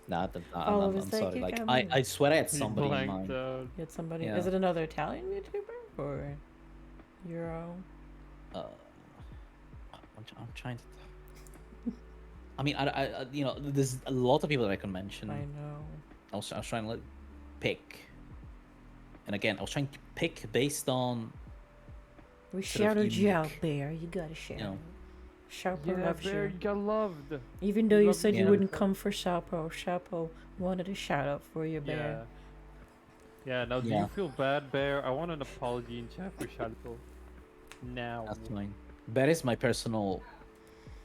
Nah, Oliver's I'm thank sorry. you, Like, Cameron. I swear I had He somebody in blanked mind. out. You had somebody. Yeah. Is it another Italian YouTuber or Euro? I'm trying to. I mean, you know, there's a lot of people that I can mention. I know. I was trying to pick, and again, I was trying to pick based on We sort of shouted you out, unique, Bear. You gotta shout. you know. Shoupo Yeah, loves Bear, you. you got loved. Even though you love said you Yeah. wouldn't come for Shoupo, Shoupo wanted a shout out for you, Yeah. Bear. Yeah, now do Yeah. you feel bad, Bear? I want an apology in chat for Shalpo. Now. That's fine. That is my personal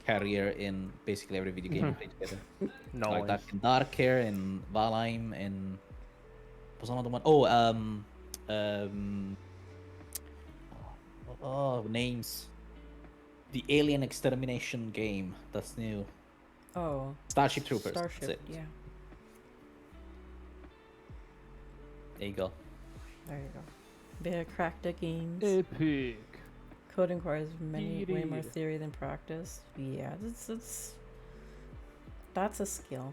career in basically every video game we play together. No. Like that in Darker, in Valheim, in was another one. Oh, names. The Alien Extermination game. That's new. Oh, Starship Troopers. Starship, That's it. yeah. There you go. There you go. Bear cracked at games. Epic. Coding requires way more Indeed. theory than practice. Yeah, that's a skill.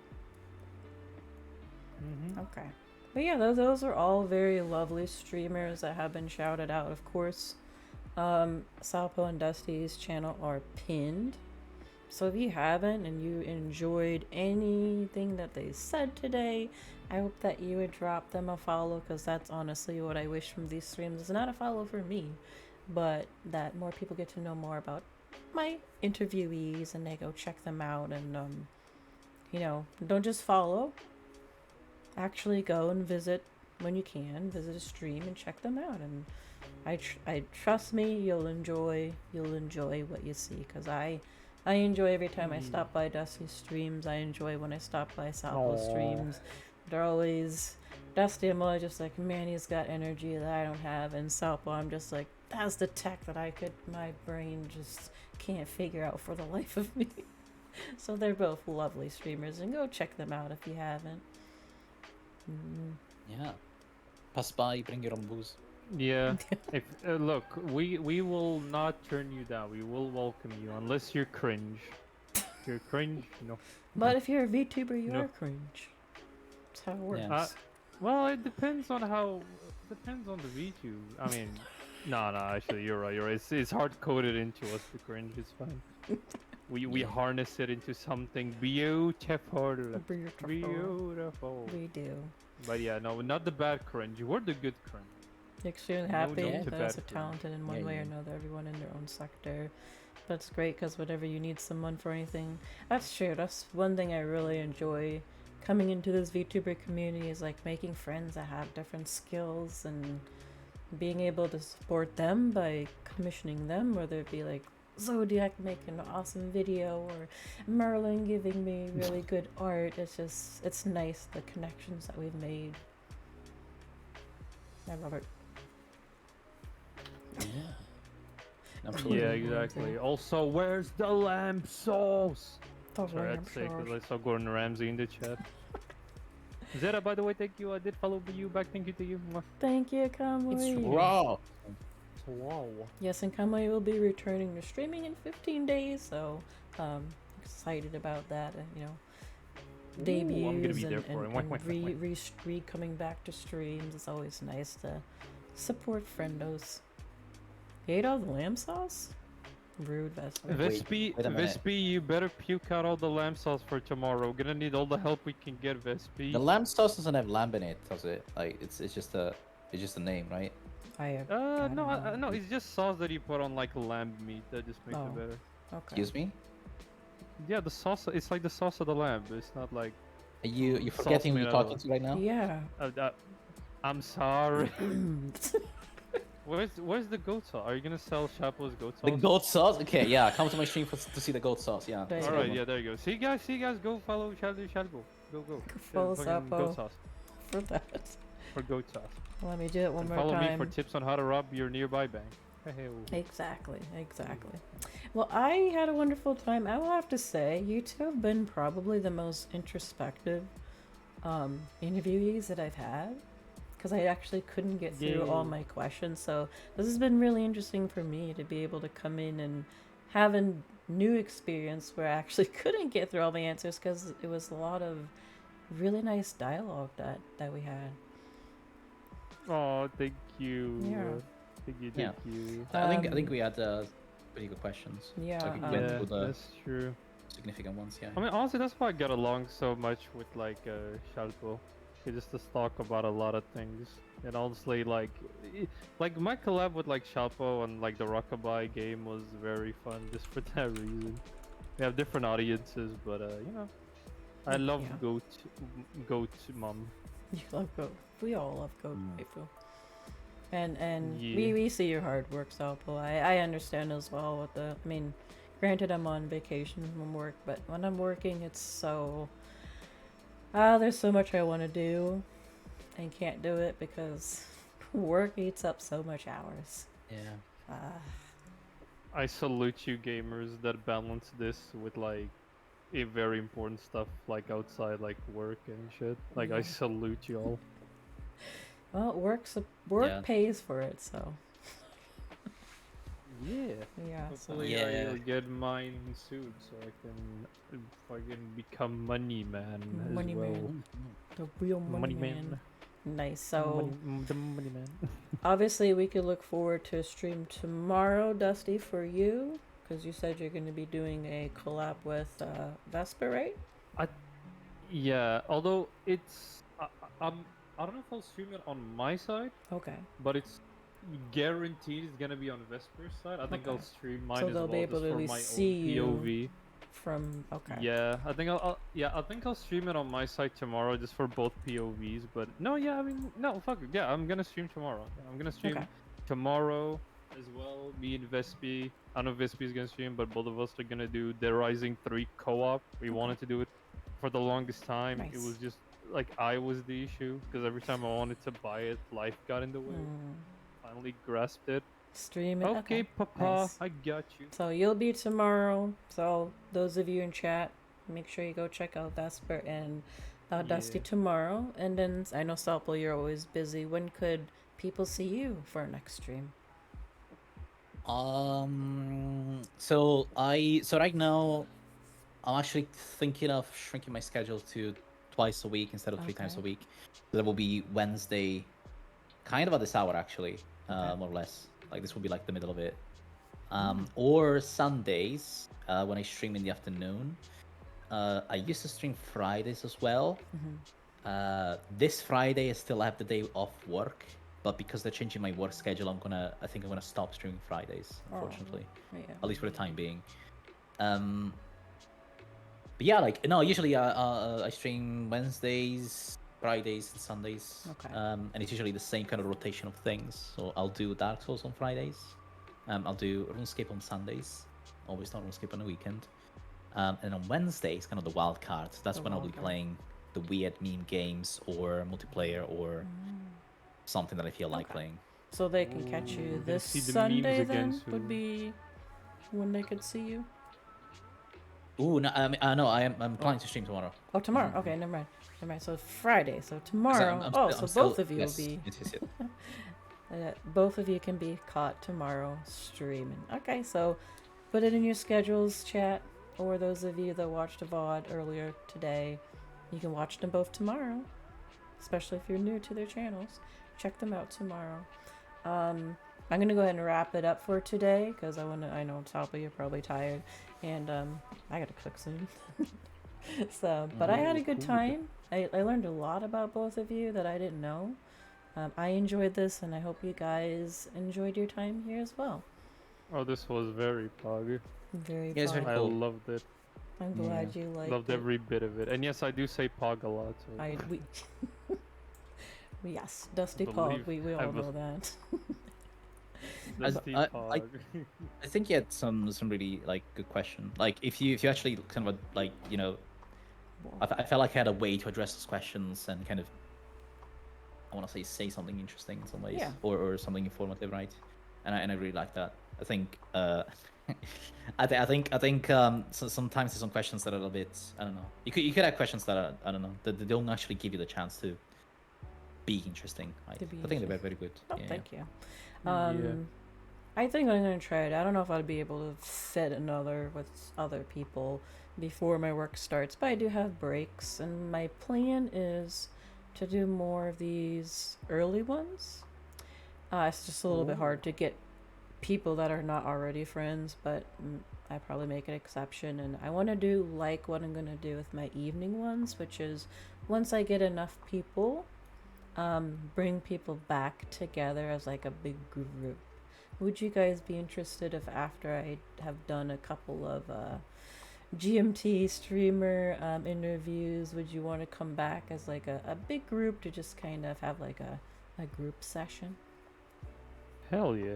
Okay. But yeah, those are all very lovely streamers that have been shouted out, of course. Salpo and Dusty's channel are pinned. So if you haven't and you enjoyed anything that they said today, I hope that you would drop them a follow, because that's honestly what I wish from these streams. It's not a follow for me, but that more people get to know more about my interviewees and they go check them out, and you know, don't just follow. Actually go and visit when you can, visit a stream and check them out, and I trust me, you'll enjoy what you see, because I enjoy every time I stop by Dusty's streams. I enjoy when I stop by Salpo's streams. They're always Dusty. I'm always just like, man, he's got energy that I don't have, and Salpo, I'm just like, that's the tech that my brain just can't figure out for the life of me. So they're both lovely streamers, and go check them out if you haven't. Yeah. Pass by, bring your own booze. Yeah. If look, we will not turn you down. We will welcome you unless you're cringe. If you're cringe, no. But if you're a VTuber, you No. are cringe. That's how it works. Yeah. Well, it depends on how. Depends on the VTube. I mean, no. Actually, you're right. You're right. It's hard coded into us. The cringe. It's fine. We harness it into something beautiful. Beautiful. We do. But yeah, no, not the bad cringe. We're the good cringe. Extremely No, happy don't that bad us are cringe. talented in one Yeah, way or yeah. another, everyone in their own sector. But it's great because whenever you need someone for anything, that's true. That's one thing I really enjoy coming into this VTuber community, is like making friends that have different skills and being able to support them by commissioning them, whether it be like Zodiac making an awesome video or Merlin giving me really good art. It's nice, the connections that we've made. Yeah, Robert. Yeah. Absolutely. Yeah, exactly. Also, where's the lamb sauce? The Sorry, I had lamp to say, 'cause sauce. I saw Gordon Ramsay in the chat. Zeta, by the way, thank you. I did follow you back. Thank you to you. Mwah. Thank you, Kamui. It's raw. Wow. Yes, and Kamui will be returning to streaming in 15 days, so excited about that. You know, Ooh, debuts I'm gonna be there and, for it. and, Wait, and wait, wait, wait. re coming back to streams. It's always nice to support friendos. You ate all the lamb sauce? Rude, Vesper. Vespi, wait a minute. Vespi, you better puke out all the lamb sauce for tomorrow. We're gonna need all the help we can get, Vespi. The lamb sauce doesn't have lamb in it, does it? Like it's just a name, right? I have. No, don't know. no, it's just sauce that you put on like lamb meat that just makes Oh. it better. Okay. Excuse me? Yeah, the sauce, it's like the sauce of the lamb. It's not like. Are you Sauce forgetting who made you're out of talking to right now? Yeah. I'm sorry. Where's the goat sauce? Are you gonna sell Chapo's goat sauce? The goat sauce? Okay, yeah, come to my stream to see the goat sauce. Yeah. There that's you a All good right, one. yeah, there you go. See you guys, go follow Chapo. Go. Follow Fucking Sapo. goat sauce For that. for goat sauce. Let me do it one And more follow time. me for tips on how to rob your nearby bank. Hey, Exactly. Well, I had a wonderful time. I will have to say, you two have been probably the most introspective interviewees that I've had, because I actually couldn't get through all Yay. my questions. So this has been really interesting for me to be able to come in and have a new experience where I actually couldn't get through all the answers, because it was a lot of really nice dialogue that we had. Oh, thank you. Yeah. Thank Yeah. you. I think we had pretty good questions. Yeah, Like, we Yeah, went through the that's true. significant ones. Yeah. I mean, honestly, that's why I get along so much with like Shalpo. He just to talk about a lot of things, and honestly, like my collab with like Shalpo and like the Rockabye game was very fun just for that reason. We have different audiences, but you know, I love Yeah. goat mom. You love goat. We all love goat waifu. And Yeah. we see your hard work, Salpo. I understand as well with the. I mean, granted, I'm on vacation from work, but when I'm working, it's so. There's so much I want to do, and can't do it because work eats up so much hours. Yeah. I salute you gamers that balance this with like a very important stuff like outside like work and shit. Like I Yeah. salute you all. Well, work Yeah. pays for it, so Yeah. yeah. So Hopefully Yeah. I'll get mine soon so I can fucking become money man Money as well. man. The real money, man. Nice. So The money man. obviously, we could look forward to a stream tomorrow, Dusty, for you, because you said you're going to be doing a collab with Vesper, right? Yeah, although it's I don't know if I'll stream it on my side, Okay. but it's guaranteed it's gonna be on Vesper's side. I think I'll Okay. stream mine So as they'll well be able just to at for least my see own you POV. from. Okay. Yeah, I think I'll stream it on my side tomorrow just for both POVs. But no, yeah, I mean, no, fuck it. Yeah, I'm gonna stream tomorrow. Yeah, I'm gonna stream Okay. tomorrow as well. Me and Vespi. I know Vespi's gonna stream, but both of us are gonna do the Rising 3 co-op. We wanted to do it for the longest time. It Nice. was just like I was the issue because every time I wanted to buy it, life got in the way. Finally grasped it. Stream it. Okay, Papa, Nice. I got you. So you'll be tomorrow. So those of you in chat, make sure you go check out Vesper and Dusty Yeah. tomorrow. And then I know Salpo, you're always busy. When could people see you for our next stream? So right now, I'm actually thinking of shrinking my schedule to twice a week instead of 3 times a Okay. week. So that will be Wednesday, kind of at this hour actually, Okay. more or less. Like this will be like the middle of it. Or Sundays when I stream in the afternoon. I used to stream Fridays as well. This Friday I still have the day off work, but because they're changing my work schedule, I think I'm gonna stop streaming Fridays, unfortunately. Yeah. At least for the time being. But yeah, like no, usually I stream Wednesdays, Fridays, and Sundays. Okay. And it's usually the same kind of rotation of things. So I'll do Dark Souls on Fridays. I'll do RuneScape on Sundays. Always not RuneScape on the weekend. And on Wednesdays, kind of the wild cards. That's The when I'll be wild card. playing the weird meme games or multiplayer or something that I feel like Okay. playing. So they can catch Ooh, you we're gonna this see the memes Sunday again then would soon. be when they could see you. Ooh, no, I'm planning to stream tomorrow. Oh, tomorrow. Okay, never mind. Never mind. So Friday. So tomorrow. I'm both of you yes, will be. yes. Both of you can be caught tomorrow streaming. Okay, so put it in your schedules, chat, or those of you that watched a VOD earlier today, you can watch them both tomorrow. Especially if you're new to their channels, check them out tomorrow. I'm gonna go ahead and wrap it up for today because I know Talpa, you're probably tired, and I gotta cook soon. So, but I had a good time. I learned a lot about both of you that I didn't know. I enjoyed this, and I hope you guys enjoyed your time here as well. Oh, this was very pog. Very Yeah, it's fun. very I cool. loved it. I'm glad you liked Loved it. every bit of it. And yes, I do say pog a lot. So. Yes, Dusty I Pog. believe We I all was- know that. Dusty I- Pog. I think you had some really like good question. Like if you actually kind of like I felt like I had a way to address those questions and kind of I want to say something interesting in some ways Yeah. or something informative, right? And I really like that. I think I think so sometimes there's some questions that are a little bit I don't know. You could have questions that are I don't know that they don't actually give you the chance to be interesting. Right? To be I think they're very good. Oh, yeah. thank you. Yeah. I think I'm gonna try it. I don't know if I'd be able to fit another with other people before my work starts, but I do have breaks, and my plan is to do more of these early ones. It's just a little bit hard to get people that are not already friends, but I probably make an exception, and I want to do like what I'm gonna do with my evening ones, which is once I get enough people, bring people back together as like a big group. Would you guys be interested if after I have done a couple of GMT streamer interviews, would you want to come back as like a big group to just kind of have like a group session? Hell yeah.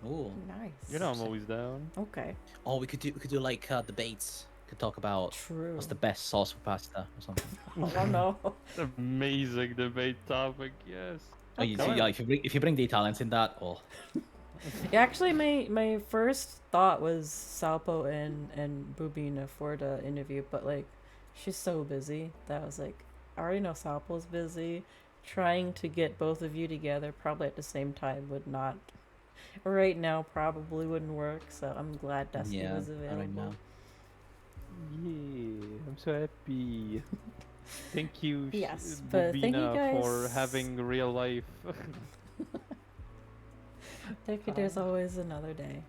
Ooh. Nice. You know I'm always down. Okay. Oh, we could do like debates. Could talk about True. what's the best sauce for pasta or something. Oh no. Amazing debate topic, yes. Oh, you see, yeah, if you bring the Italians in that, oh, Yeah, actually, my first thought was Salpo and Bubina for the interview, but like, she's so busy that I was like, I already know Salpo's busy. Trying to get both of you together probably at the same time would not. Right now, probably wouldn't work. So I'm glad Dusty yeah, was not available. right now. Yeah, I'm so happy. Thank you, Yes, but thank you Bobina, for guys. having real life. There's always another day.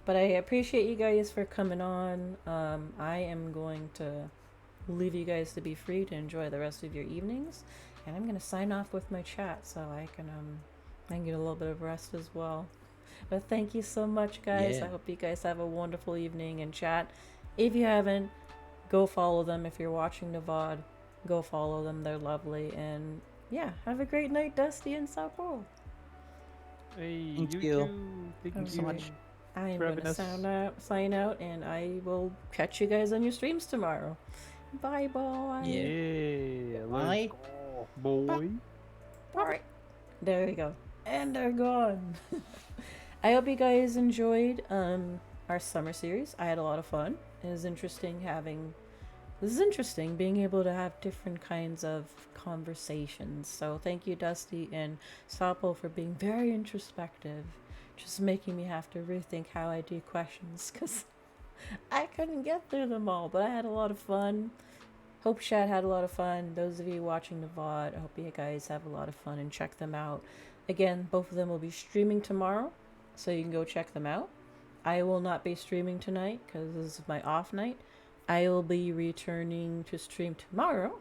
But I appreciate you guys for coming on. I am going to leave you guys to be free to enjoy the rest of your evenings, and I'm gonna sign off with my chat so I can get a little bit of rest as well. But thank you so much, guys. Yeah. I hope you guys have a wonderful evening. And chat, if you haven't, go follow them. If you're watching the VOD, go follow them. They're lovely. And yeah, have a great night, Dusty and South Pole. Hey, Thank you you. too. Thank Thank you so much. I am for having gonna us. sign out, and I will catch you guys on your streams tomorrow. Bye, bye. Yeah. Yeah, Bye. let's go, boy. Alright. There we go. And they're gone. I hope you guys enjoyed our summer series. I had a lot of fun. This is interesting being able to have different kinds of conversations. So thank you, Dusty and Sapo, for being very introspective. Just making me have to rethink how I do questions because I couldn't get through them all, but I had a lot of fun. Hope Shad had a lot of fun. Those of you watching the VOD, I hope you guys have a lot of fun and check them out. Again, both of them will be streaming tomorrow, so you can go check them out. I will not be streaming tonight because this is my off night. I will be returning to stream tomorrow.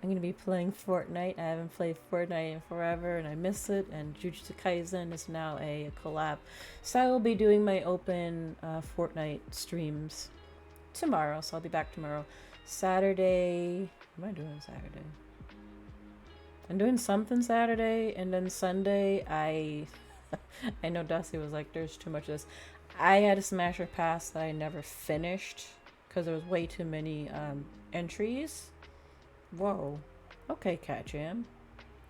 I'm going to be playing Fortnite. I haven't played Fortnite in forever and I miss it. And Jujutsu Kaisen is now a collab. So I will be doing my open Fortnite streams tomorrow. So I'll be back tomorrow. Saturday. What am I doing Saturday? I'm doing something Saturday. And then Sunday, I know Dusty was like, there's too much of this. I had a Smasher Pass that I never finished because there was way too many entries. Whoa. Okay, Cat Jam.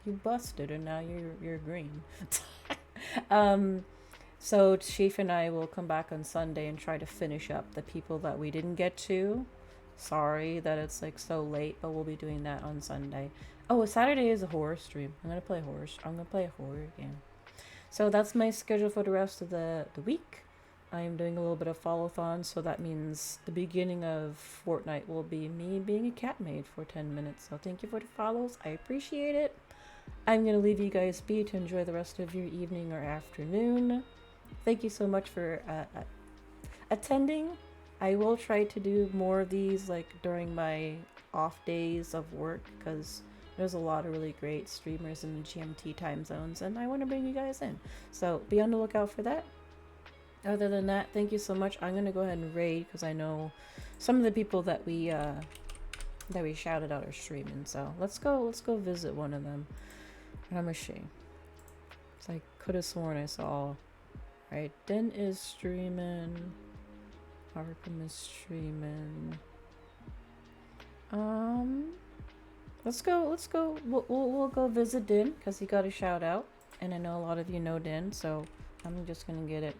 You busted and now you're green. So Chief and I will come back on Sunday and try to finish up the people that we didn't get to. Sorry that it's like so late, but we'll be doing that on Sunday. Oh, Saturday is a horror stream. I'm gonna play a horror game. So that's my schedule for the rest of the week. I am doing a little bit of Follow-thon, so that means the beginning of Fortnite will be me being a cat maid for 10 minutes. So thank you for the follows. I appreciate it. I'm going to leave you guys be to enjoy the rest of your evening or afternoon. Thank you so much for attending. I will try to do more of these like during my off days of work because there's a lot of really great streamers in the GMT time zones and I want to bring you guys in. So be on the lookout for that. Other than that, thank you so much. I'm gonna go ahead and raid because I know some of the people that we shouted out are streaming. So let's go visit one of them. Ramashi. So I could have sworn I saw. Right, Den is streaming. Arkham is streaming. Let's go. We'll go visit Din because he got a shout out, and I know a lot of you know Din, so I'm just gonna get it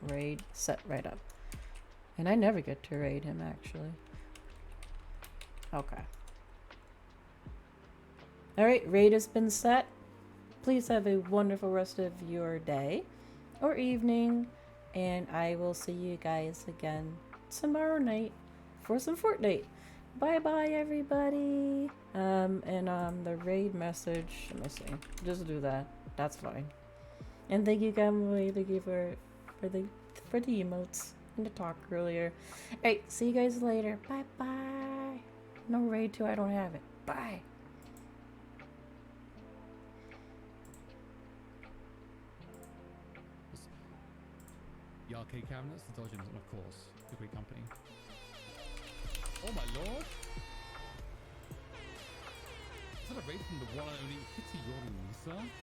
raid set right up. And I never get to raid him actually. Okay. All right, raid has been set. Please have a wonderful rest of your day or evening, and I will see you guys again tomorrow night for some Fortnite. Bye bye everybody. The raid message, let me see. Just do that. That's fine. And thank you Gamboy, thank you for the emotes and the talk earlier. Alright, see you guys later. Bye bye. No raid 2, I don't have it. Bye. The arcade cabinets, the dodgems, and of course, the great company. Oh my lord! Is that a raid from the one and only Kitty Yori Lisa?